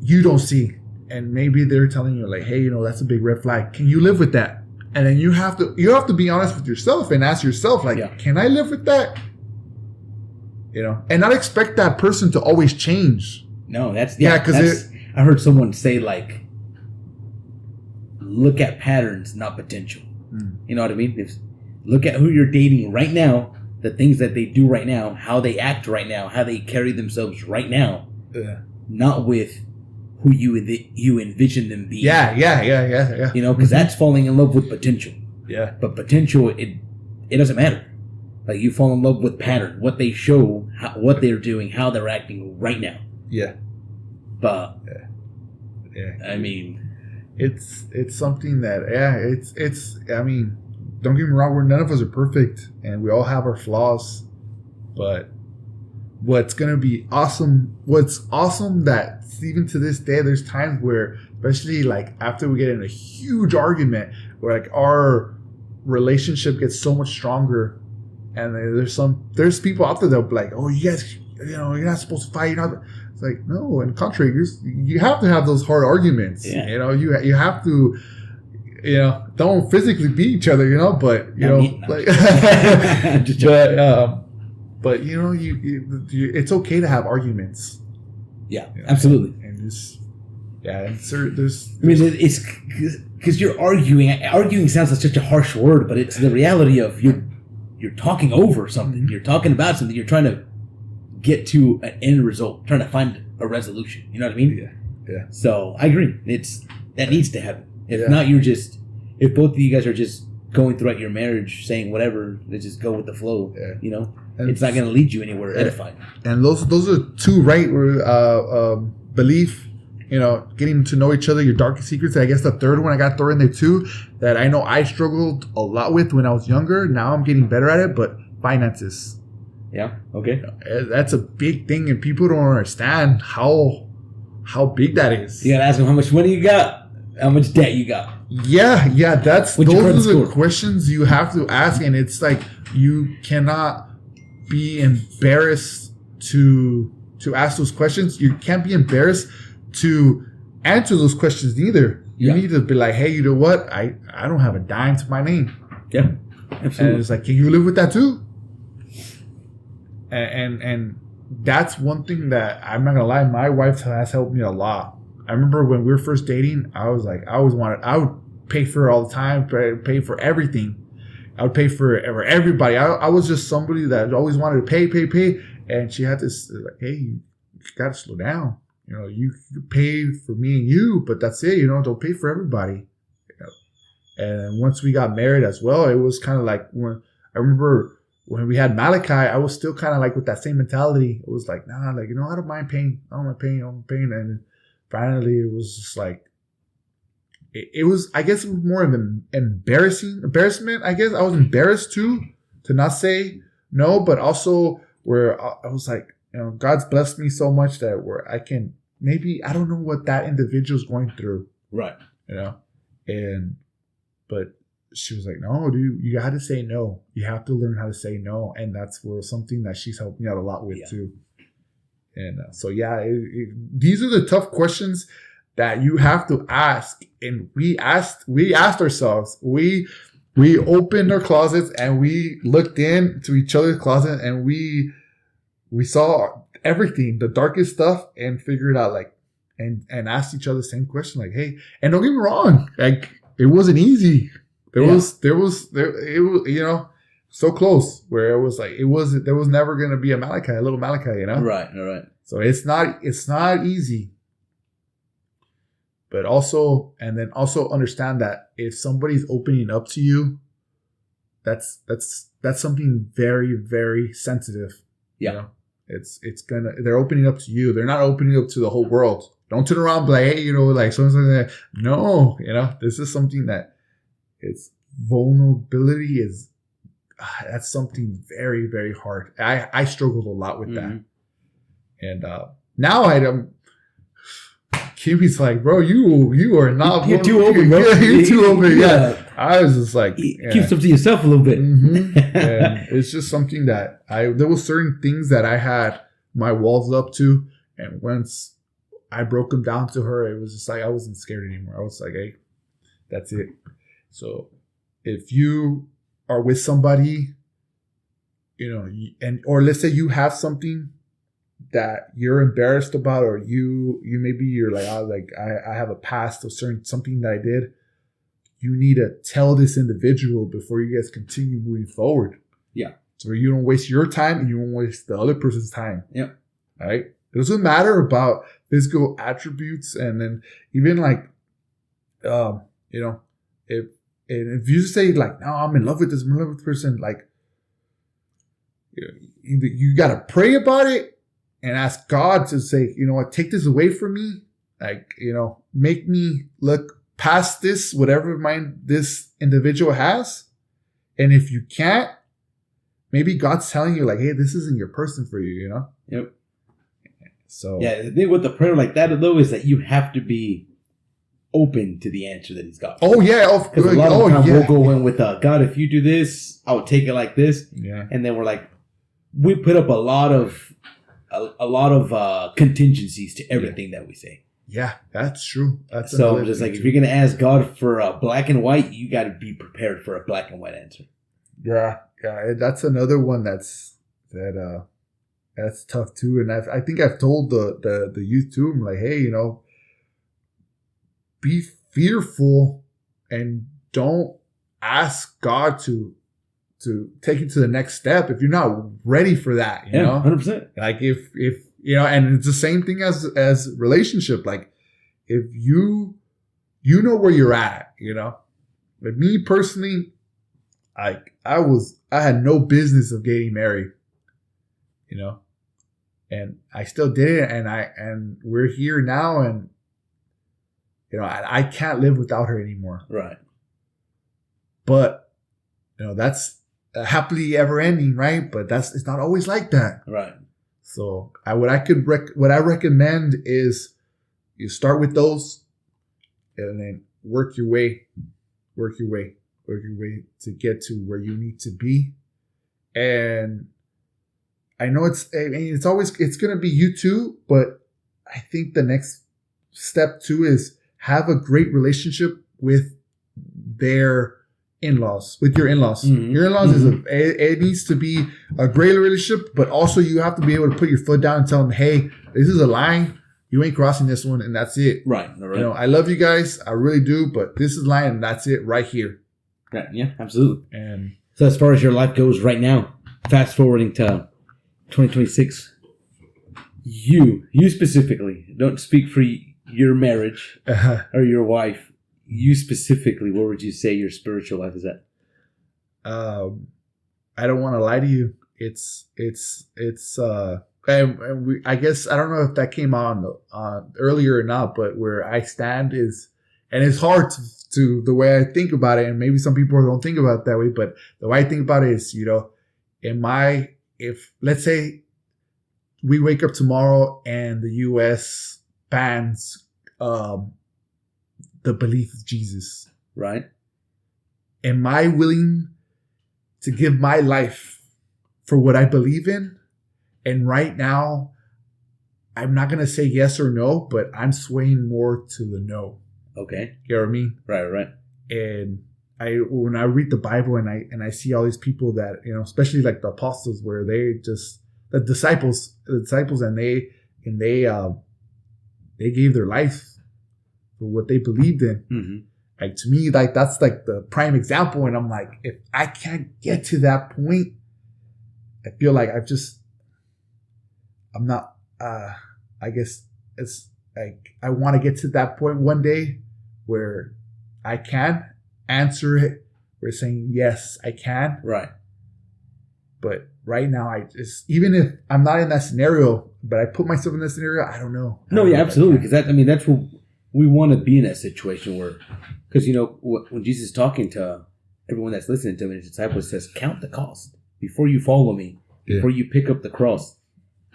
you don't see, and maybe they're telling you, like, hey, that's a big red flag. Can you live with that? And then you have to be honest with yourself and ask yourself, like, can I live with that? And not expect that person to always change. No, because I heard someone say, like, look at patterns, not potential. You know what I mean? Look at who you're dating right now, the things that they do right now, how they act right now, how they carry themselves right now, not with who you envision them being. Yeah. Because that's falling in love with potential. Yeah. But potential, it doesn't matter. Like, you fall in love with pattern, what they show, what they're doing, how they're acting right now. Yeah. But I mean, it's something that it's. I mean, don't get me wrong. None of us are perfect, and we all have our flaws. But what's gonna be awesome? What's awesome that even to this day, there's times where, especially like after we get in a huge argument, where like our relationship gets so much stronger, and there's people out there that'll be like, oh, you guys, you're not supposed to fight. You're not. It's like, no, on the contrary, you have to have those hard arguments. Yeah. You have to, don't physically beat each other, but but it's okay to have arguments. Yeah, absolutely. And just there's. I mean, it's because you're arguing. Arguing sounds like such a harsh word, but it's the reality of you're talking over something. Mm-hmm. You're talking about something. You're trying to get to an end result, trying to find a resolution. You know what I mean? Yeah. So I agree. That needs to happen. If not, if both of you guys are just going throughout your marriage saying whatever, they just go with the flow. Yeah. And it's not going to lead you anywhere edifying. And those are two right belief. Getting to know each other, your darkest secrets. And I guess the third one I got thrown in there too, that I know I struggled a lot with when I was younger. Now I'm getting better at it, but finances. Yeah. Okay. That's a big thing, and people don't understand how big that is. You gotta ask them how much money you got, how much debt you got. Yeah. Those are the questions you have to ask, and it's like you cannot be embarrassed to ask those questions. You can't be embarrassed to answer those questions either. You need to be like, hey, you know what? I don't have a dime to my name. Yeah, absolutely. And it's like, can you live with that too? And that's one thing that I'm not gonna lie, my wife has helped me a lot. I remember when we were first dating, I was like, I would pay for her all the time, pay for everything. I would pay for everybody. I was just somebody that always wanted to pay. And she had this like, hey, you got to slow down. You pay for me and you, but that's it. Don't pay for everybody. And once we got married as well, it was kind of like I remember when we had Malachi, I was still kind of like with that same mentality. It was like, nah, like, I don't mind paying. I don't mind paying. And finally, it was just like, it was, I guess it was more of an embarrassment. I guess I was embarrassed too, to not say no, but also where I was like, God's blessed me so much that where I can, maybe, I don't know what that individual's going through. Right. But she was like, no, dude, you got to say no. You have to learn how to say no. And that's where something that she's helped me out a lot with too. And these are the tough questions that you have to ask. And we asked ourselves, we opened our closets and we looked into each other's closet and we saw everything, the darkest stuff, and figured out like, and asked each other the same question, like, hey, and don't get me wrong, like, it wasn't easy. It was so close where it was like, there was never going to be a little Malachi, Right. All right. So it's not easy. But also understand that if somebody's opening up to you, that's something very, very sensitive. Yeah. They're opening up to you. They're not opening up to the whole world. Don't turn around and be like, hey, like something like that. No, this is something that it's vulnerability is, that's something very, very hard. I struggled a lot with that. And now Kimmy's like, bro, you are not. You're too open, bro. You're too open. Yeah. I was just like, keep stuff to yourself a little bit. Mm-hmm. And it's just something that there were certain things that I had my walls up to, and once I broke them down to her, it was just like I wasn't scared anymore. I was like, hey, that's it. So if you are with somebody, or let's say you have something that you're embarrassed about, or you're like, I have a past of something that I did. You need to tell this individual before you guys continue moving forward. Yeah. So you don't waste your time and you won't waste the other person's time. Yeah. Right? It doesn't matter about physical attributes, and then even like, if you say like, no, I'm in love with this, person, like, you got to pray about it and ask God to say, you know what, take this away from me. Like, you know, make me look past this, whatever mind this individual has. And if you can't, maybe God's telling you like, hey, this isn't your person for you, you know? Yep. So yeah, the thing with the prayer like that though is that you have to be open to the answer that He's got. Oh yeah, because a lot of times we'll go in with God, if you do this, I'll take it like this. Yeah. And then we're like, we put up a lot of contingencies to everything that we say. Yeah, that's true. So just like if you're gonna ask God for a black and white, you got to be prepared for a black and white answer. Yeah, that's another one that's tough too. And I think I've told the youth too. I'm like, hey, you know, be fearful and don't ask God to take you to the next step if you're not ready for that. You know, 100%. Like if you know, and it's the same thing as relationship. Like if you know where you're at, you know. But me personally, I had no business of getting married, you know, and I still did it, and we're here now, and you know, I can't live without her anymore. Right. But you know, that's happily ever ending, right? But it's not always like that. Right. So what I recommend is you start with those, and then work your way to get to where you need to be. And I know it's going to be you too, but I think the next step too is have a great relationship with your in-laws. Mm-hmm. Your in-laws it needs to be a great relationship, but also you have to be able to put your foot down and tell them, hey, this is a line. You ain't crossing this one, and that's it. Right. All right. You know, I love you guys. I really do, but this is line, and that's it right here. Right. Yeah, absolutely. And so as far as your life goes right now, fast forwarding to 2026, you specifically, don't speak for your marriage or your wife. You specifically, where would you say your spiritual life is at? I don't want to lie to you. It's and I guess I don't know if that came on earlier or not, but where I stand is, and it's hard to the way I think about it, and maybe some people don't think about it that way, but the way I think about it is, you know, if let's say we wake up tomorrow and the U.S. bans the belief of Jesus, right? Am I willing to give my life for what I believe in? And right now, I'm not going to say yes or no, but I'm swaying more to the no. Okay. You know what I mean? Right. And when I read the Bible and I see all these people that, you know, especially like the apostles, where they just, the disciples and they gave their life for what they believed in. Mm-hmm. Like to me, like that's like the prime example. And I'm like, if I can't get to that point, I feel like I'm not, I guess it's like, I want to get to that point one day where I can answer it. We're saying, yes, I can. Right. But right now, even if I'm not in that scenario, but I put myself in that scenario, I don't know. No, yeah, absolutely. Because that's what we want to be in, that situation where, because, you know, when Jesus is talking to everyone that's listening to him, and his disciples says, count the cost before you follow me, before you pick up the cross.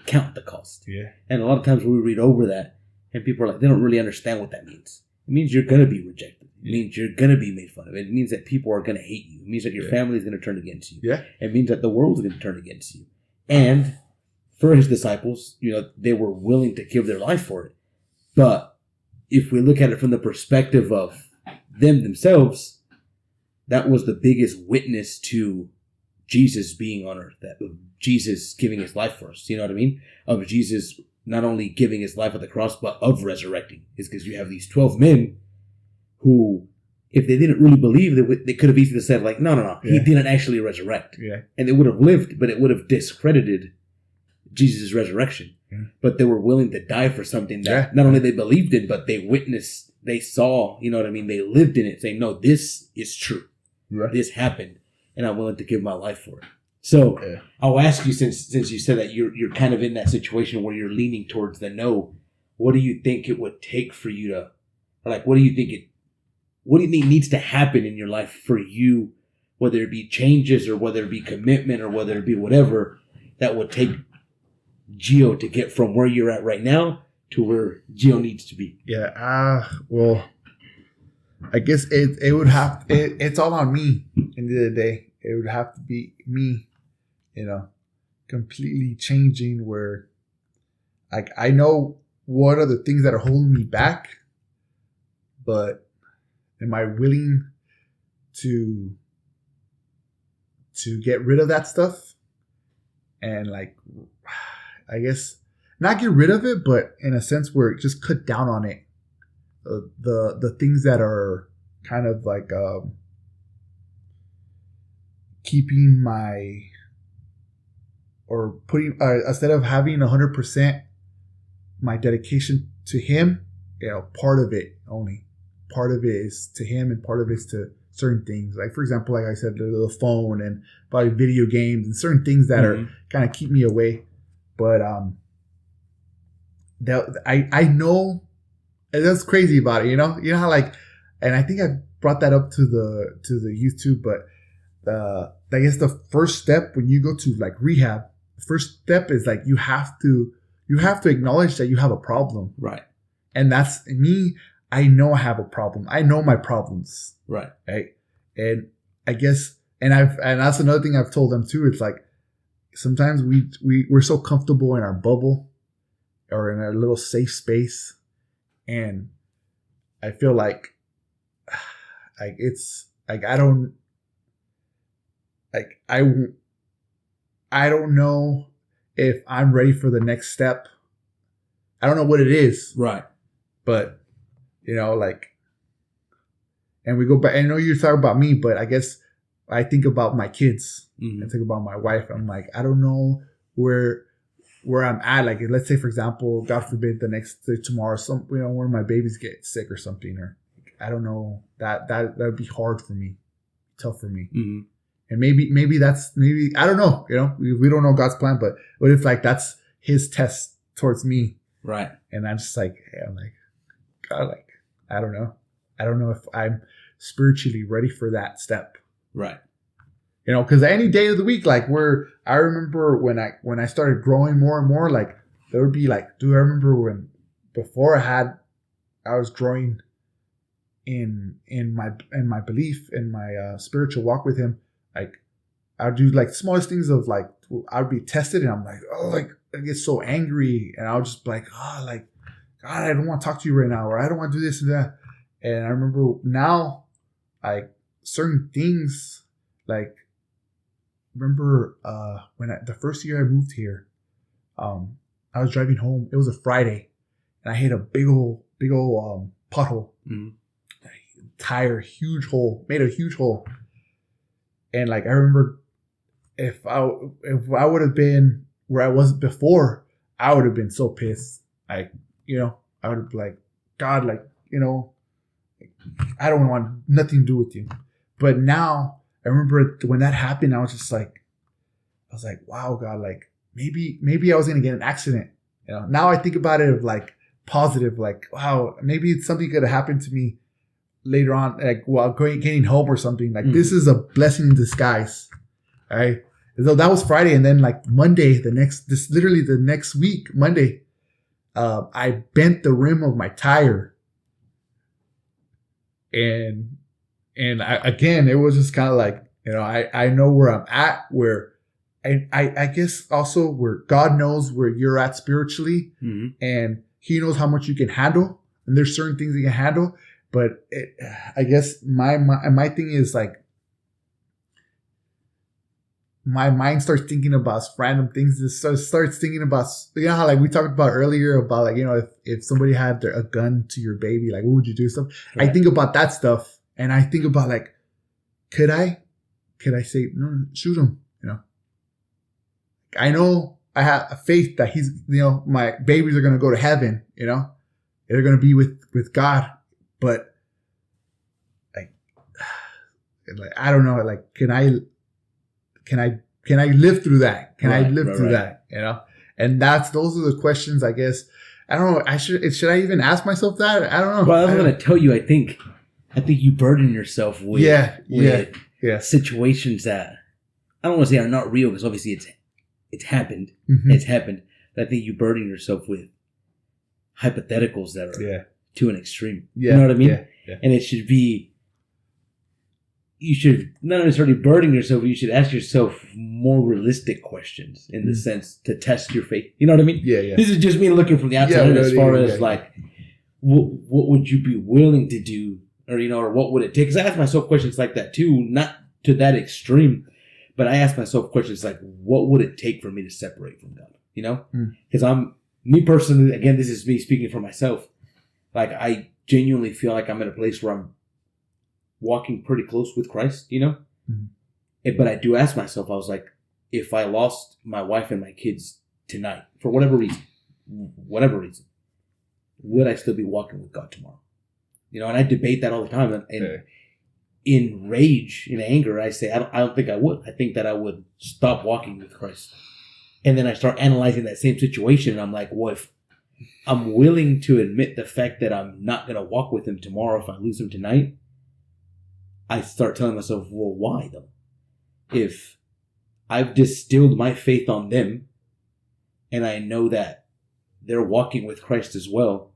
Count the cost. Yeah. And a lot of times we read over that and people are like, they don't really understand what that means. It means you're going to be rejected. It means you're going to be made fun of. It means that people are going to hate you. It means that your family is going to turn against you. Yeah. It means that the world is going to turn against you. And for his disciples, you know, they were willing to give their life for it. But if we look at it from the perspective of them themselves, that was the biggest witness to Jesus being on earth, that Jesus giving his life for us. You know what I mean? Of Jesus not only giving his life at the cross, but of resurrecting. It's because you have these 12 men who, if they didn't really believe, they could have easily said, like, no, he didn't actually resurrect. Yeah. And they would have lived, but it would have discredited Jesus' resurrection. Yeah. But they were willing to die for something that not only they believed in, but they witnessed, they saw, you know what I mean? They lived in it, saying, no, this is true. Right. This happened, and I'm willing to give my life for it. So I'll ask you, since you said that you're kind of in that situation where you're leaning towards the no, what do you think it would take for you to, or like, what do you think needs to happen in your life for you, whether it be changes or whether it be commitment or whether it be whatever, that would take Gio to get from where you're at right now to where Gio needs to be? Yeah. Well, I guess it would have, it's all on me. At the end of the day, it would have to be me, completely changing where, like, I know what are the things that are holding me back, but am I willing to get rid of that stuff? And like, I guess not get rid of it, but in a sense where it just cut down on it. The things that are kind of like keeping my, or putting, instead of having 100% my dedication to him, part of it is to him and part of it is to certain things. Like, for example, like I said, the phone and probably video games and certain things that are kind of keep me away. But that I know, and that's crazy about it. You know how, like, and I think I brought that up to the youth too. But I guess the first step when you go to like rehab, the first step is like you have to acknowledge that you have a problem, right? And that's me. I know I have a problem. I know my problems, right? And I guess, and that's another thing I've told them too. It's like sometimes we're so comfortable in our bubble or in our little safe space, and I feel like it's like I don't know if I'm ready for the next step. I don't know what it is, right? But like, and we go back. I know you're talking about me, but I guess I think about my kids. I think about my wife. I'm like, I don't know where I'm at. Like, let's say, for example, God forbid, the next day, tomorrow, one of my babies get sick or something, or I don't know, that would be hard for me, tough for me. And maybe I don't know. We don't know God's plan, but what if like that's His test towards me, right? And I'm just like, I'm like, God, like, I don't know if I'm spiritually ready for that step, right? Because any day of the week, like I remember when I started growing more and more, like there would be like, I remember when before I was growing in my belief, in my spiritual walk with Him, like I'd do like smallest things of like, I'd be tested and I'm like, oh, like I get so angry and I'll just be like, oh, like, God, I don't want to talk to you right now, or I don't want to do this and that. And I remember now, like certain things, like remember when the first year I moved here, I was driving home. It was a Friday, and I hit a big old pothole. Tire, huge hole, made a huge hole. And like I remember, if I would have been where I was before, I would have been so pissed. Like, I would have been like, God, like, I don't want nothing to do with you. But now I remember when that happened, I was like, wow, God, like maybe I was going to get an accident. Now I think about it like positive, like, wow, maybe something could have happened to me later on, like while getting home or something. Like this is a blessing in disguise. All right. So that was Friday. And then like Monday, the next week, Monday, I bent the rim of my tire, and again, it was just kind of like, I know where I'm at, where I guess also where God knows where you're at spiritually, and He knows how much you can handle, and there's certain things you can handle, but I guess my thing is like, my mind starts thinking about random things. It starts thinking about, how like we talked about earlier about like, if somebody had a gun to your baby, like what would you do? Stuff. Right. I think about that stuff, and I think about like, could I say no, shoot him? I know I have a faith that he's, my babies are gonna go to heaven. They're gonna be with God, but like I don't know, like can I can I live through that? Can I live through that? You know, and those are the questions, I guess. I don't know. Should I even ask myself that? I don't know. Well, I was going to tell you. I think you burden yourself with situations that I don't want to say are not real, because obviously it's happened. Mm-hmm. It's happened. But I think you burden yourself with hypotheticals that are to an extreme. Yeah. You know what I mean? Yeah. Yeah. And it should be. You should not necessarily burden yourself. You should ask yourself more realistic questions in the sense to test your faith. You know what I mean? Yeah, yeah. This is just me looking from the outside as far as like, what would you be willing to do, or or what would it take? Because I ask myself questions like that too, not to that extreme, but I ask myself questions like, what would it take for me to separate from God? You know, because me personally. Again, this is me speaking for myself. Like, I genuinely feel like I'm at a place where I'm walking pretty close with Christ, But I do ask myself, I was like, if I lost my wife and my kids tonight, for whatever reason, would I still be walking with God tomorrow? And I debate that all the time. And in rage, in anger, I say, I don't think I would. I think that I would stop walking with Christ. And then I start analyzing that same situation. And I'm like, well, if I'm willing to admit the fact that I'm not going to walk with him tomorrow if I lose him tonight, I start telling myself, well, why though? If I've distilled my faith on them and I know that they're walking with Christ as well,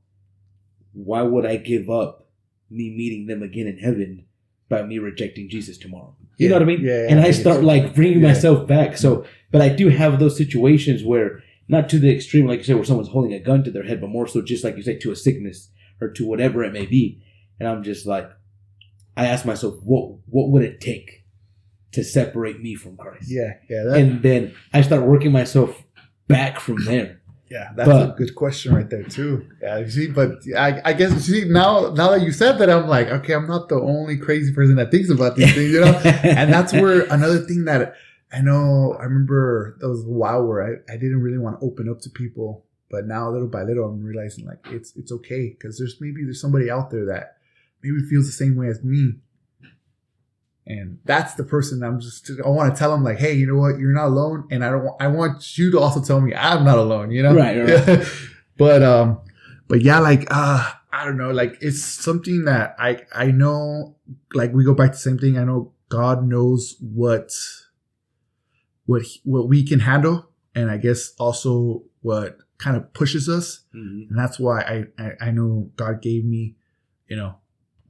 why would I give up me meeting them again in heaven by me rejecting Jesus tomorrow? You know what I mean? Yeah, and I start like bringing myself back. So, but I do have those situations where, not to the extreme, like you said, where someone's holding a gun to their head, but more so just like you said, to a sickness or to whatever it may be. And I'm just like, I ask myself, what would it take to separate me from Christ? Yeah. And then I start working myself back from there. Yeah, that's a good question right there too. Yeah, you see, but I guess you see now that you said that, I'm like, okay, I'm not the only crazy person that thinks about these things, And that's where another thing that I remember there was a while where I didn't really want to open up to people, but now little by little I'm realizing like it's okay, because there's somebody out there that maybe feels the same way as me. And that's the person I want to tell them like, hey, you know what? You're not alone. And I want you to also tell me I'm not alone, Right. Yeah. But yeah, like, I don't know, like it's something that I know, like we go back to the same thing. I know God knows what we can handle. And I guess also what kind of pushes us. Mm-hmm. And that's why I know God gave me,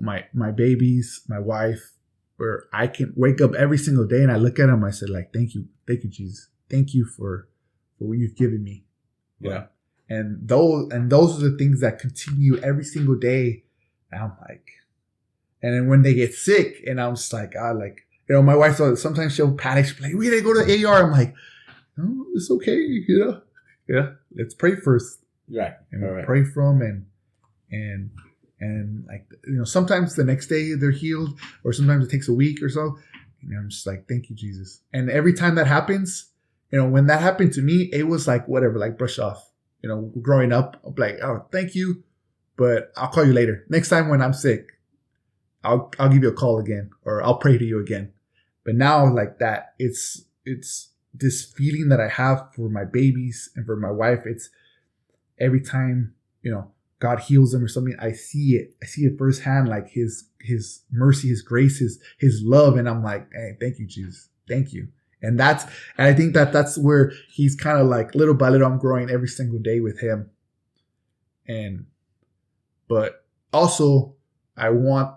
my babies, my wife, where I can wake up every single day and I look at them, I said like, thank you, Jesus. Thank you for what you've given me. Yeah. And those are the things that continue every single day. And I'm like, and then when they get sick and I'm just like, my wife, sometimes she'll panic. She'll be like, we gotta go to the AR. I'm like, no, it's okay. Yeah. Let's pray first. Right. And we'll pray for them and like, sometimes the next day they're healed, or sometimes it takes a week or so. And I'm just like, thank you, Jesus. And every time that happens, when that happened to me, it was like, whatever, like brush off. Growing up, I'm like, oh, thank you, but I'll call you later. Next time when I'm sick, I'll give you a call again, or I'll pray to you again. But now like that, it's this feeling that I have for my babies and for my wife. It's every time, God heals them or something, I see it firsthand, like his mercy, his grace, his love. And I'm like, hey, thank you, Jesus. Thank you. And I think that's where he's kind of like, little by little, I'm growing every single day with him. But also I want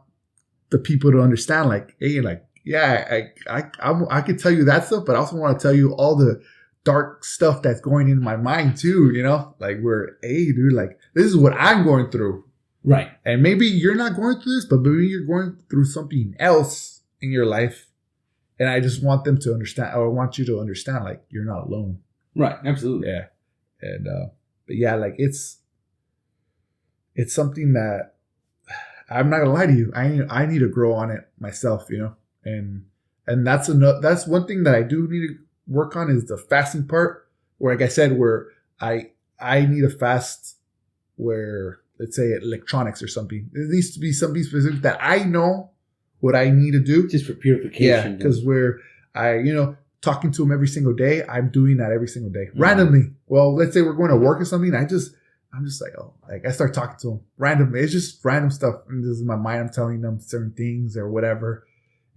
the people to understand, like, hey, like, yeah, I could tell you that stuff, but I also want to tell you all the dark stuff that's going in my mind too, like where, hey, dude, like this is what I'm going through. Right. And maybe you're not going through this, but maybe you're going through something else in your life. And I just want them to understand, or I want you to understand, like, you're not alone. Right. Absolutely. Yeah. And, but yeah, like it's something that I'm not gonna lie to you. I need to grow on it myself, and that's one thing that I do need to work on, is the fasting part, where, like I said, where I need a fast where, let's say, electronics or something. There needs to be something specific that I know what I need to do. Just for purification. Yeah, because where talking to him every single day. I'm doing that every single day. Randomly. Well, let's say we're going to work or something. I'm just like, oh, like I start talking to him randomly. It's just random stuff. And this is my mind. I'm telling them certain things or whatever.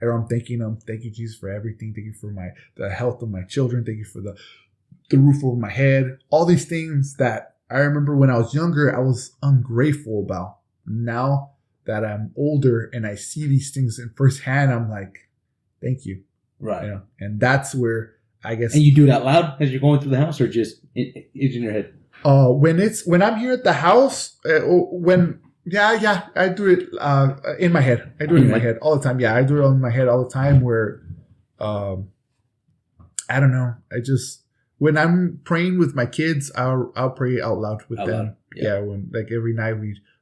Or I'm thanking them. Thank you, Jesus, for everything. Thank you for the health of my children. Thank you for the roof over my head. All these things that I remember when I was younger, I was ungrateful about. Now that I'm older and I see these things in firsthand, I'm like, thank you. Right. You know? And that's where I guess. And you do it out loud as you're going through the house, or just it's in your head? When I'm here at the house, I do it in my head. I do it in my head all the time. Yeah, I do it in my head all the time. Where, I don't know. When I'm praying with my kids, I'll pray out loud with them. Yeah. When like every night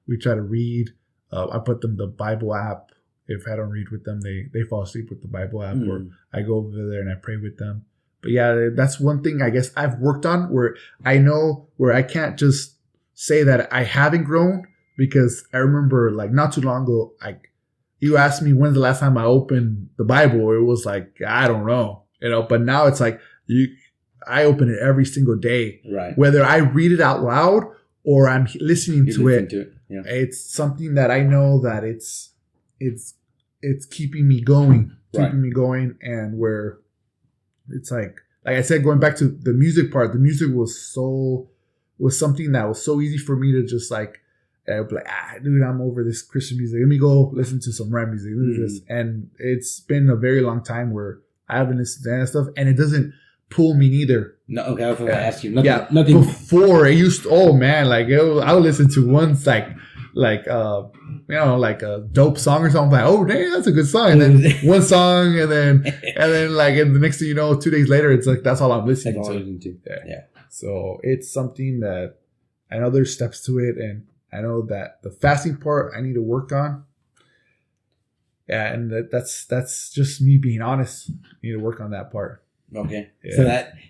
we try to read. I put them the Bible app. If I don't read with them, they fall asleep with the Bible app, or I go over there and I pray with them. But yeah, that's one thing I guess I've worked on, where I know where I can't just say that I haven't grown, because I remember like not too long ago, like you asked me when's the last time I opened the Bible. It was like, I don't know, but now it's like I open it every single day, right? Whether Whether I read it out loud or I'm listening to it. Yeah. It's something that I know that it's keeping me going, and where it's like I said, going back to the music part, the music was something that was so easy for me to just like, I'd be like, dude, I'm over this Christian music. Let me go listen to some rap music. And it's been a very long time where I haven't listened to that stuff, and it doesn't pull me neither. No, okay, I was going to ask you. Nothing. Before it used to, I would listen to ones like a dope song or something. Like, oh, dang, that's a good song. And then one song, and then and the next thing you know, 2 days later, it's like that's all I'm listening to. Yeah. So it's something that I know there's steps to it, and I know that the fasting part I need to work on. Yeah, and that's just me being honest. I need to work on that part. Okay. Yeah. So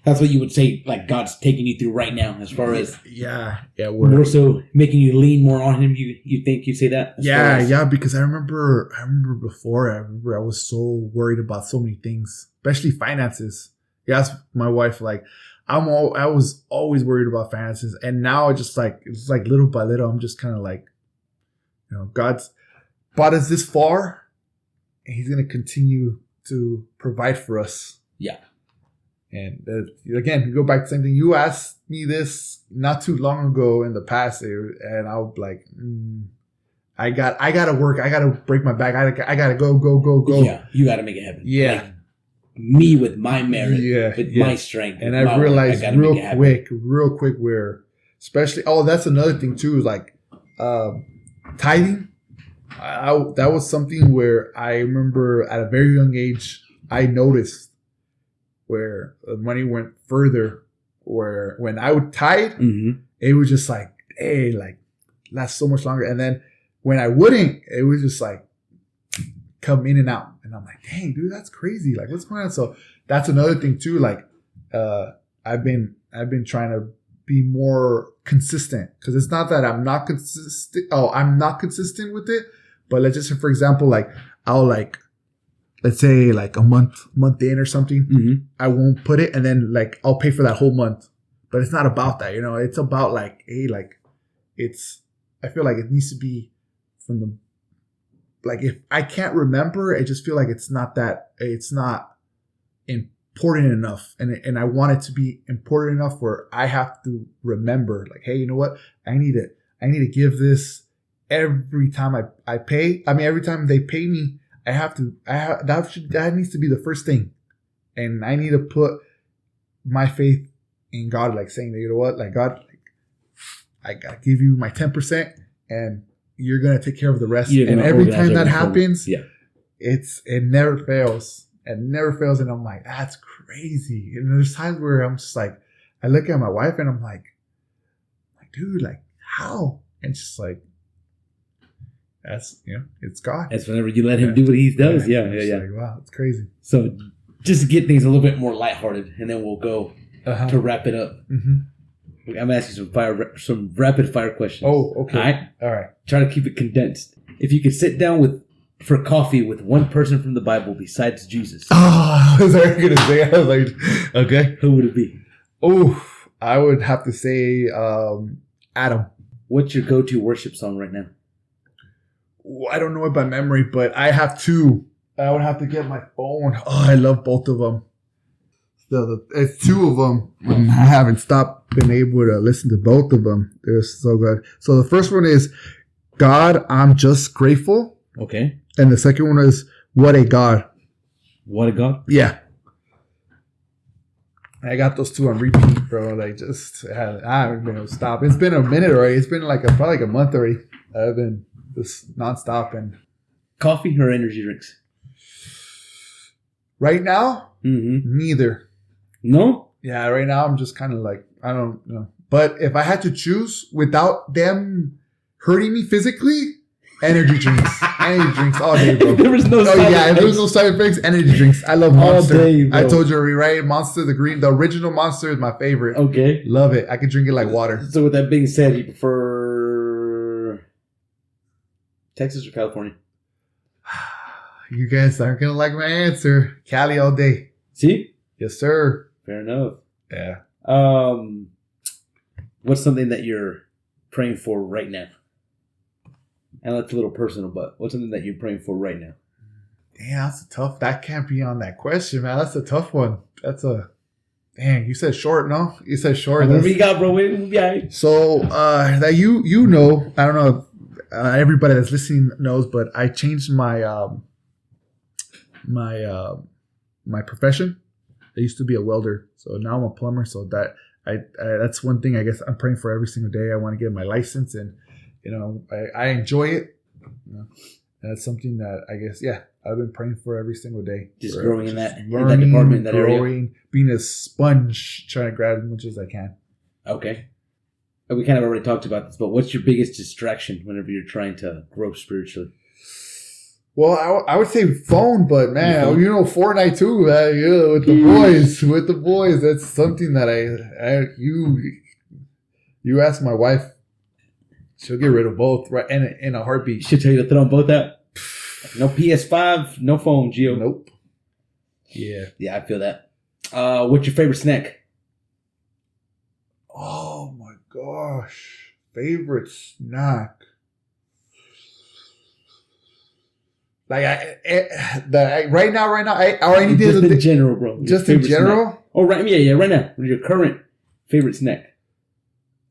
that's what you would say, like God's taking you through right now, as far as more so making you lean more on Him. You think you say that? Because I remember before. I was so worried about so many things, especially finances. Yeah, that's my wife. Like I was always worried about finances, and now it's like little by little, I'm just kind of like, God's brought us this far, and He's gonna continue to provide for us. Yeah. And again, you go back to the same thing. You asked me this not too long ago in the past, and I was like, I gotta work. I gotta break my back. I gotta go. Yeah, you gotta make it happen. Yeah, like me with my merit, with my strength. And I realized real quick, where especially that's another thing too. Is like tithing. That was something where I remember at a very young age I noticed. Where the money went further, where when I would tithe, it was just like, hey, like last so much longer. And then when I wouldn't, it was just like come in and out. And I'm like, dang, dude, that's crazy. Like, what's going on? So that's another thing too. Like, I've been trying to be more consistent, because it's not that I'm not consistent. I'm not consistent with it. But let's just say, for example, like I'll let's say like a month in or something, I won't put it, and then like I'll pay for that whole month. But it's not about that, It's about like, hey, like I feel like it needs to be from the, like if I can't remember, I just feel like it's not important enough, and I want it to be important enough where I have to remember, like, hey, you know what? I need to give this every time I pay. I mean, every time they pay me. That needs to be the first thing. And I need to put my faith in God, like saying that, you know what, like God, like, I gotta give you my 10% and you're going to take care of the rest. And every time that happens, it never fails. It never fails. And I'm like, that's crazy. And there's times where I'm just like, I look at my wife and I'm like, dude, like how? And she's like, that's, it's God. That's whenever you let Him do what He does. Yeah. Like, wow, it's crazy. So just to get things a little bit more lighthearted, and then we'll go to wrap it up. Mm-hmm. I'm asking some rapid fire questions. Oh, okay. All right. Try to keep it condensed. If you could sit down with for coffee with one person from the Bible besides Jesus, Oh, I was already gonna say. I was like, okay. who would it be? Oh, I would have to say Adam. What's your go-to worship song right now? Ooh, I don't know it by memory, but I have two. I would have to get my phone. Oh, I love both of them. It's two of them. And I haven't stopped being able to listen to both of them. They're so good. So the first one is God, I'm just grateful. Okay. And the second one is What a God. What a God? Yeah. I got those two on repeat, bro. Like, I haven't been able to stop. It's been a minute already. It's been probably like a month already. I've been just nonstop. And Coffee or energy drinks? right now, neither. No? Yeah, right now I'm just kind of like, I don't know. But if I had to choose without them hurting me physically, energy drinks. Energy drinks all day, bro. There was no side if there was no side effects, energy drinks. I love Monster. All day, bro. I told you already, right? Monster, the original Monster is my favorite. Okay. Love it. I could drink it like water. So with that being said, you prefer Texas or California? You guys aren't going to like my answer. Cali all day. See? Yes, sir. Fair enough. Yeah. What's something that you're praying for right now? And that's a little personal, but what's something that you're praying for right now? Damn, that's a tough. That can't be on that question, man. That's a tough one. Dang, you said short, no? You said short. Whatever you got, bro. Yeah. So, that you know, I don't know if everybody that's listening knows, but I changed my my profession. I used to be a welder, so now I'm a plumber. So that that's one thing I guess I'm praying for every single day. I want to get my license, and I enjoy it. That's something that I guess I've been praying for every single day. Just growing in that department, that area. Being a sponge, trying to grab as much as I can. Okay. We kind of already talked about this, but what's your biggest distraction whenever you're trying to grow spiritually? Well, I would say phone, but man, Fortnite too. With the boys, that's something that you ask my wife, she'll get rid of both right in a heartbeat. She'll tell you to throw them both out. No PS5, no phone, Gio. Nope. Yeah, I feel that. What's your favorite snack? Oh my gosh, favorite snack. Like right now, I already did just in general, bro. Just in general. Snack. Oh, right, right now. Your current favorite snack.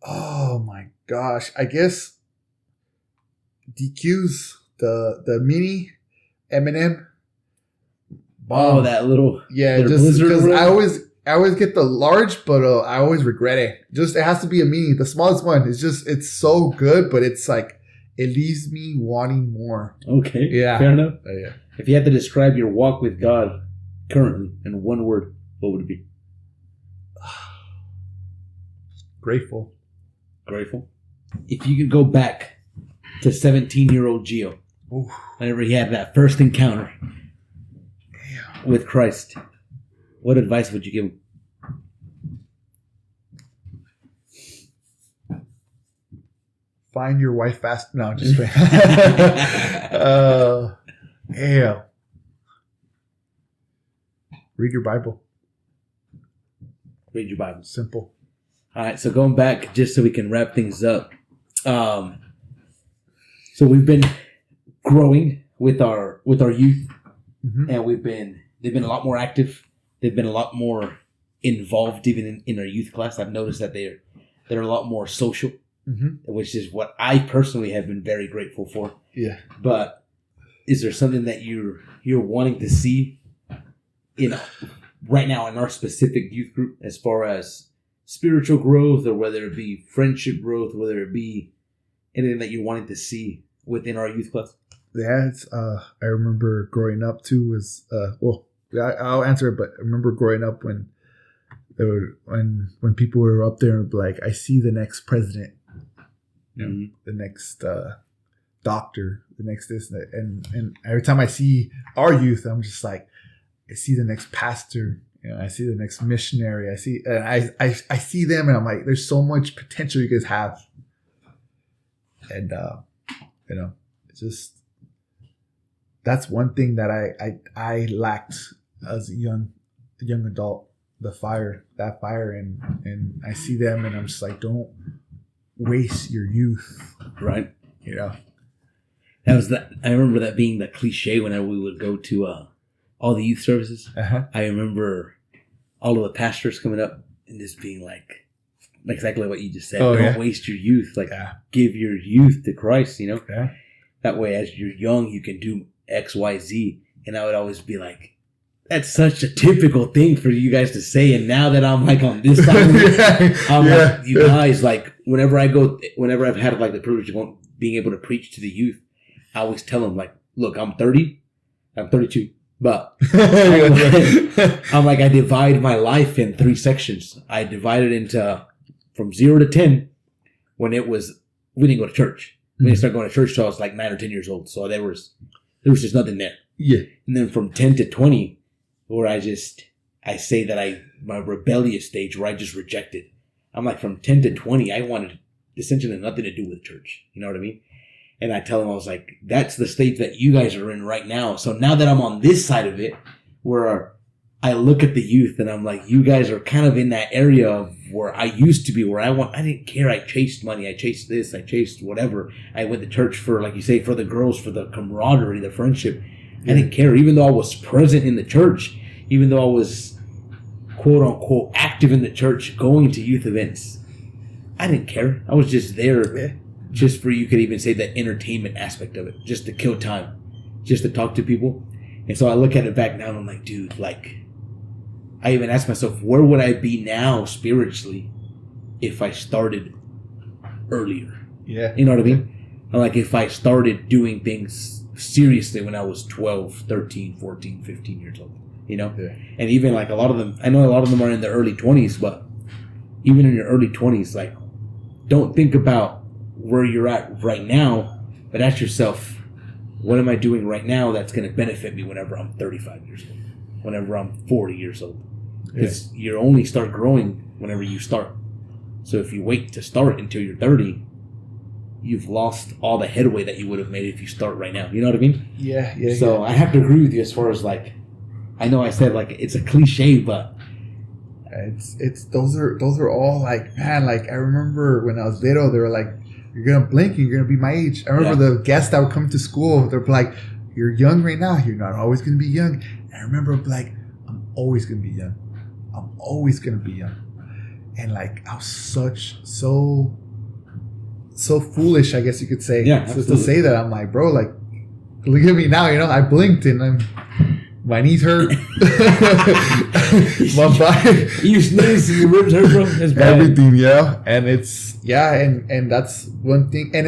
Oh my gosh, I guess DQ's the mini M&M. Oh, that little just because I always get the large, but I always regret it. Just it has to be a mini, the smallest one. It's so good, but it's like. It leaves me wanting more. Okay. Yeah. Fair enough. Yeah. If you had to describe your walk with God currently in one word, what would it be? Grateful. Grateful. If you could go back to 17-year-old Gio, whenever he had that first encounter with Christ, what advice would you give him? Find your wife fast. No, just kidding. Read your Bible. Read your Bible. Simple. All right. So going back, just so we can wrap things up. So we've been growing with our youth, and they've been a lot more active. They've been a lot more involved, even in our youth class. I've noticed that they're a lot more social. Which is what I personally have been very grateful for. Yeah. But is there something that you're wanting to see right now in our specific youth group as far as spiritual growth, or whether it be friendship growth, whether it be anything that you're wanting to see within our youth class? Yeah, I remember growing up too. I'll answer it, but I remember growing up when people were up there and like, I see the next president. The next doctor, the next this, and every time I see our youth, I'm just like, I see the next pastor, I see the next missionary, I see them, and I'm like, there's so much potential you guys have, and it's just that's one thing that I lacked as a young adult. That fire, and I see them, and I'm just like, don't waste your youth, right? You know, that was that. I remember that being the cliche whenever we would go to all the youth services. I remember all of the pastors coming up and just being like exactly what you just said. Don't waste your youth. Like, give your youth to Christ. You know, that way, as you're young, you can do X, Y, Z. And I would always be like, that's such a typical thing for you guys to say. And now that I'm like on this side of it, I'm like, you guys, like, whenever I've had like the privilege of being able to preach to the youth, I always tell them, like, look, I'm 32, but I'm like, I divide my life in 3 sections. I divided into from 0 to 10 when we didn't go to church. We didn't start going to church till I was like 9 or 10 years old. So there was just nothing there. Yeah. And then from 10 to 20, where I say that my rebellious stage where I just rejected. I'm like, from 10 to 20, I wanted essentially nothing to do with church. You know what I mean? And I tell them, I was like, that's the stage that you guys are in right now. So now that I'm on this side of it, where I look at the youth and I'm like, you guys are kind of in that area of where I used to be, where I didn't care. I chased money. I chased this. I chased whatever. I went to church for, like you say, for the girls, for the camaraderie, the friendship. I didn't care, even though I was present in the church, even though I was quote unquote active in the church, going to youth events. I didn't care. I was just there, just for, you could even say, the entertainment aspect of it, just to kill time, just to talk to people. And so I look at it back now and I'm like, dude, like, I even ask myself, where would I be now spiritually if I started earlier? Yeah. You know what I mean? Like, if I started doing things seriously when I was 12, 13, 14, 15 years old, you know? Yeah. And even like a lot of them, I know a lot of them are in their early 20s, but even in your early 20s, like, don't think about where you're at right now, but ask yourself, what am I doing right now that's going to benefit me whenever I'm 35 years old, whenever I'm 40 years old? Because you only start growing whenever you start. So if you wait to start until you're 30, you've lost all the headway that you would have made if you start right now. You know what I mean? Yeah. So I have to agree with you as far as, like, I know I said, like, it's a cliche, but it's those are all, like, man, like, I remember when I was little, they were like, you're gonna blink and you're gonna be my age. I remember the guests that would come to school, they're like, you're young right now, you're not always gonna be young. And I remember, like, I'm always gonna be young. I'm always gonna be young. And, like, I was so foolish, I guess you could say, to say that. I'm like, bro, like, look at me now, you know, I blinked and my knees hurt. My body, you sneeze and your ribs hurt, bro. It's bad. Everything, yeah. And it's, and that's one thing, and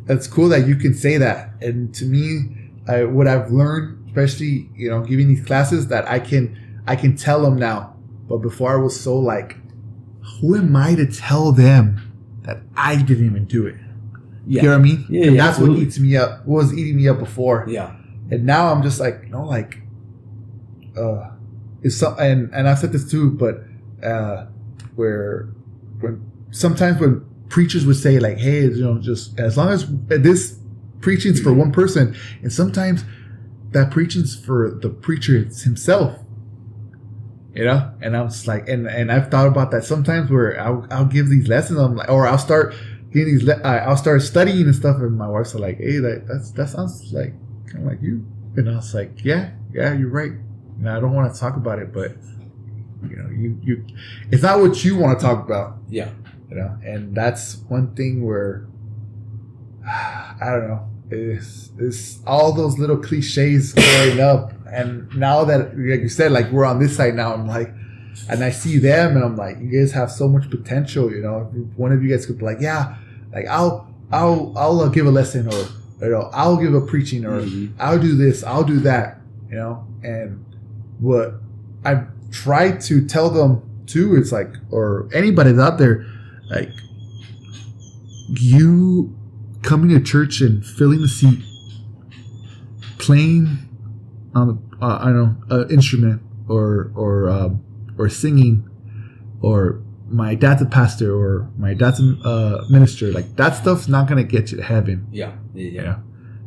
that's cool that you can say that. And to me, what I've learned, especially, you know, giving these classes, that I can tell them now. But before, I was so like, who am I to tell them that I didn't even do it? You know what I mean? And that's absolutely what eats me up. What was eating me up before? Yeah. And now I'm just like, you know, like, it's so, and I've said this too, but sometimes when preachers would say, like, hey, you know, just as long as this preaching's for one person, and sometimes that preaching's for the preacher himself. You know, and I was like, and I've thought about that sometimes, where I'll give these lessons, I'm like, or I'll start getting these, I'll start studying and stuff, and my wife's like, hey, that sounds like kind of like you, and I was like, yeah, you're right. And I don't want to talk about it, but you know, you, it's not what you want to talk about. Yeah, you know, and that's one thing where I don't know, it's all those little cliches growing up. And now that, like you said, like, we're on this side now, I'm like, and I see them, and I'm like, you guys have so much potential, you know. If one of you guys could be like, yeah, like, I'll give a lesson, or, you know, I'll give a preaching, or I'll do this, I'll do that, you know. And what I try to tell them too, it's like, or anybody that's out there, like, you coming to church and filling the seat, playing on the instrument, or singing, or my dad's a pastor, or my dad's a minister, like, that stuff's not gonna get you to heaven. Yeah.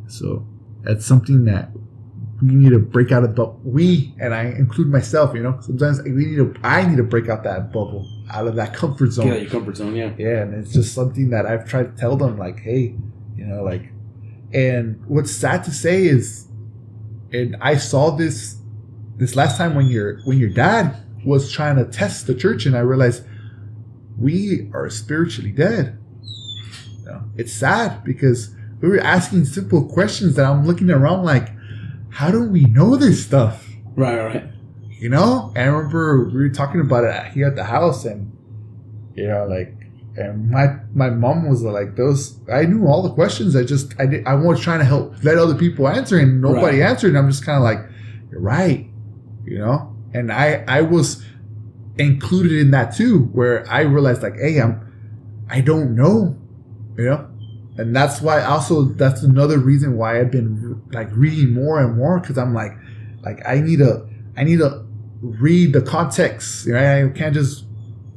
So, It's something that we need to break out of the bubble. And I include myself, sometimes I need to break out that bubble, out of that comfort zone. Get out of your comfort zone, yeah. Yeah, and it's just something that I've tried to tell them, like, hey, and what's sad to say is, and I saw this last time when your dad was trying to test the church, and I realized we are spiritually dead. It's sad because we were asking simple questions that I'm looking around like, how do we know this stuff? Right. And I remember we were talking about it here at the house, and and my mom was like, I knew all the questions. I was trying to let other people answer, and nobody answered. And I'm just kind of like, you're right, And I was included in that too, where I realized like, hey, I don't know, And that's why that's another reason why I've been like reading more and more, because I'm like I need to read the context. I can't just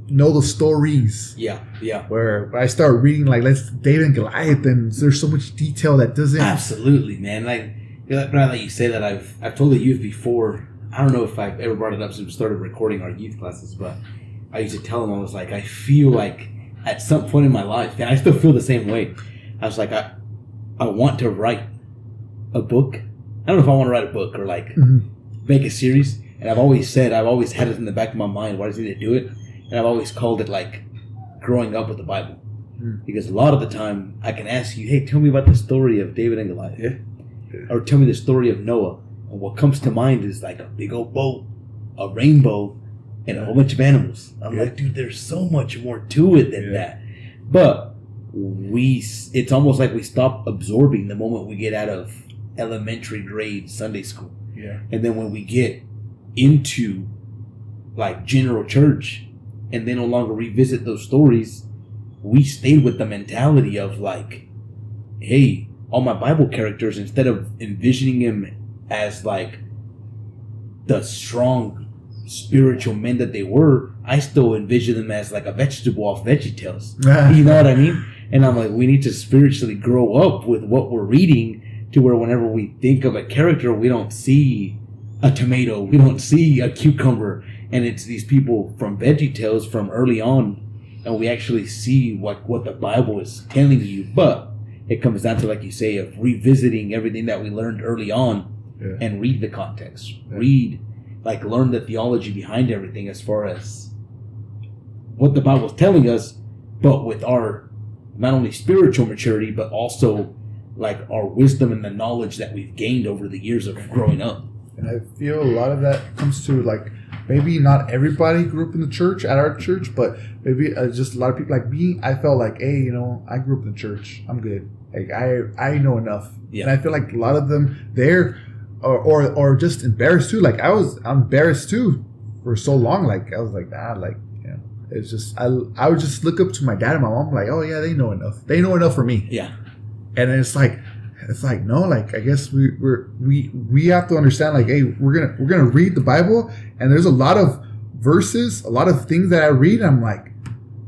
know the stories. Yeah. Where I start reading like David and Goliath, and there's so much detail that doesn't. Absolutely, man. Like now that you say that, I've told the youth before. I don't know if I've ever brought it up since we started recording our youth classes, but I used to tell them, I was like, I feel like at some point in my life, and I still feel the same way. I was like, I want to write a book. I don't know if I want to write a book or like make a series. And I've always had it in the back of my mind, why does he need to do it? And I've always called it like growing up with the Bible. Because a lot of the time I can ask you, hey, tell me about the story of David and Goliath. Yeah. Or tell me the story of Noah. And what comes to mind is like a big old boat, a rainbow, and a whole bunch of animals. I'm like, dude, there's so much more to it than that. But it's almost like we stop absorbing the moment we get out of elementary grade Sunday school. Yeah. And then when we get into like general church and they no longer revisit those stories, we stayed with the mentality of like, hey, all my Bible characters, instead of envisioning him as like the strong spiritual men that they were, I still envision them as like a vegetable off VeggieTales. You know what I mean? And I'm like, we need to spiritually grow up with what we're reading to where whenever we think of a character, we don't see a tomato, we don't see a cucumber, and it's these people from VeggieTales from early on, and we actually see what the Bible is telling you. But it comes down to, like you say, of revisiting everything that we learned early on and read the context. Learn the theology behind everything as far as what the Bible is telling us, but with our not only spiritual maturity, but also like our wisdom and the knowledge that we've gained over the years of growing up. And I feel a lot of that comes to like, maybe not everybody grew up in the church, at our church, but maybe just a lot of people like me. I felt like, hey, I grew up in the church. I'm good. Like I know enough. Yeah. And I feel like a lot of them there or just embarrassed too. Like I'm embarrassed too for so long. Like I was like, it's just I would just look up to my dad and my mom like, oh yeah, they know enough. They know enough for me. Yeah. And it's like no, like I guess we have to understand like, hey, we're gonna read the Bible, and there's a lot of verses, a lot of things that I read, and I'm like,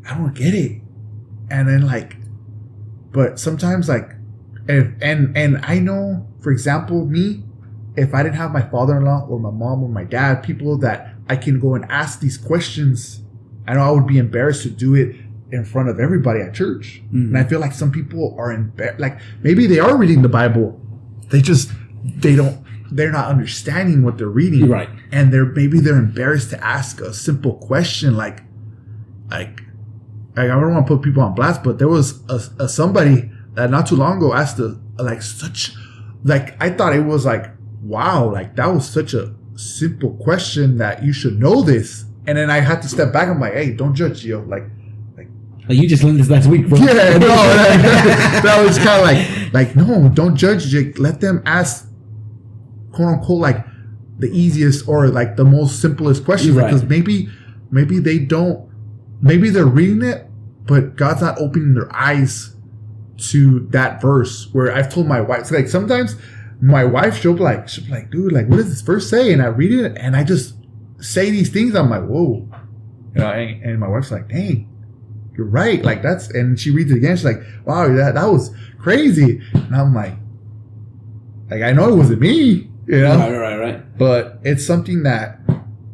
I don't get it. And then like, but sometimes like, and I know, for example, me, if I didn't have my father-in-law or my mom or my dad, people that I can go and ask these questions, I know I would be embarrassed to do it in front of everybody at church. And I feel like some people are embarrassed. Like maybe they are reading the Bible, they're not understanding what they're reading, right? And they're embarrassed to ask a simple question like I don't want to put people on blast, but there was a somebody that not too long ago asked I thought it was like, wow, like that was such a simple question that you should know this. And then I had to step back. I'm like, hey, don't judge, Gio. Like you just learned this last week, bro. Yeah, no, that was kind of like, no, don't judge, Jake. Let them ask, quote unquote, like the easiest or like the most simplest questions, right? Because maybe they're reading it, but God's not opening their eyes to that verse. Where I've told my wife, so like sometimes my wife, she'll be like, dude, like what does this verse say? And I read it and I just say these things. I'm like, whoa, and my wife's like, dang, you're right. Like and she reads it again. She's like, wow, that was crazy. And I'm like, Like, I know it wasn't me, you know? Right. But it's something that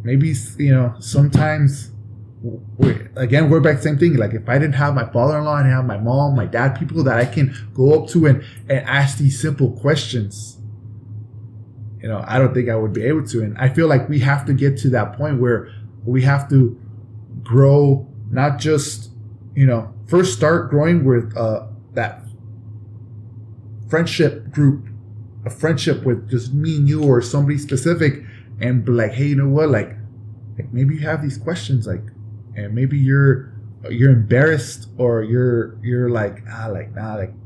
maybe, you know, sometimes, again, we're back to the same thing. Like, if I didn't have my father-in-law, I didn't have my mom, my dad, people that I can go up to and ask these simple questions, you know, I don't think I would be able to. And I feel like we have to get to that point where we have to grow, not just, you know, first start growing with that friendship group, a friendship with just me and you or somebody specific, and be like, hey, you know what, like maybe you have these questions, like, and maybe you're embarrassed, or you're like, like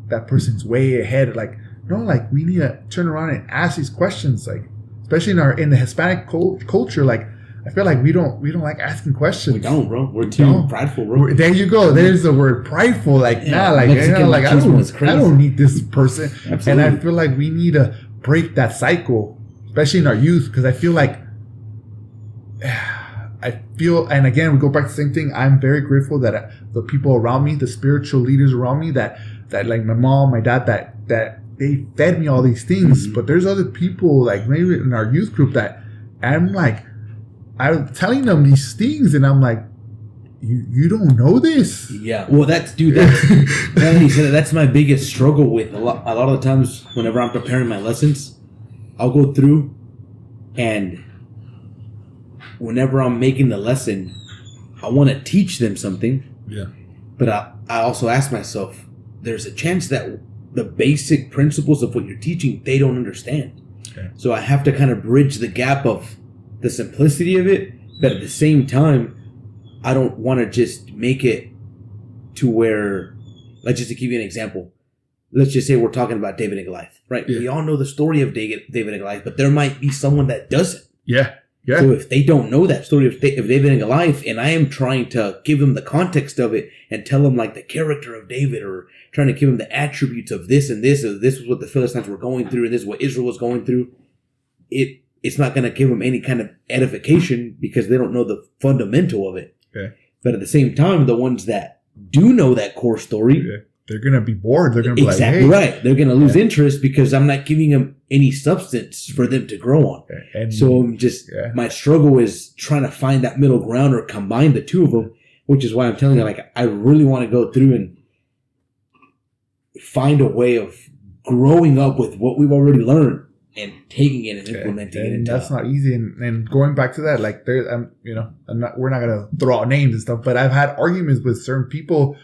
that person's way ahead. Like, no, like, we need to turn around and ask these questions, like, especially in the Hispanic culture. Like, I feel like we don't like asking questions. We don't, bro. We're too prideful, bro. There you go. There's the word prideful. Like, I don't need this person. Absolutely. And I feel like we need to break that cycle, especially in our youth, because I feel like and again, we go back to the same thing. I'm very grateful that the people around me, the spiritual leaders around me, that like my mom, my dad, that they fed me all these things. Mm-hmm. But there's other people, like maybe in our youth group, that I'm telling them these things, and I'm like, you don't know this. Yeah. Well, that's my biggest struggle with a lot of the times whenever I'm preparing my lessons. I'll go through, and whenever I'm making the lesson, I want to teach them something. Yeah. But I also ask myself, there's a chance that the basic principles of what you're teaching, they don't understand. Okay. So I have to kind of bridge the gap of the simplicity of it, but at the same time, I don't want to just make it to where, let's just to give you an example. Let's just say we're talking about David and Goliath, right? Yeah. We all know the story of David and Goliath, but there might be someone that doesn't. Yeah. Yeah. So if they don't know that story of David and Goliath, and I am trying to give them the context of it and tell them like the character of David, or trying to give them the attributes of this and this, or this was what the Philistines were going through, and this is what Israel was going through, it's not going to give them any kind of edification because they don't know the fundamental of it. Okay. But at the same time, the ones that do know that core story, they're going to be bored. They're going to be exactly like, hey. Right. They're going to lose interest because I'm not giving them any substance for them to grow on. And so I'm just, my struggle is trying to find that middle ground or combine the two of them, which is why I'm telling you, like, I really want to go through and find a way of growing up with what we've already learned and taking it and implementing it. That's not easy. And going back to that, like, we're not going to throw out names and stuff, but I've had arguments with certain people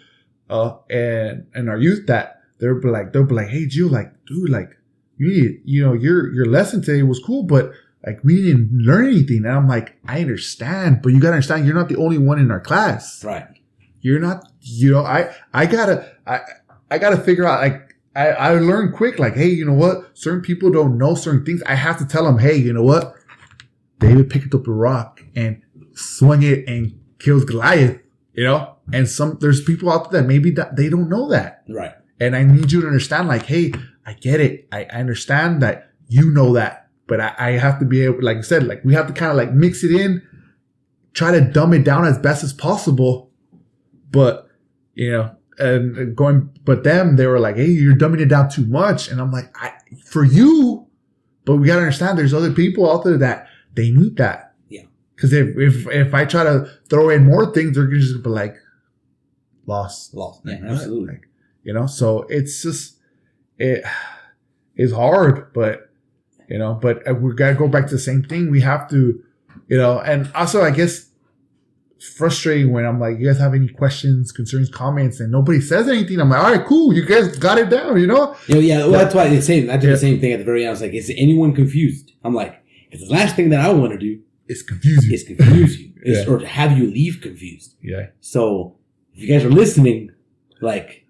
and our youth that they'll be like, hey, Gio, like, dude, like, you need, your lesson today was cool, but like, we didn't learn anything. And I'm like, I understand, but you got to understand, you're not the only one in our class. Right. You're not, I gotta figure out, like, I learned quick, like, hey, you know what? Certain people don't know certain things. I have to tell them, hey, you know what? David picked up a rock and swung it and kills Goliath, And there's people out there that maybe that they don't know that. Right. And I need you to understand, like, hey, I get it. I understand that you know that. But I have to be able, like I said, like, we have to kind of like mix it in, try to dumb it down as best as possible. But, but they were like, hey, you're dumbing it down too much. And I'm like, for you, but we got to understand there's other people out there that they need that. Yeah. Because if I try to throw in more things, they're going to just be like, lost. Yeah, absolutely. Like, so it's just, it's hard, but we got to go back to the same thing. We have to, and also I guess frustrating when I'm like, you guys have any questions, concerns, comments, and nobody says anything. I'm like, all right, cool. You guys got it down, Yeah. Well, that's why I did the same thing at the very end. I was like, is anyone confused? I'm like, because the last thing that I want to do is confuse you. Or to have you leave confused. Yeah. So if you guys are listening, like,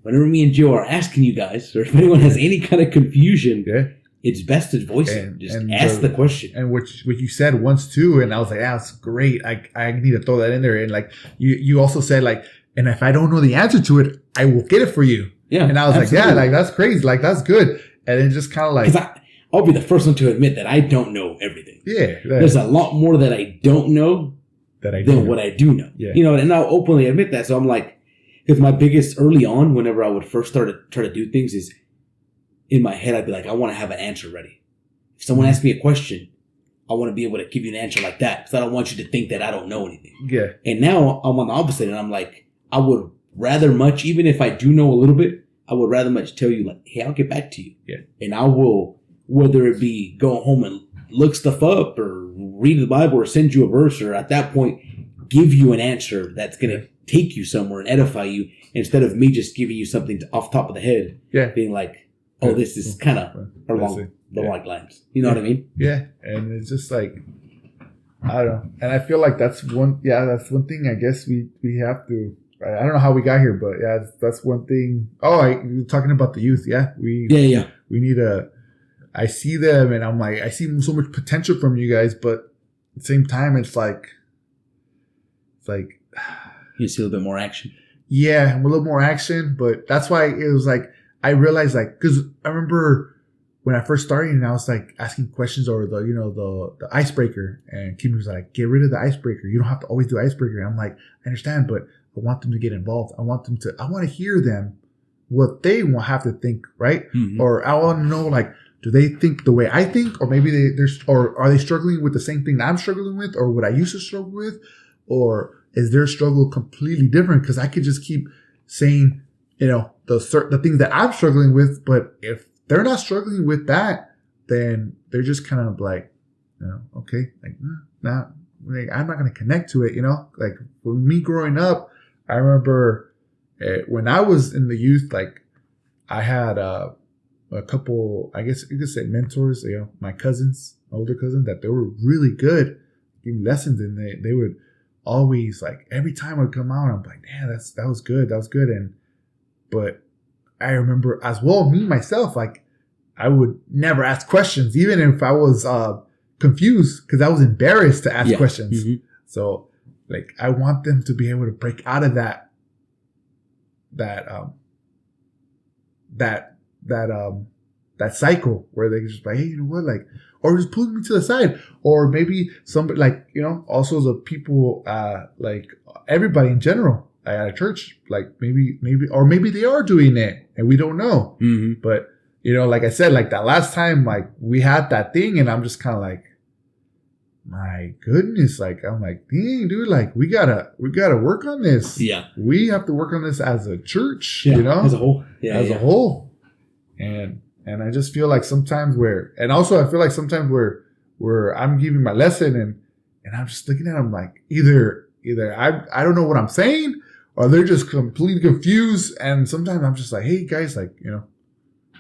whenever me and Joe are asking you guys, or if anyone has any kind of confusion, it's best to voice it. Just ask the question. And what you said once too, and I was like, that's great. I need to throw that in there. And like, you also said, like, and if I don't know the answer to it, I will get it for you. Yeah. And I was like, yeah, like, that's crazy. Like, that's good. And it just kind of like, I'll be the first one to admit that I don't know everything. Yeah. There's a lot more that I don't know than what I do know. Yeah. And I'll openly admit that. So I'm like, because my biggest early on, whenever I would first try to do things, is in my head, I'd be like, I want to have an answer ready. If someone asks me a question, I want to be able to give you an answer like that because I don't want you to think that I don't know anything. Yeah. And now I'm on the opposite, and I'm like, I would rather much, even if I do know a little bit, I would rather much tell you, like, hey, I'll get back to you. Yeah. And I will, whether it be go home and look stuff up or read the Bible or send you a verse, or at that point, give you an answer that's going to take you somewhere and edify you, instead of me just giving you something off the top of the head. Yeah. Being like, oh, this is kind of along the right lines. You know what I mean? Yeah. And it's just like, I don't know. And I feel like that's one thing I guess we have to, I don't know how we got here, but yeah, that's one thing. Oh, you're talking about the youth. Yeah. We need I see them and I'm like, I see so much potential from you guys, but at the same time, it's like, you see a little bit more action. Yeah, a little more action, but that's why it was like, I realized like, cause I remember when I first started and I was like asking questions over the icebreaker, and Kim was like, get rid of the icebreaker. You don't have to always do icebreaker. And I'm like, I understand, but I want them to get involved. I want to hear them, what they will have to think, right? Mm-hmm. Or I want to know, like, do they think the way I think? Or maybe or are they struggling with the same thing that I'm struggling with? Or what I used to struggle with? Or is their struggle completely different? Because I could just keep saying, the things that I'm struggling with. But if they're not struggling with that, then they're just kind of like, okay, like, like, I'm not going to connect to it, Like, for me growing up, I remember when I was in the youth, like, I had a couple, I guess you could say mentors, my cousins, older cousins, that they were really good giving lessons, and they would always, like, every time I would come out, I'm like, man, that was good. But I remember as well, me myself, like, I would never ask questions, even if I was confused, because I was embarrassed to ask questions. Mm-hmm. So, like, I want them to be able to break out of that cycle where they just like, hey, you know what, like, or just pull me to the side, or maybe somebody, like, also the people, like, everybody in general at a church, like, maybe they are doing it and we don't know. Mm-hmm. But like I said, like, that last time, like, we had that thing, and I'm just kind of like, my goodness, like, I'm like, dang, dude, like, we gotta work on this. Yeah, we have to work on this as a church, as a whole. Yeah, as a whole. And I just feel like sometimes I feel like sometimes where I'm giving my lesson and I'm just looking at them like, either I don't know what I'm saying, or they're just completely confused. And sometimes I'm just like, hey guys, like,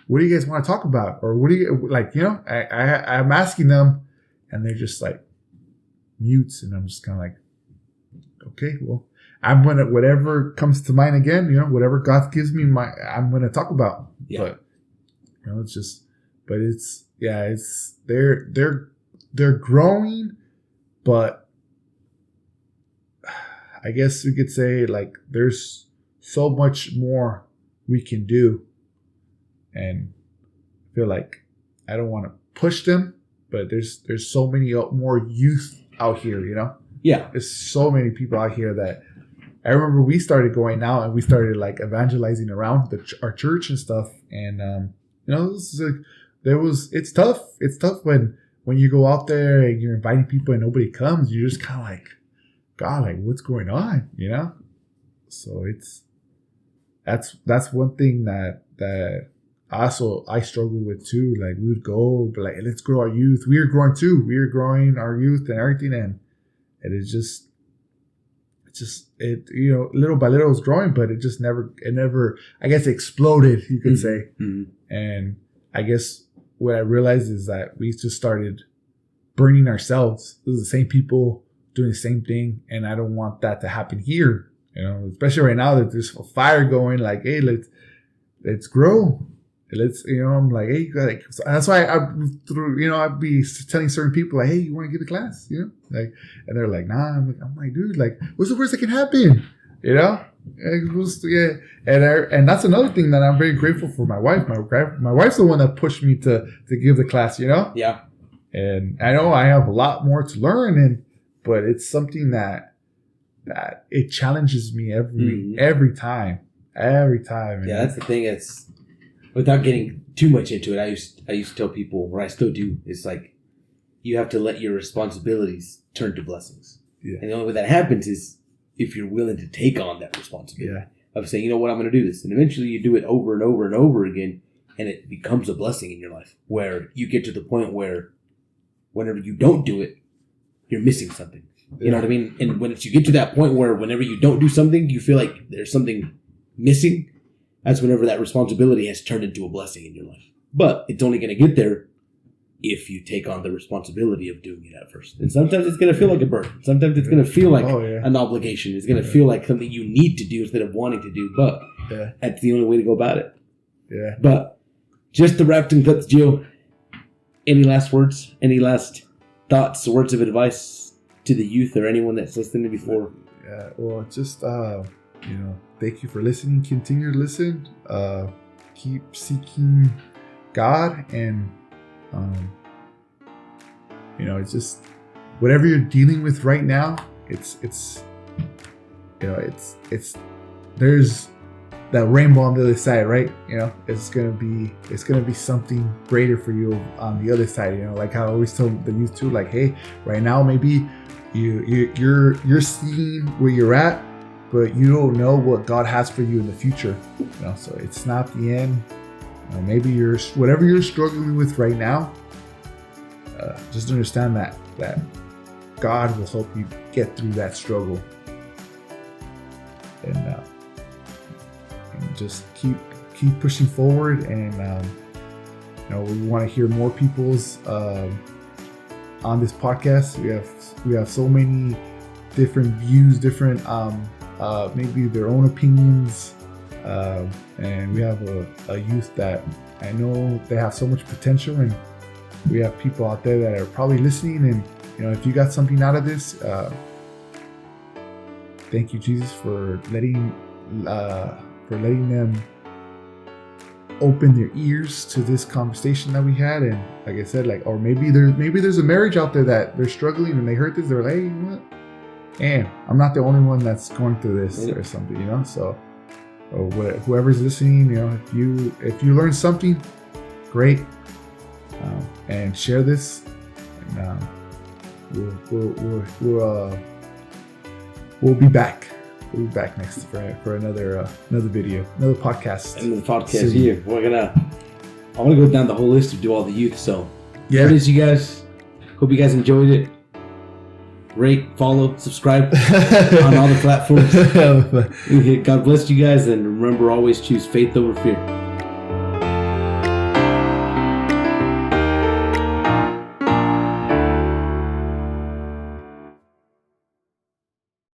what do you guys want to talk about? Or what do you, like, I'm asking them, and they're just like mutes, and I'm just kind of like, okay, well, I'm going to, whatever comes to mind again, whatever God gives me, I'm going to talk about. Yeah. But, it's just, but it's, they're growing, but I guess we could say, like, there's so much more we can do. And I feel like I don't want to push them, but there's so many more youth out here, Yeah. There's so many people out here that I remember we started going out and we started, like, evangelizing around our church and stuff. And, it's tough. It's tough when you go out there and you're inviting people and nobody comes. You're just kind of like, God, like, what's going on? So that's one thing that also I struggle with too. Like, we would go, but like, let's grow our youth. We are growing too. We are growing our youth and everything, and it's just little by little it's growing, but it never I guess exploded, you could say. Mm-hmm. And I guess what I realized is that we just started burning ourselves. It was the same people doing the same thing, and I don't want that to happen here. Especially right now that there's a fire going. Like, hey, let's grow. I'm like, hey, like, so that's why I'd be telling certain people, like, hey, you want to give a class, like, and they're like, nah. I'm like, dude, like, what's the worst that can happen, and that's another thing that I'm very grateful for my wife. My wife's the one that pushed me to give the class, Yeah. And I know I have a lot more to learn, but it's something that it challenges me every time. Yeah, that's the thing. It's without getting too much into it. I used to tell people, or I still do, it's like you have to let your responsibilities turn to blessings. Yeah. And the only way that happens is if you're willing to take on that responsibility of saying, you know what, I'm going to do this. And eventually you do it over and over and over again, and it becomes a blessing in your life where you get to the point where whenever you don't do it, you're missing something. You know what I mean? And when you get to that point where whenever you don't do something, you feel like there's something missing, that's whenever that responsibility has turned into a blessing in your life. But it's only going to get there if you take on the responsibility of doing it at first. And sometimes it's going to feel like a burden. Sometimes it's going to feel like an obligation. It's going to feel like something you need to do instead of wanting to do. But that's the only way to go about it. Yeah. But just to wrap things up, Gio, any last words? Any last thoughts, words of advice to the youth or anyone that's listening before? Yeah, well, just, thank you for listening. Continue to listen. Keep seeking God, and it's just whatever you're dealing with right now. It's there's that rainbow on the other side, right? It's gonna be something greater for you on the other side. Like how I always tell the youth too, like, hey, right now maybe you're seeing where you're at, but you don't know what God has for you in the future. So it's not the end. Maybe whatever you're struggling with right now, just understand that God will help you get through that struggle, and just keep pushing forward. And we want to hear more people's on this podcast. We have so many different views, different maybe their own opinions. And we have a youth that I know they have so much potential, and we have people out there that are probably listening. And if you got something out of this, thank you, Jesus, for letting them open their ears to this conversation that we had. And like I said, or maybe there's a marriage out there that they're struggling, and they heard this, they're like, hey, you know what? And I'm not the only one that's going through this or something, so. Whoever's listening, if you learn something, great, and share this, and we'll be back. We'll be back next for another video, another podcast. Another podcast here. I want to go down the whole list and do all the youth. So there it is, you guys. Hope you guys enjoyed it. Rate, follow, subscribe on all the platforms. God bless you guys, and remember, always choose faith over fear.